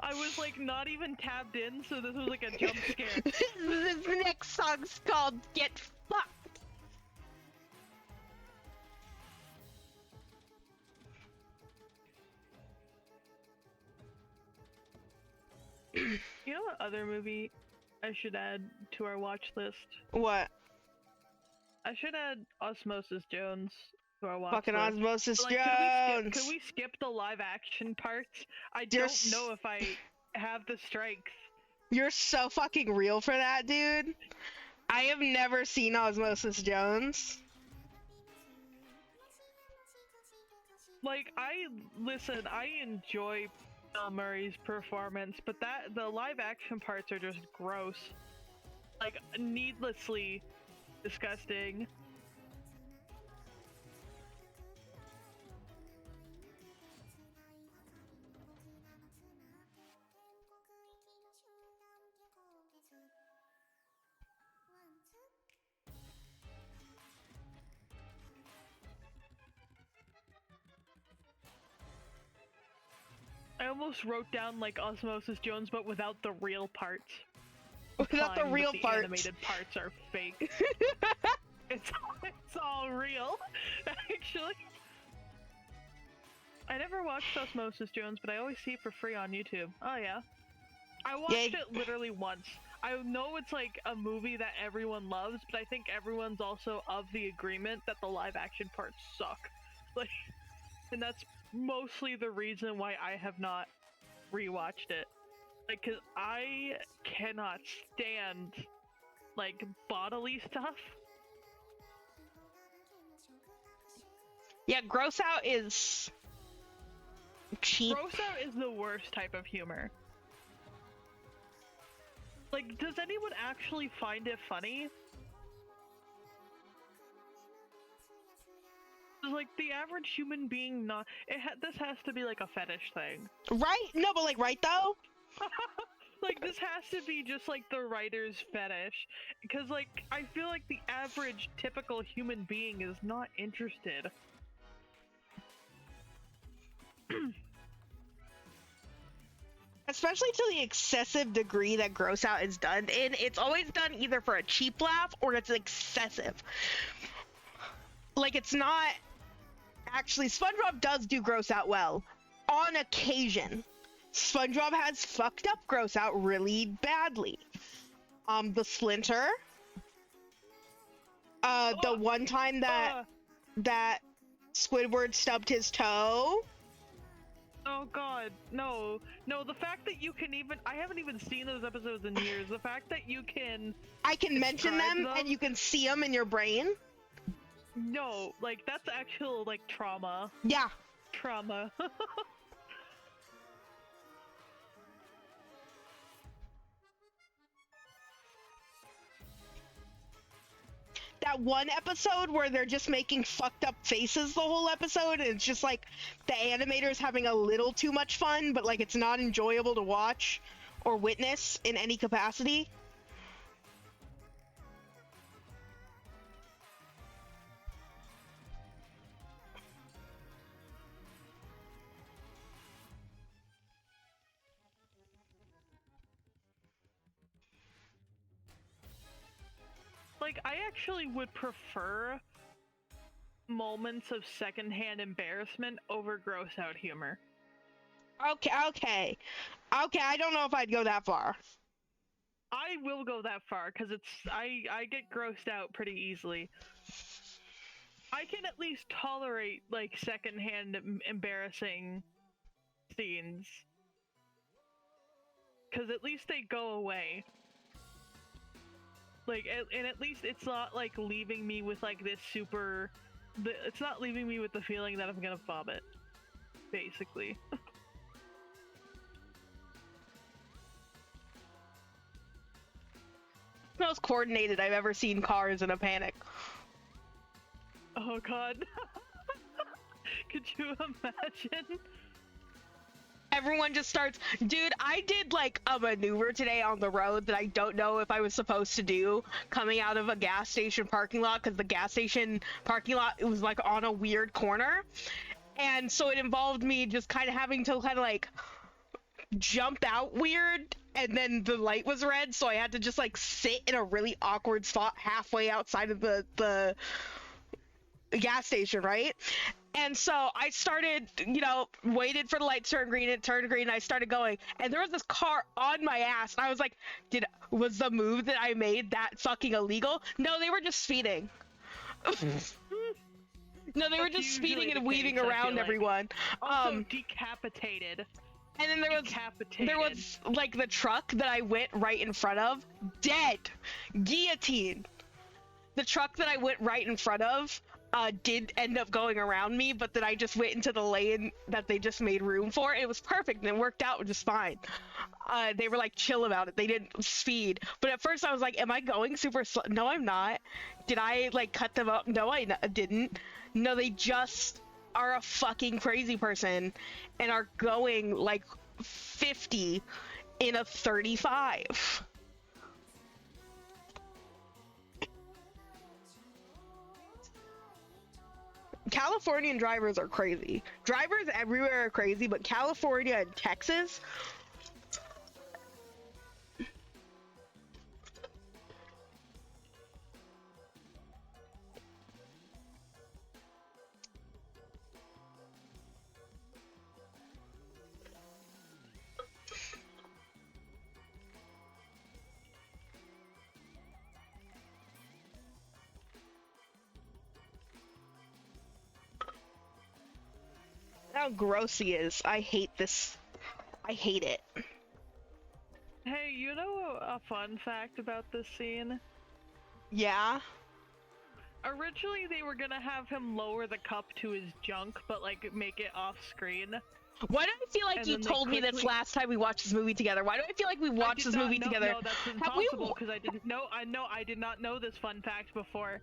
I was like not even tabbed in, so this was like a jump scare. This next song's called Get Fucked. You know what other movie I should add to our watch list? What? I should add Osmosis Jones to our watch Fucking list. Osmosis But, like, Jones. Could we skip the live action parts? I There's- don't know if I have the strength. You're so fucking real for that, dude. I have never seen Osmosis Jones. Like, I enjoy Bill Murray's performance, but the live action parts are just gross. Like, needlessly disgusting. I almost wrote down like Osmosis Jones, but without the real parts. Without the Implying real that parts. The animated parts are fake. it's all real, actually. I never watched Osmosis Jones, but I always see it for free on YouTube. Oh yeah. I watched it literally once. I know it's like a movie that everyone loves, but I think everyone's also of the agreement that the live action parts suck. Like, and that's mostly the reason why I have not rewatched it. Like, cause I cannot stand, like, bodily stuff. Yeah, gross out is cheap. Gross out is the worst type of humor. Like, does anyone actually find it funny? Like, the average human being not... this has to be, like, a fetish thing. Right? No, but, like, right, though? Like, this has to be just, like, the writer's fetish. Because, like, I feel like the average, typical human being is not interested. Especially to the excessive degree that gross out is done in. It's always done either for a cheap laugh or it's excessive. Like, it's not... Actually, SpongeBob does do gross out well. On occasion. SpongeBob has fucked up gross out really badly. The splinter. The one time that Squidward stubbed his toe. Oh god, no. No, the fact that you can even— I haven't even seen those episodes in years. The fact that you can— I can mention them and you can see them in your brain. No, like, that's actual, like, trauma. Yeah. Trauma. That one episode where they're just making fucked up faces the whole episode, and it's just like the animators having a little too much fun, but like it's not enjoyable to watch or witness in any capacity. Like, I actually would prefer moments of secondhand embarrassment over gross out humor. Okay, I don't know if I'd go that far. I will go that far, because I get grossed out pretty easily. I can at least tolerate, like, secondhand embarrassing scenes. Because at least they go away. Like, and at least it's not, like, leaving me with, like, this super... It's not leaving me with the feeling that I'm gonna vomit. Basically. Most coordinated I've ever seen cars in a panic. Oh god. Could you imagine? Everyone just starts, dude, I did like a maneuver today on the road that I don't know if I was supposed to do coming out of a gas station parking lot, because the gas station parking lot, it was like on a weird corner. And so it involved me just kind of having to kind of like jump out weird, and then the light was red, so I had to just like sit in a really awkward spot halfway outside of the gas station, right? And so I started, you know, waited for the light to turn green, it turned green, and I started going, and there was this car on my ass, and I was like, was the move that I made that fucking illegal? No, they were just speeding. No, they were just speeding and weaving around everyone. Also decapitated. And then there was like the truck that I went right in front of, dead, guillotine. The truck that I went right in front of did end up going around me, but then I just went into the lane that they just made room for. It was perfect and it worked out just fine. They were like chill about it. They didn't speed. But at first I was like, am I going super slow? No, I'm not. Did I like cut them up? No, I didn't. No, they just are a fucking crazy person and are going like 50 in a 35. Californian drivers are crazy. Drivers everywhere are crazy, but California and Texas. How gross he is. I hate this. I hate it. Hey, you know a fun fact about this scene? Yeah? Originally they were gonna have him lower the cup to his junk, but like make it off screen. Why do I feel like you told me this last time we watched this movie together? Why do I feel like we watched this movie together? No, that's impossible because I didn't know. I did not know this fun fact before.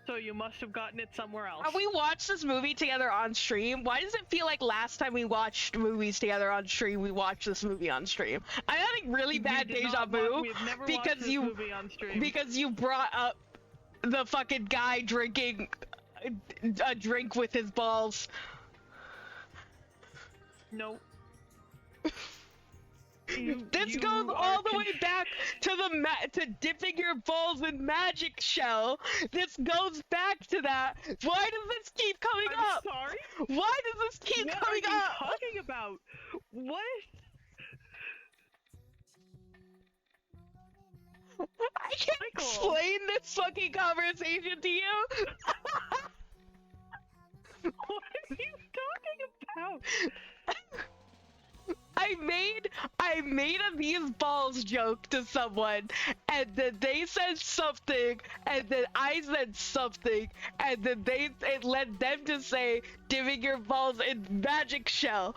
So you must have gotten it somewhere else. Have we watched this movie together on stream? Why does it feel like last time we watched movies together on stream, we watched this movie on stream? I'm having really bad deja vu because you brought up the fucking guy drinking a drink with his balls. Nope. This goes all the way back to to dipping your balls in magic shell. This goes back to that. Why does this keep coming up? Sorry? Why does this keep coming up? What are you talking about? What? I can't Michael. explain this fucking conversation to you. What are you talking about? I made a these balls joke to someone, and then they said something, and then I said something, and then it led them to say dipping your balls in magic shell.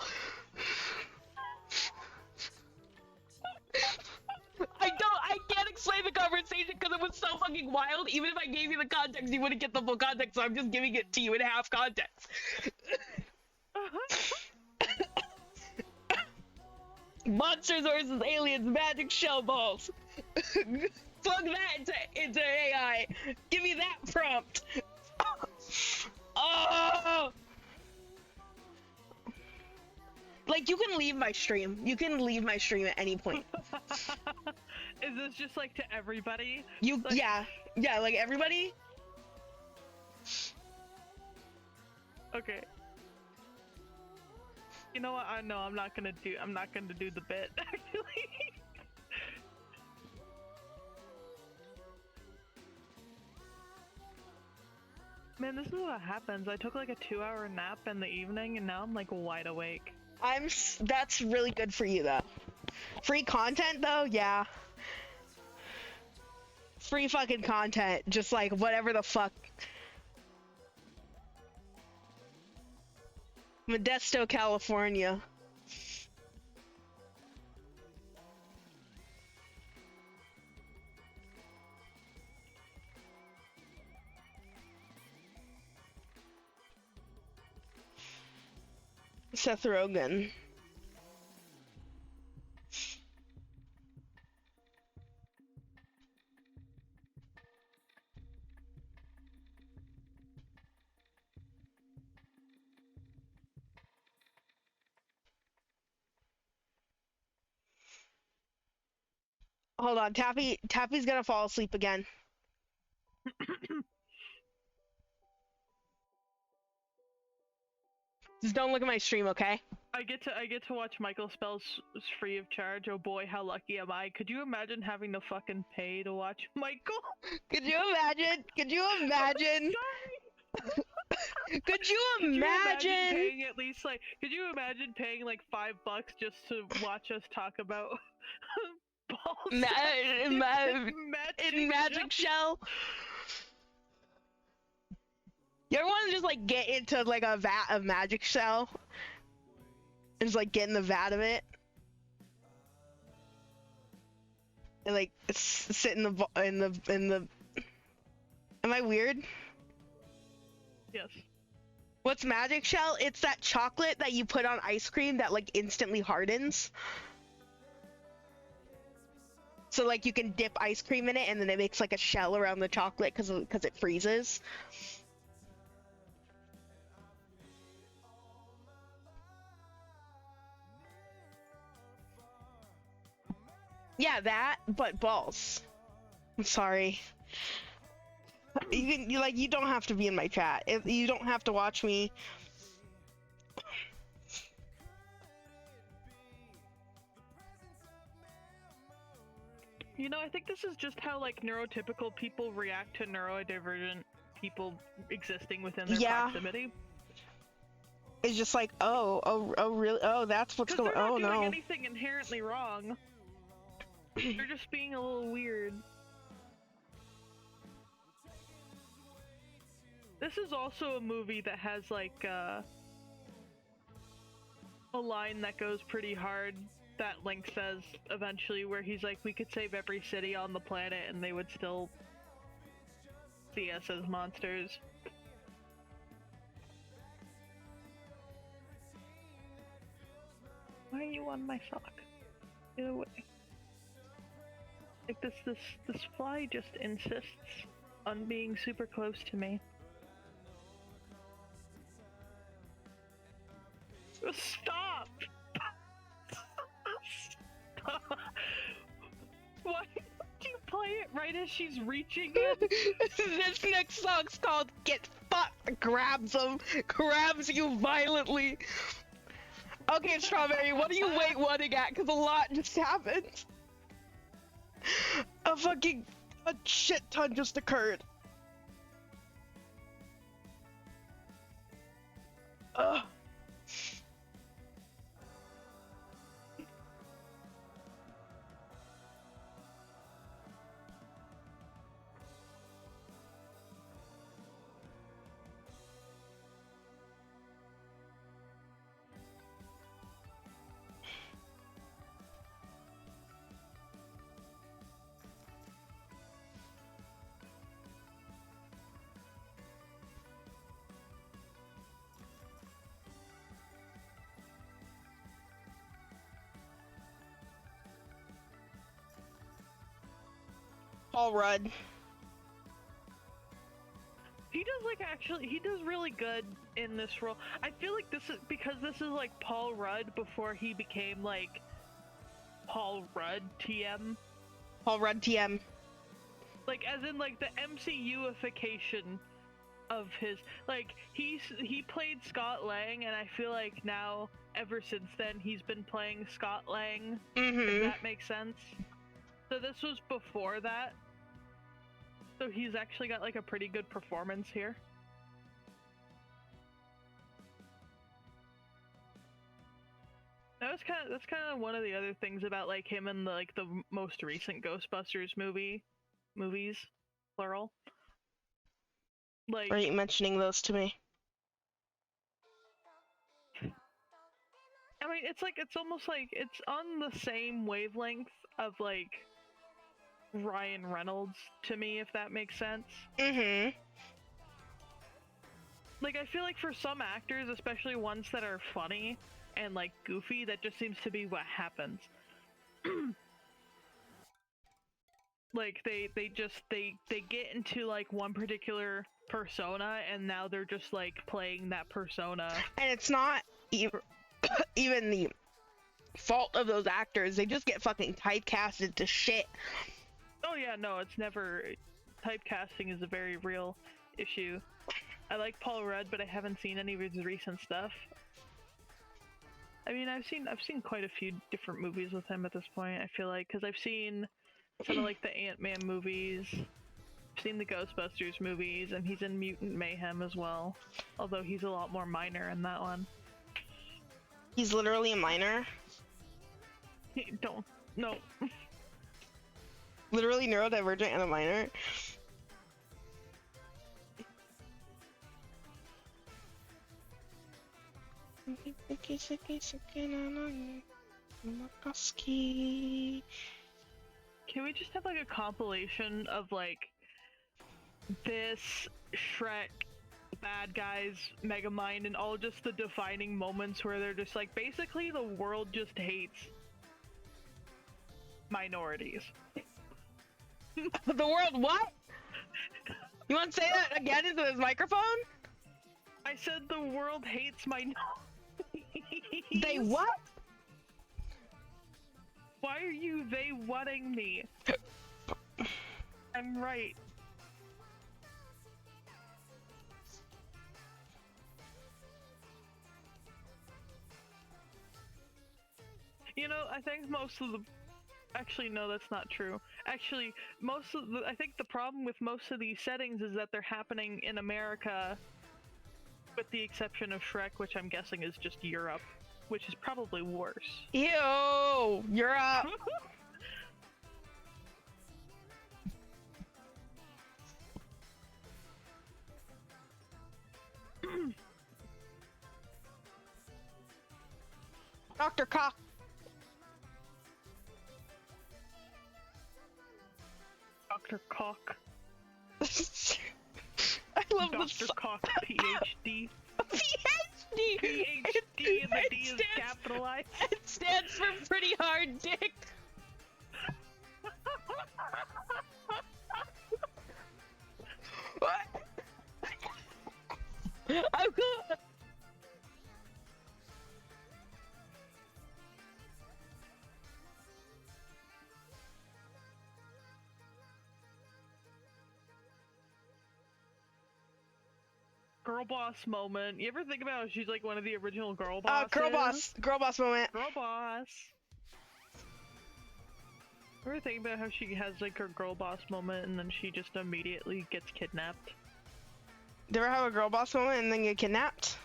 I can't explain the conversation because it was so fucking wild. Even if I gave you the context, you wouldn't get the full context, so I'm just giving it to you in half context. Monsters versus aliens, magic shell balls. Plug that into AI. Give me that prompt. Oh! Like, you can leave my stream. You can leave my stream at any point. Is this just like to everybody? You, Like, yeah, like everybody. okay. You know what? No, I'm not gonna do the bit, actually. Man, this is what happens. I took like a 2-hour nap in the evening and now I'm like wide awake. That's really good for you though. Free content though, yeah. Free fucking content, just like whatever the fuck. Modesto, California. Seth Rogen. Hold on, Tappy's gonna fall asleep again. Just don't look at my stream, okay? I get to watch Michael spells free of charge. Oh boy, how lucky am I? Could you imagine having to fucking pay to watch Michael? Could you imagine? Could you imagine? Could you imagine? Paying at least like? Could you imagine paying like $5 just to watch us talk about balls in magic shell? shell? You ever want to just like get into like a vat of magic shell and just like get in the vat of it and like sit in the. Am I weird? Yes. What's magic shell? It's that chocolate that you put on ice cream that like instantly hardens. So like you can dip ice cream in it and then it makes like a shell around the chocolate because it freezes. Yeah, that, but balls. I'm sorry. You don't have to be in my chat. You don't have to watch me. You know, I think this is just how like neurotypical people react to neurodivergent people existing within their proximity. It's just like, oh, really? Oh, that's what's going on. Oh, no. They're not doing anything inherently wrong. They're just being a little weird. This is also a movie that has like a line that goes pretty hard that Link says eventually, where he's like, we could save every city on the planet and they would still see us as monsters. Why are you on my sock? Get away. Like this fly just insists on being super close to me. Stop! Stop! Why did you play it right as she's reaching in? This next song's called Get Fucked. Grabs you violently. Okay, Strawberry, what are you wait whatting at? Because a lot just happened. A shit ton just occurred. Ugh. Paul Rudd. He does he does really good in this role. I feel like this is because this is like Paul Rudd before he became like Paul Rudd TM. Paul Rudd TM. Like as in like the MCU-ification of his, like he played Scott Lang, and I feel like now ever since then he's been playing Scott Lang. If that makes sense. So this was before that. So he's actually got like a pretty good performance here. That's kind of one of the other things about like him and the most recent Ghostbusters movies, plural. Like, Are you mentioning those to me? I mean, it's almost like it's on the same wavelength of like Ryan Reynolds to me, if that makes sense. Like, I feel like for some actors, especially ones that are funny and like goofy, that just seems to be what happens. Like they get into like one particular persona, and now they're just like playing that persona. And it's not even the fault of those actors. They just get fucking typecasted to shit. Oh yeah, no, it's never. Typecasting is a very real issue. I like Paul Rudd, but I haven't seen any of his recent stuff. I mean, I've seen quite a few different movies with him at this point. I feel like, because I've seen some of like the Ant-Man movies, I've seen the Ghostbusters movies, and he's in Mutant Mayhem as well. Although he's a lot more minor in that one. He's literally a minor? No. Literally neurodivergent and a minor? Can we just have like a compilation of like this, Shrek, bad guys, Megamind, and all just the defining moments where they're just like, basically the world just hates minorities. The world what? You want to say that again into this microphone? I said the world hates minorities. They what? Why are you they whatting me? I'm right. You know, I think most of the... Actually, no, that's not true. Actually, I think the problem with most of these settings is that they're happening in America, with the exception of Shrek, which I'm guessing is just Europe, which is probably worse. Ew! Europe! Dr. Cock. Dr. Cock. I love Dr. Cock, PhD. PhD! PhD and the D is capitalized. It stands for pretty hard dick. What? I'm good. Girl boss moment. You ever think about how she's like one of the original girl bosses? Girl boss moment. Girl boss. Ever think about how she has like her girl boss moment and then she just immediately gets kidnapped? Did ever have a girl boss moment and then get kidnapped?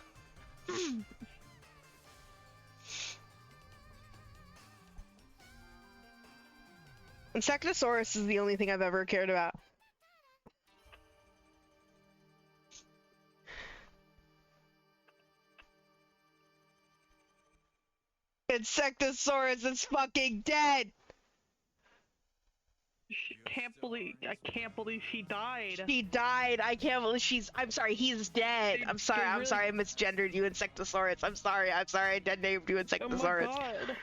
Insectosaurus is the only thing I've ever cared about. Insectosaurus is fucking dead! I can't believe she died. She died. I can't believe I'm sorry, he's dead. I'm sorry, really... I misgendered you, Insectosaurus. I'm sorry, I dead named you, Insectosaurus. Oh my god.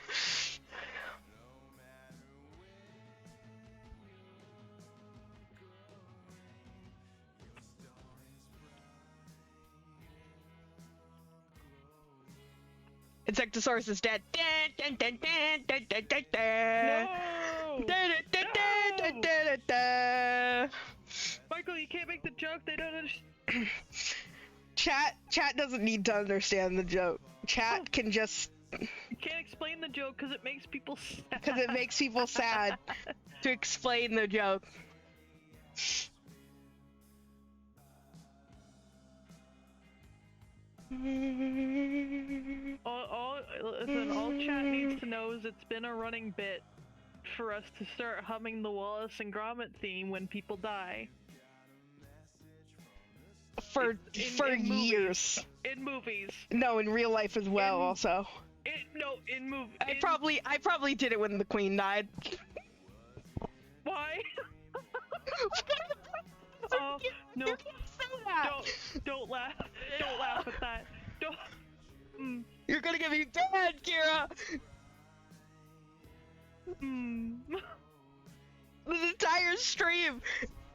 Insectosaurus is dead. No! Michael, you can't make the joke. They don't understand. Chat doesn't need to understand the joke. Chat can just. You can't explain the joke because it makes people sad. Because it makes people sad to explain the joke. Listen, all chat needs to know is it's been a running bit for us to start humming the Wallace and Gromit theme when people die. For years. In movies. No, in real life as well, also. In movies. I probably did it when the Queen died. Why? Oh, no. Don't laugh. Don't laugh at that. Don't. You're gonna get me dead, Kira! This entire stream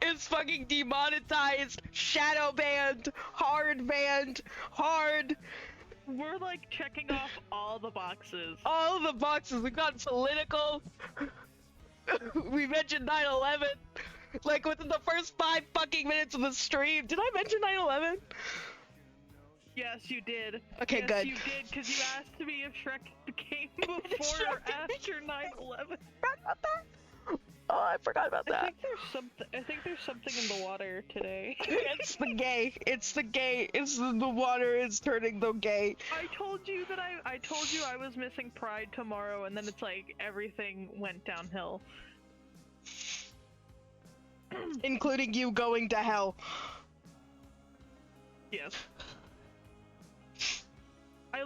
is fucking demonetized, shadow banned, hard banned, hard. We're like checking off all the boxes. All the boxes. We've gotten political. We mentioned 9/11. Like within the first 5 fucking minutes of the stream. Did I mention 9/11? Yes, you did. Okay, yes, good. You did, because you asked me if Shrek came before or after 9/11. Oh, I forgot about that. I think there's something in the water today. It's the gay. It's the gay. It's the water is turning the gay. I told you I was missing Pride tomorrow, and then it's like everything went downhill. Including you going to hell. Yes. I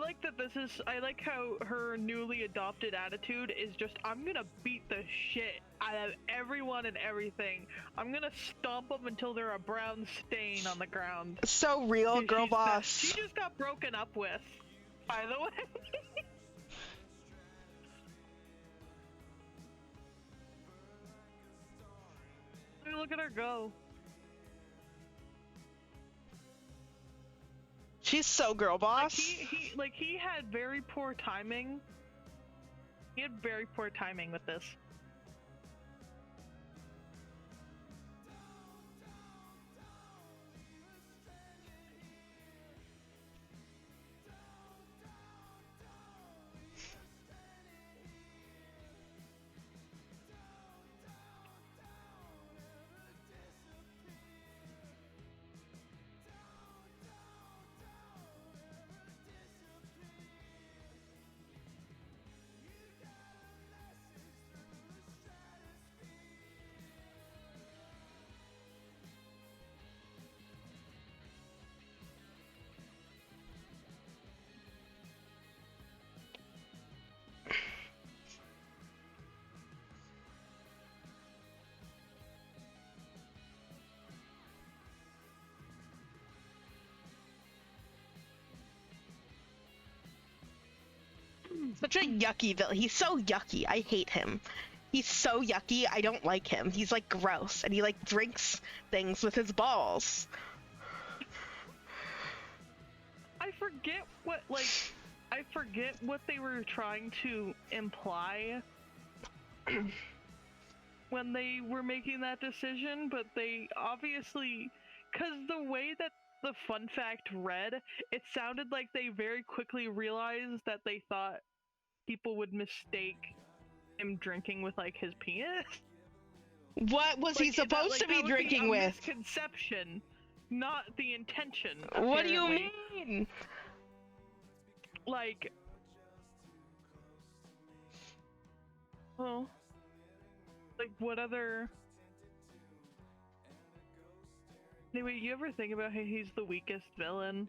like how her newly adopted attitude is just, I'm gonna beat the shit out of everyone and everything. I'm gonna stomp them until they're a brown stain on the ground. So real, girl boss. She just got broken up with, by the way. Look at her go. She's so girl boss. He had very poor timing. He had very poor timing with this. Such a yucky villain. He's so yucky. I hate him. He's so yucky. I don't like him. He's like gross, and he like drinks things with his balls. I forget what they were trying to imply when they were making that decision, but they obviously, because the way that the fun fact read, it sounded like they very quickly realized that they thought people would mistake him drinking with like his penis. What was he supposed to be drinking a with? Misconception, not the intention. What do you apparently. mean? Like, well, like what other? Anyway, you ever think about how he's the weakest villain?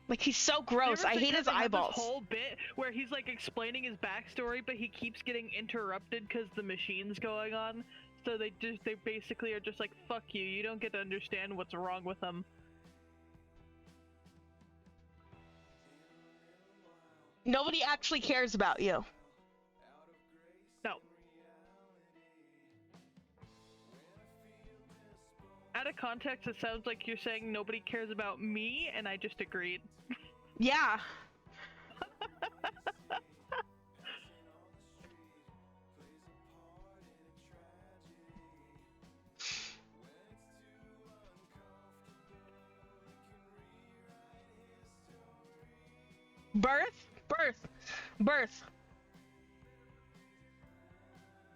Like, he's so gross. I hate his eyeballs. This whole bit where he's like explaining his backstory, but he keeps getting interrupted because the machine's going on. So they basically are just like, fuck you, you don't get to understand what's wrong with him. Nobody actually cares about you. No. Out of context, it sounds like you're saying nobody cares about me, and I just agreed. Yeah. Birth?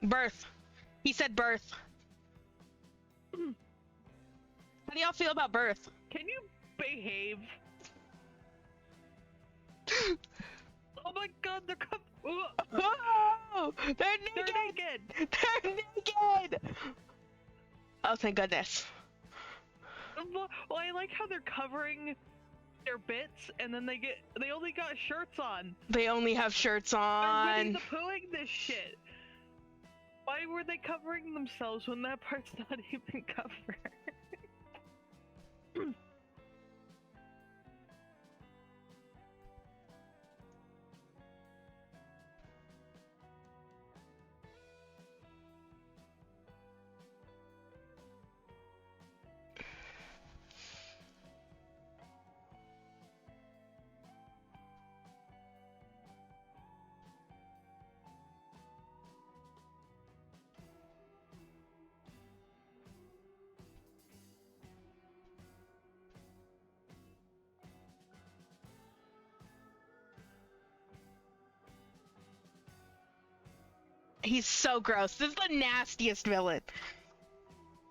Birth. He said birth. How do y'all feel about birth? Can you behave? Oh my god, they're Oh, they're naked! They're naked! Oh, thank goodness. Well, I like how they're covering their bits, and then they only got shirts on. They only have shirts They're on. Winnie the Poohing this shit. Why were they covering themselves when that part's not even covered? He's so gross. This is the nastiest villain.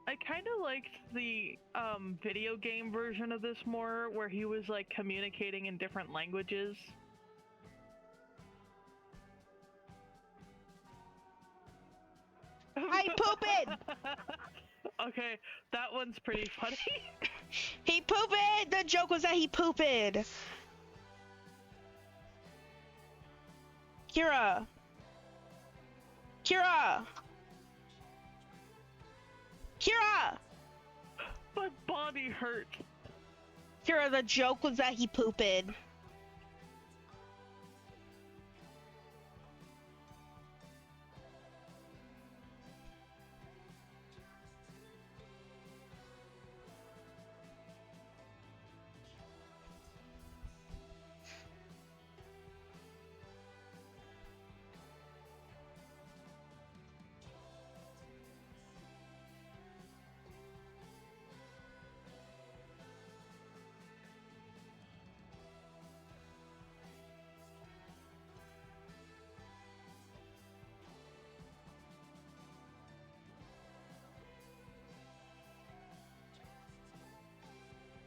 I kind of liked the video game version of this more, where he was like communicating in different languages. I poop it! Okay, that one's pretty funny. He pooped! The joke was that he pooped. Kira! My body hurt. Kira, the joke was that he pooped.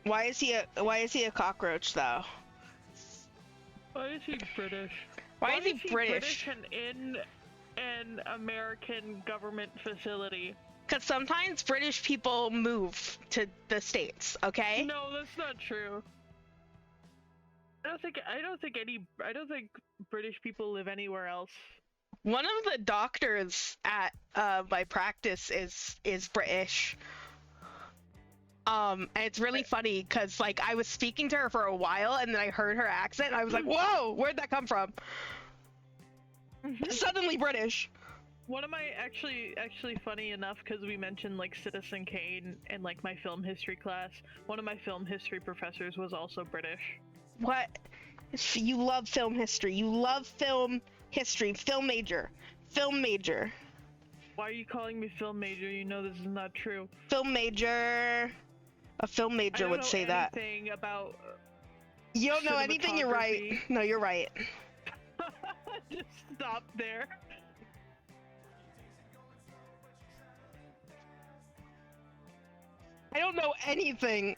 Why is he a cockroach though? Why is he British? Why is he British? And in an American government facility? Because sometimes British people move to the States, okay? No, that's not true. I don't think British people live anywhere else. One of the doctors at my practice is British. And it's really funny because like I was speaking to her for a while and then I heard her accent and I was like, whoa, where'd that come from? Suddenly British. One of my actually funny enough, because we mentioned like Citizen Kane in like my film history class, one of my film history professors was also British. What? You love film history. You love film history. Film major. Film major. Why are you calling me film major? You know this is not true. Film major. A film major would say that. I don't know anything about. You don't know anything, you're right. cinematography. No, you're right. Just stop there. I don't know anything.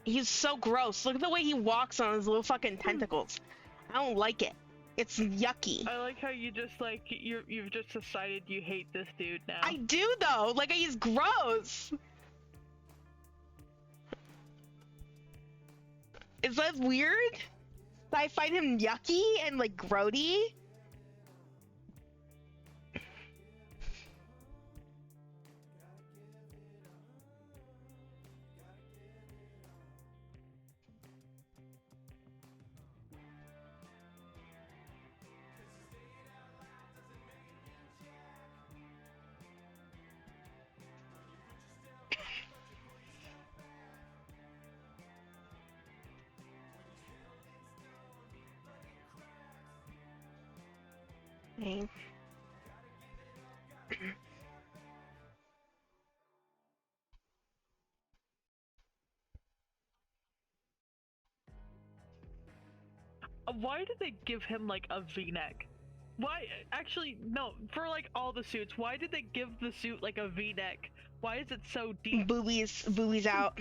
He's so gross. Look at the way he walks on his little fucking tentacles. I don't like it. It's yucky. I like how you just like you've just decided you hate this dude now. I do though. Like he's gross. Is that weird? I find him yucky and like grody. Okay. Why did they give him like a V-neck? Why? Actually, no. For like all the suits, why did they give the suit like a V-neck? Why is it so deep? Boobies out.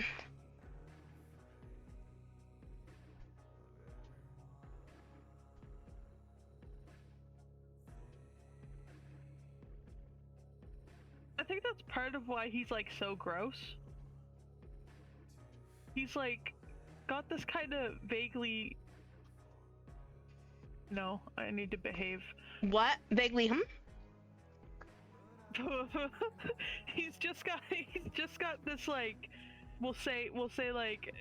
I think that's part of why he's like so gross. He's like got this kind of vaguely. No, I need to behave. What? Vaguely, he's just got this like we'll say like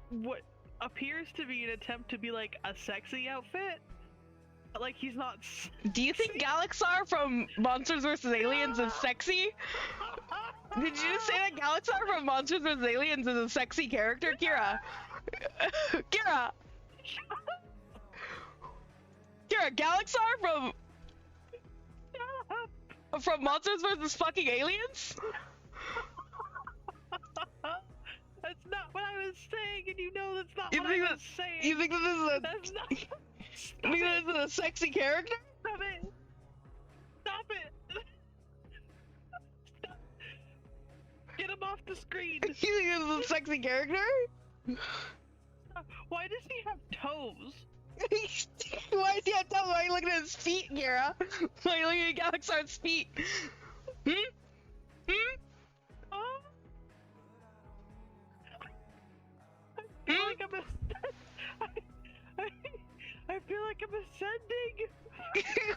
what appears to be an attempt to be like a sexy outfit. Like he's not. Do you think Galaxar from Monsters vs. Aliens is sexy? Did you just say that Galaxar from Monsters vs. Aliens is a sexy character, Kira? Kira, Galaxar from Monsters vs. fucking Aliens? That's not what I was saying, and you know that's not You what think I was saying. You think that this is a? That's not. You think that this is a sexy character? Stop it! Stop it! Stop. Get him off the screen! You think this is a sexy character? Why does he have toes? Why is he on top? Why are you looking at his feet, Kira? Why are you looking at Galaxar's feet? Oh? I feel like I feel like I'm ascending.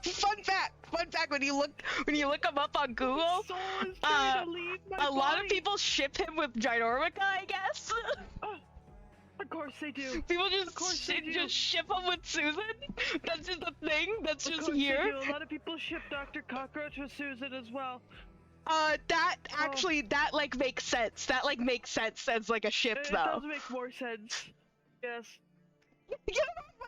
Fun fact. When you look him up on Google, Soul is trying to leave my a lot of body. people ship him with Ginormica, I guess. Of course they do. People just ship him with Susan. That's just a thing. That's just here. They do. A lot of people ship Dr. Cockroach with Susan as well. That actually that like makes sense. That like makes sense as like a ship It though. does make more sense. Yes. Get off my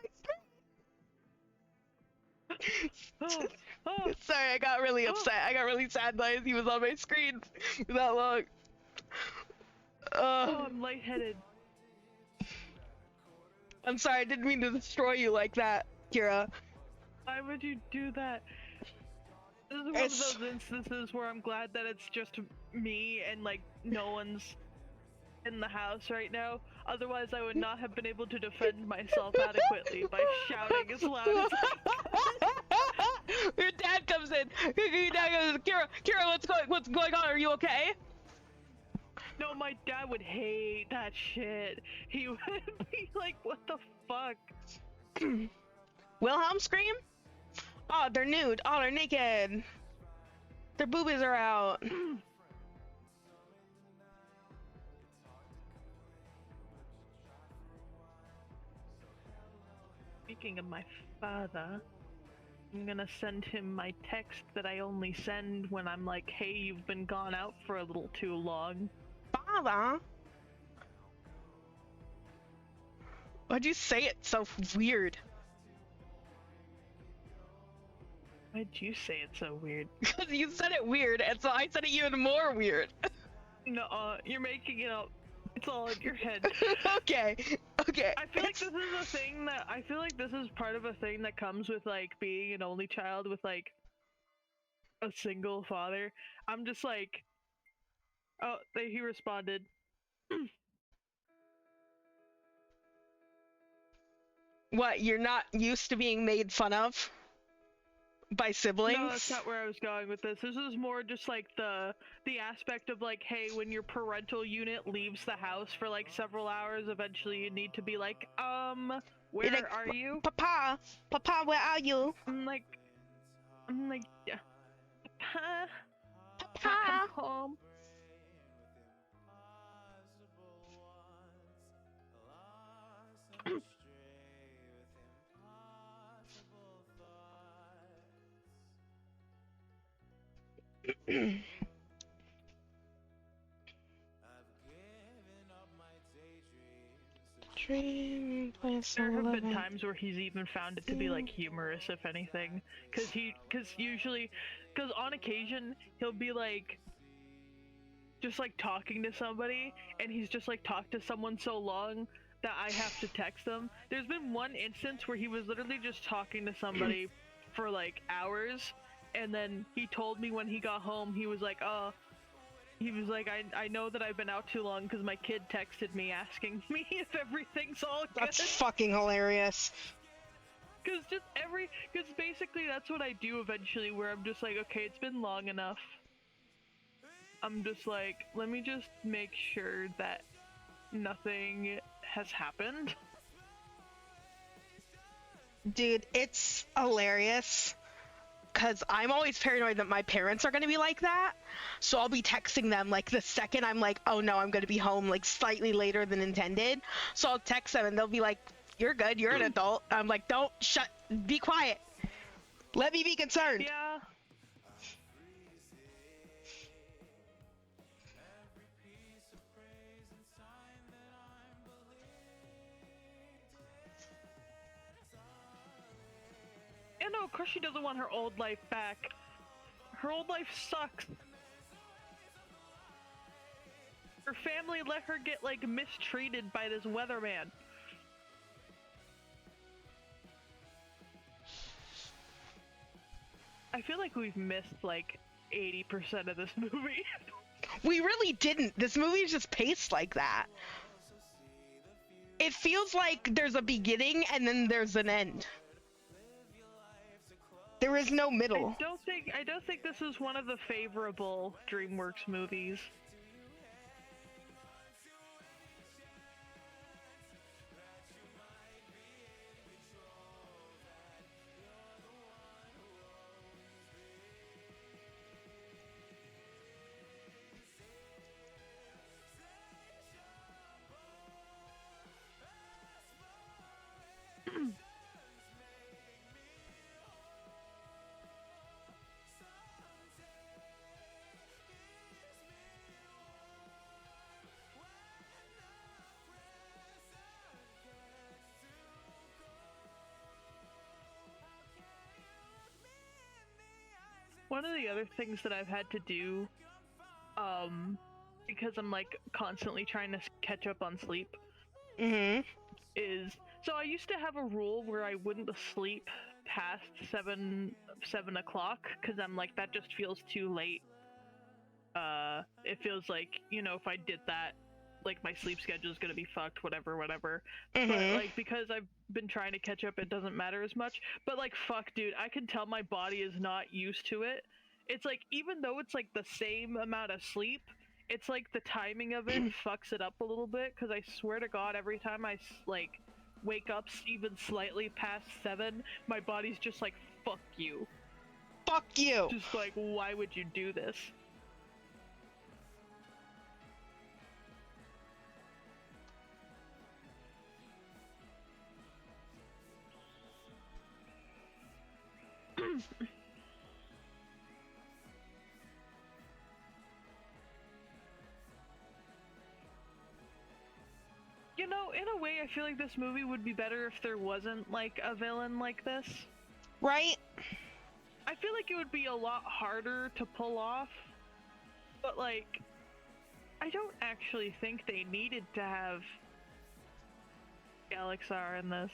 screen! Oh. Sorry, I got really upset. I got really sad that he was on my screen for that long. I'm lightheaded. I'm sorry, I didn't mean to destroy you like that, Kira. Why would you do that? This is one of those instances where I'm glad that it's just me and like no one's in the house right now. Otherwise, I would not have been able to defend myself adequately by shouting as loud as Your dad comes in. Your dad goes, Kira, what's going on? Are you okay? No, my dad would hate that shit. He would be like, what the fuck? Wilhelm scream? Oh, they're nude. Oh, they're naked. Their boobies are out. Speaking of my father, I'm gonna send him my text that I only send when I'm like, hey, you've been gone out for a little too long. Father? Why'd you say it so weird? Why'd you say it so weird? Because you said it weird, and so I said it even more weird. No, you're making it up. It's all in your head. Okay. I feel like this is a thing that I feel like this is part of a thing that comes with like being an only child with like a single father. I'm just like, oh, he responded. What, you're not used to being made fun of by siblings? No, that's not where I was going with this. This is more just like the aspect of like, hey, when your parental unit leaves the house for like several hours, eventually you need to be like, where like, are you? Papa, where are you? I'm like, yeah. Papa, Papa. come home. There have been times where he's even found it to be like humorous, if anything, because on occasion he'll be like just like talking to somebody, and he's just like talked to someone so long that I have to text them. There's been one instance where he was literally just talking to somebody for like hours, and then he told me when he got home, he was like, I know that I've been out too long because my kid texted me asking me if everything's all good. That's fucking hilarious. Because basically that's what I do eventually, where I'm just like, okay, it's been long enough. I'm just like, let me just make sure that nothing has happened. Dude, it's hilarious. Because I'm always paranoid that my parents are going to be like that. So I'll be texting them like the second I'm like, oh no, I'm going to be home like slightly later than intended. So I'll text them and they'll be like, you're good, you're an adult. I'm like, don't be quiet. Let me be concerned. Yeah. And no, of course she doesn't want her old life back. Her old life sucks. Her family let her get like mistreated by this weatherman. I feel like we've missed like 80% of this movie. We really didn't. This movie is just paced like that. It feels like there's a beginning and then there's an end. There is no middle. I don't think this is one of the favorable DreamWorks movies. One of the other things that I've had to do, because I'm like constantly trying to catch up on sleep, is, so I used to have a rule where I wouldn't sleep past 7 o'clock, because I'm like, that just feels too late. It feels like, you know, if I did that, like my sleep schedule is gonna be fucked, whatever. But Mm-hmm. like because I've been trying to catch up, it doesn't matter as much. But like fuck, dude, I can tell my body is not used to it. It's like even though it's like the same amount of sleep, it's like the timing of it fucks it up a little bit. Because I swear to God, every time I like wake up even slightly past 7, my body's just like fuck you. Fuck you. Just like, why would you do this? You know, in a way, I feel like this movie would be better if there wasn't, like, a villain like this. Right? I feel like it would be a lot harder to pull off, but, like, I don't actually think they needed to have Alexar in this.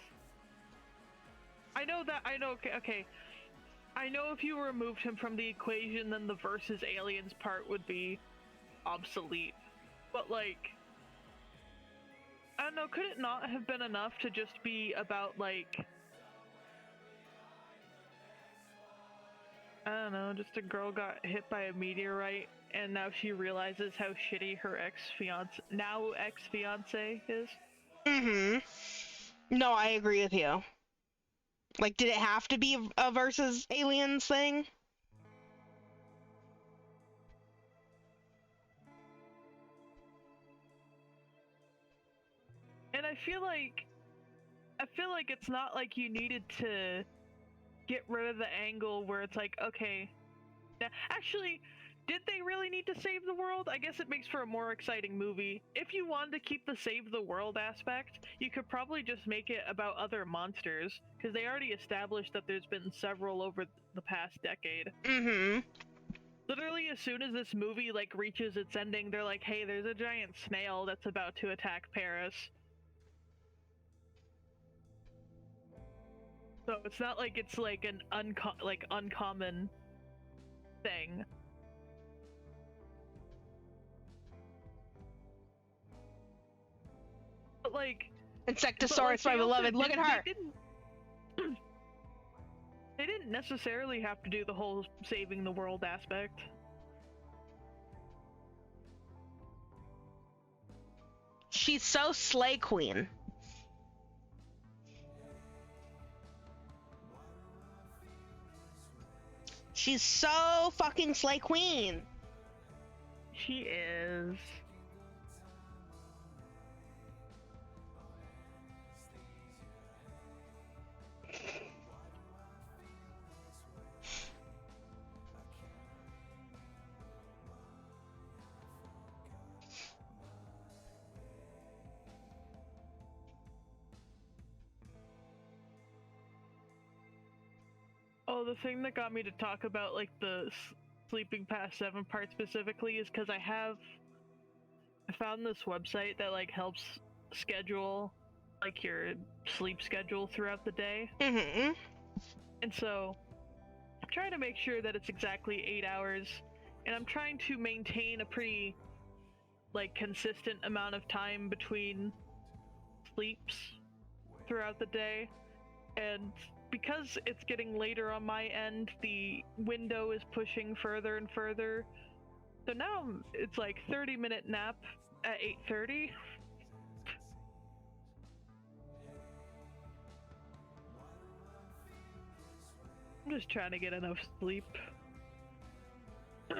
I know, okay. I know if you removed him from the equation, then the versus aliens part would be obsolete. But, like, I don't know, could it not have been enough to just be about, like, I don't know, just a girl got hit by a meteorite and now she realizes how shitty her ex-fiance is? Mm-hmm. No, I agree with you. Like, did it have to be a versus aliens thing? And I feel like it's not like you needed to get rid of the angle where it's like, okay, now, actually, did they really need to save the world? I guess it makes for a more exciting movie. If you wanted to keep the save the world aspect, you could probably just make it about other monsters, because they already established that there's been several over the past decade. Mm-hmm. Literally, as soon as this movie, like, reaches its ending, they're like, hey, there's a giant snail that's about to attack Paris. So it's not like it's like an uncommon thing. But like Insectosaurus, my beloved, look at her. They didn't necessarily have to do the whole saving the world aspect. She's so slay queen. She's so fucking slay queen. She is. Oh, the thing that got me to talk about like the sleeping past 7 part specifically is because I found this website that like helps schedule like your sleep schedule throughout the day. Mm-hmm. And so I'm trying to make sure that it's exactly 8 hours, and I'm trying to maintain a pretty like consistent amount of time between sleeps throughout the day. And because it's getting later on my end, the window is pushing further and further. So now it's like 30-minute nap at 8:30. I'm just trying to get enough sleep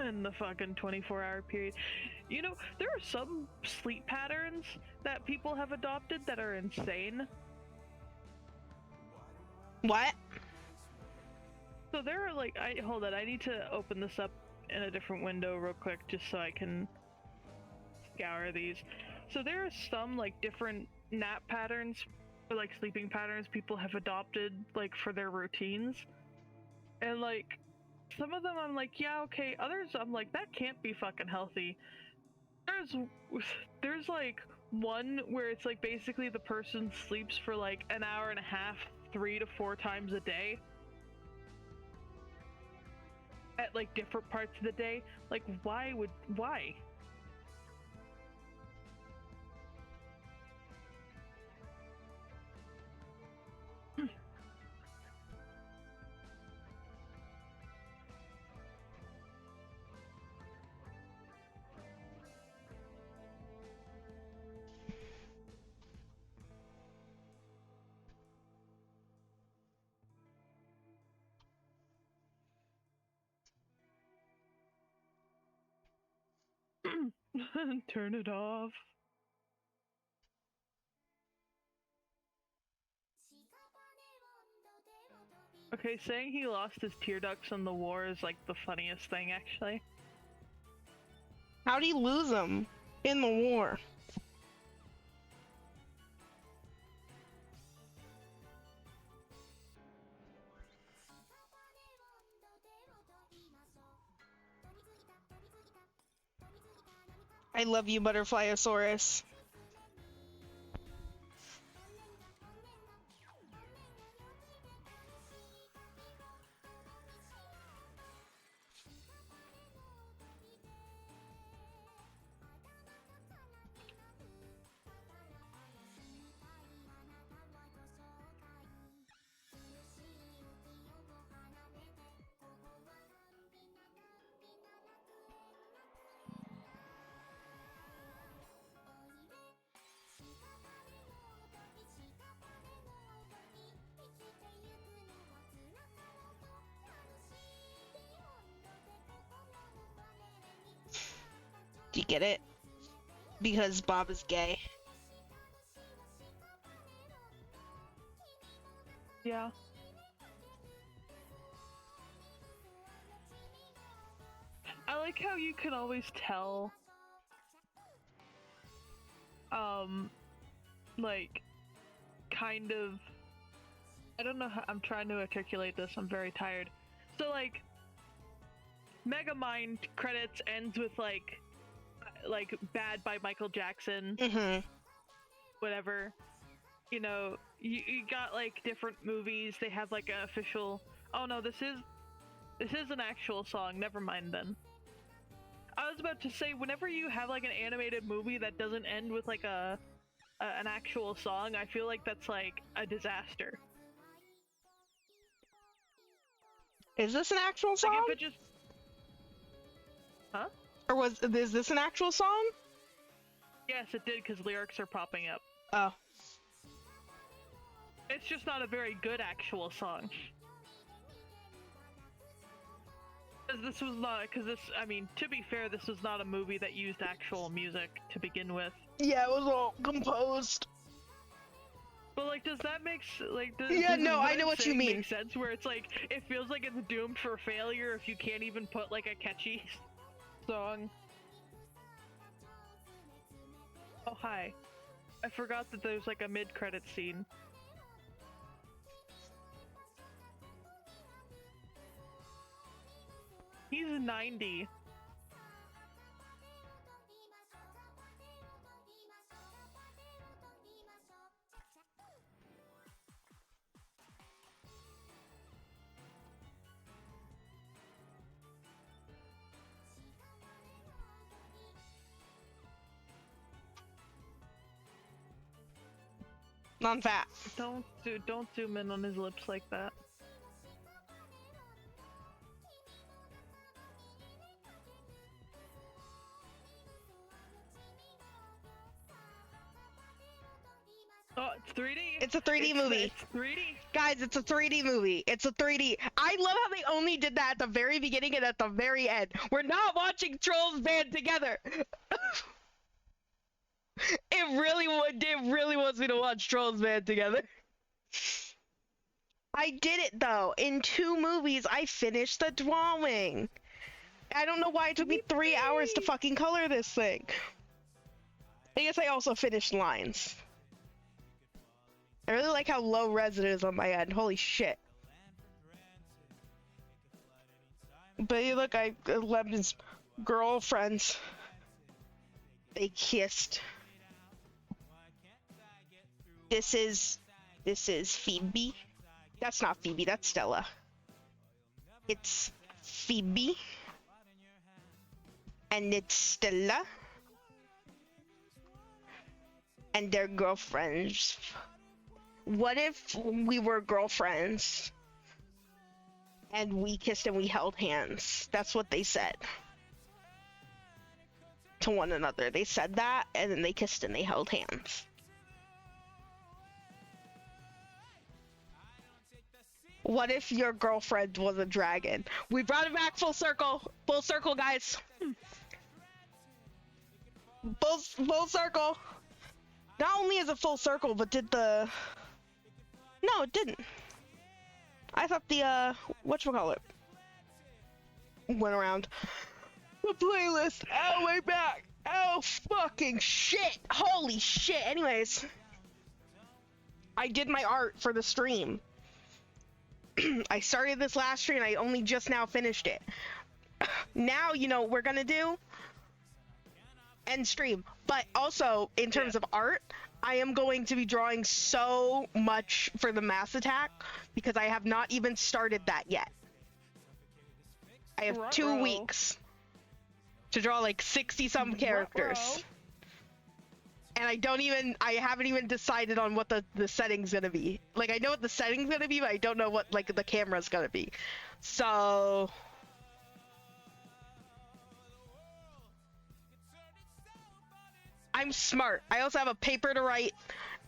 in the fucking 24-hour period. You know, there are some sleep patterns that people have adopted that are insane. What? So there are like, hold on, I need to open this up in a different window real quick just so I can scour these. So there are some like different nap patterns or like sleeping patterns people have adopted like for their routines. And like some of them I'm like, yeah, okay. Others I'm like, that can't be fucking healthy. There's like one where it's like basically the person sleeps for like an hour and a half 3 to 4 times a day at like different parts of the day. Like why? Turn it off. Okay, saying he lost his tear ducts in the war is like the funniest thing, actually. How'd he lose them in the war? I love you, Butterflyosaurus. Do you get it? Because Bob is gay. Yeah. I like how you can always tell, like, kind of, I don't know how, I'm trying to articulate this, I'm very tired. So, like, Megamind credits ends with, like, Bad by Michael Jackson, whatever. You know, you got, like, different movies, they have, like, an official, oh no, this is an actual song, never mind then. I was about to say, whenever you have, like, an animated movie that doesn't end with, like, an actual song, I feel like that's, like, a disaster. Is this an actual song? Like, if it just... Huh? Or is this an actual song? Yes, it did, because lyrics are popping up. Oh. It's just not a very good actual song. I mean, to be fair, this was not a movie that used actual music to begin with. Yeah, it was all composed. But, like, does that make, Yeah, no, I know what you mean. Make sense, where it's, like, it feels like it's doomed for failure if you can't even put, like, a catchy song. Oh, hi. I forgot that there's, like, a mid-credit scene. He's 90. Non-fat. Don't zoom in on his lips like that. Oh, it's 3D. It's a 3D movie. It's 3D. Guys, it's a 3D movie. It's a 3D. I love how they only did that at the very beginning and at the very end. We're not watching Trolls Band together. It really wants me to watch Trolls Band together. I did it though. In 2 movies, I finished the drawing. I don't know why it took me 3 hours to fucking color this thing. I guess I also finished lines. I really like how low res it is on my end. Holy shit. But you look, I left his girlfriends. They kissed. This is Phoebe. That's not Phoebe, that's Stella. It's Phoebe. And it's Stella. And they're girlfriends. What if we were girlfriends and we kissed and we held hands? That's what they said to one another. They said that and then they kissed and they held hands. What if your girlfriend was a dragon? We brought it back full circle. Full circle, guys. Full circle. Not only is it full circle, but did the... No, it didn't. I thought the, whatchamacallit went around. The playlist. Oh, way back. Oh, fucking shit. Holy shit. Anyways. I did my art for the stream. I started this last stream. I only just now finished it. Now, you know what we're gonna do? End stream. But also, in terms of art, I am going to be drawing so much for the Mass Attack because I have not even started that yet. I have 2 weeks to draw like 60-some characters. And I haven't even decided on what the setting's gonna be. Like, I know what the setting's gonna be, but I don't know what, like, the camera's gonna be. So... I'm smart. I also have a paper to write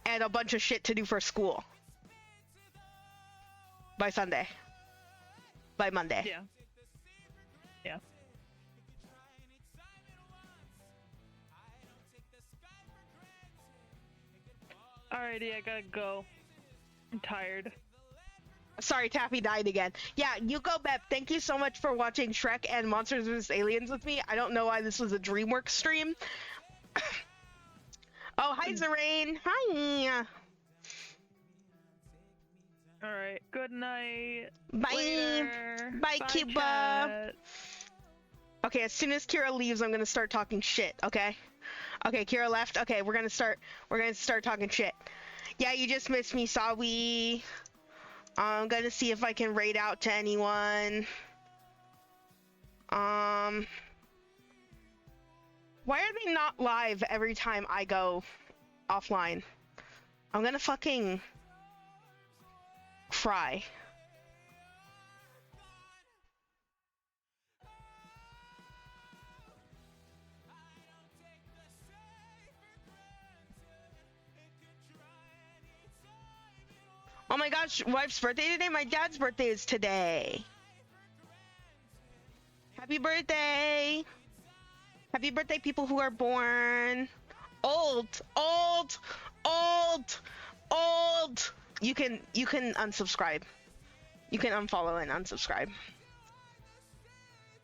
and a bunch of shit to do for school. By Sunday. By Monday. Yeah. Yeah. Alrighty, I gotta go. I'm tired. Sorry, Taffy died again. Yeah, you go, Bep. Thank you so much for watching Shrek and Monsters vs. Aliens with me. I don't know why this was a DreamWorks stream. Oh, hi, Zarain. Hi. Alright, good night. Bye. Later. Bye, Cuba. Chat. Okay, as soon as Kira leaves, I'm gonna start talking shit, okay? Okay, Kira left. Okay, we're gonna start talking shit. Yeah, you just missed me, Sawi. I'm gonna see if I can raid out to anyone. Why are they not live every time I go offline? I'm gonna fucking cry. Oh my gosh, wife's birthday today? My dad's birthday is today. Happy birthday! Happy birthday, people who are born. Old. You can unsubscribe. You can unfollow and unsubscribe.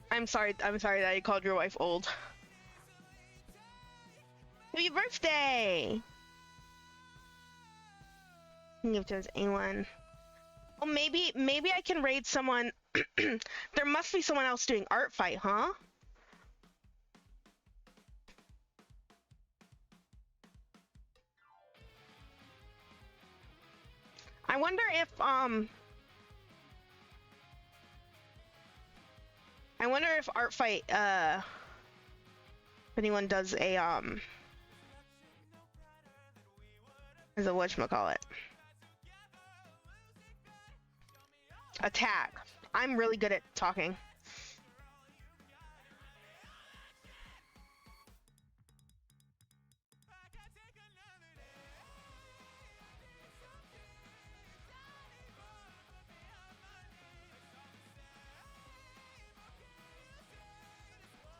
I'm sorry that I called your wife old. Happy birthday! Give it to anyone. Oh, maybe I can raid someone. There must be someone else doing Artfight, huh? I wonder if Artfight, if anyone does a, as a whatchamacallit. Attack. I'm really good at talking.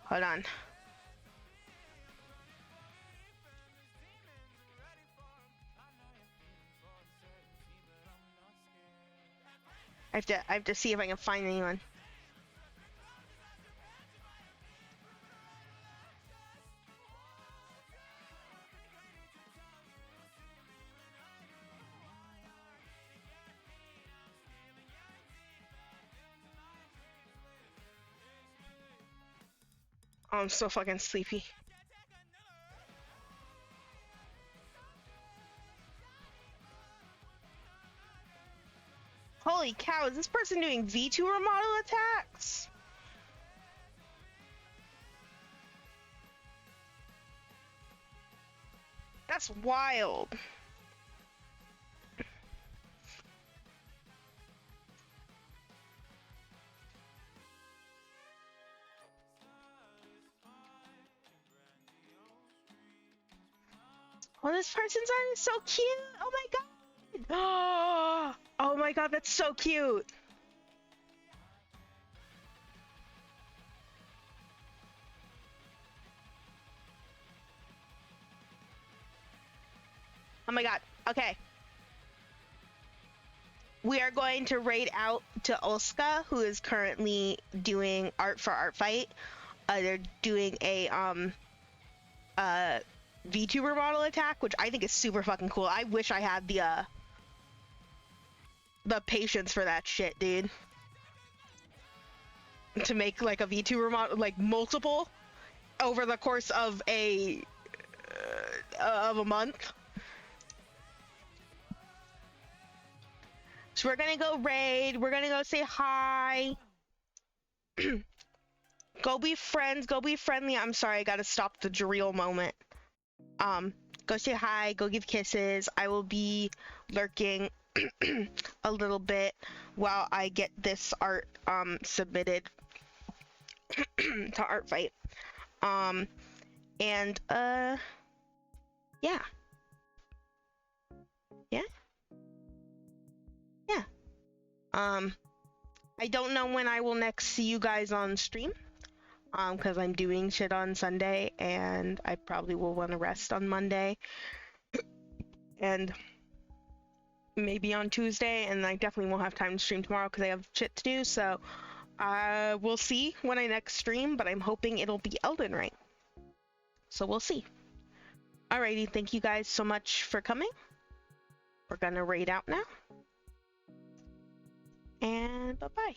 Hold on. I have to see if I can find anyone. Oh, I'm so fucking sleepy. Holy cow, is this person doing V2 remodel attacks? That's wild. Oh, this person's art is so cute. Oh my god. Oh my god, that's so cute. Oh my god. Okay. We are going to raid out to Olska, who is currently doing art for Artfight. They're doing a VTuber model attack, which I think is super fucking cool. I wish I had the patience for that shit, dude. To make like a VTuber model, like multiple, over the course of a month. So we're gonna go raid. We're gonna go say hi. Go be friends. Go be friendly. I'm sorry, I gotta stop the Jareel moment. Go say hi. Go give kisses. I will be lurking a little bit while I get this art submitted to Artfight. And yeah. Yeah. Yeah. I don't know when I will next see you guys on stream. Because I'm doing shit on Sunday and I probably will want to rest on Monday. And maybe on Tuesday, and I definitely won't have time to stream tomorrow because I have shit to do, so we'll see when I next stream, but I'm hoping it'll be Elden Ring. So we'll see. Alrighty, thank you guys so much for coming. We're gonna raid out now. And bye-bye.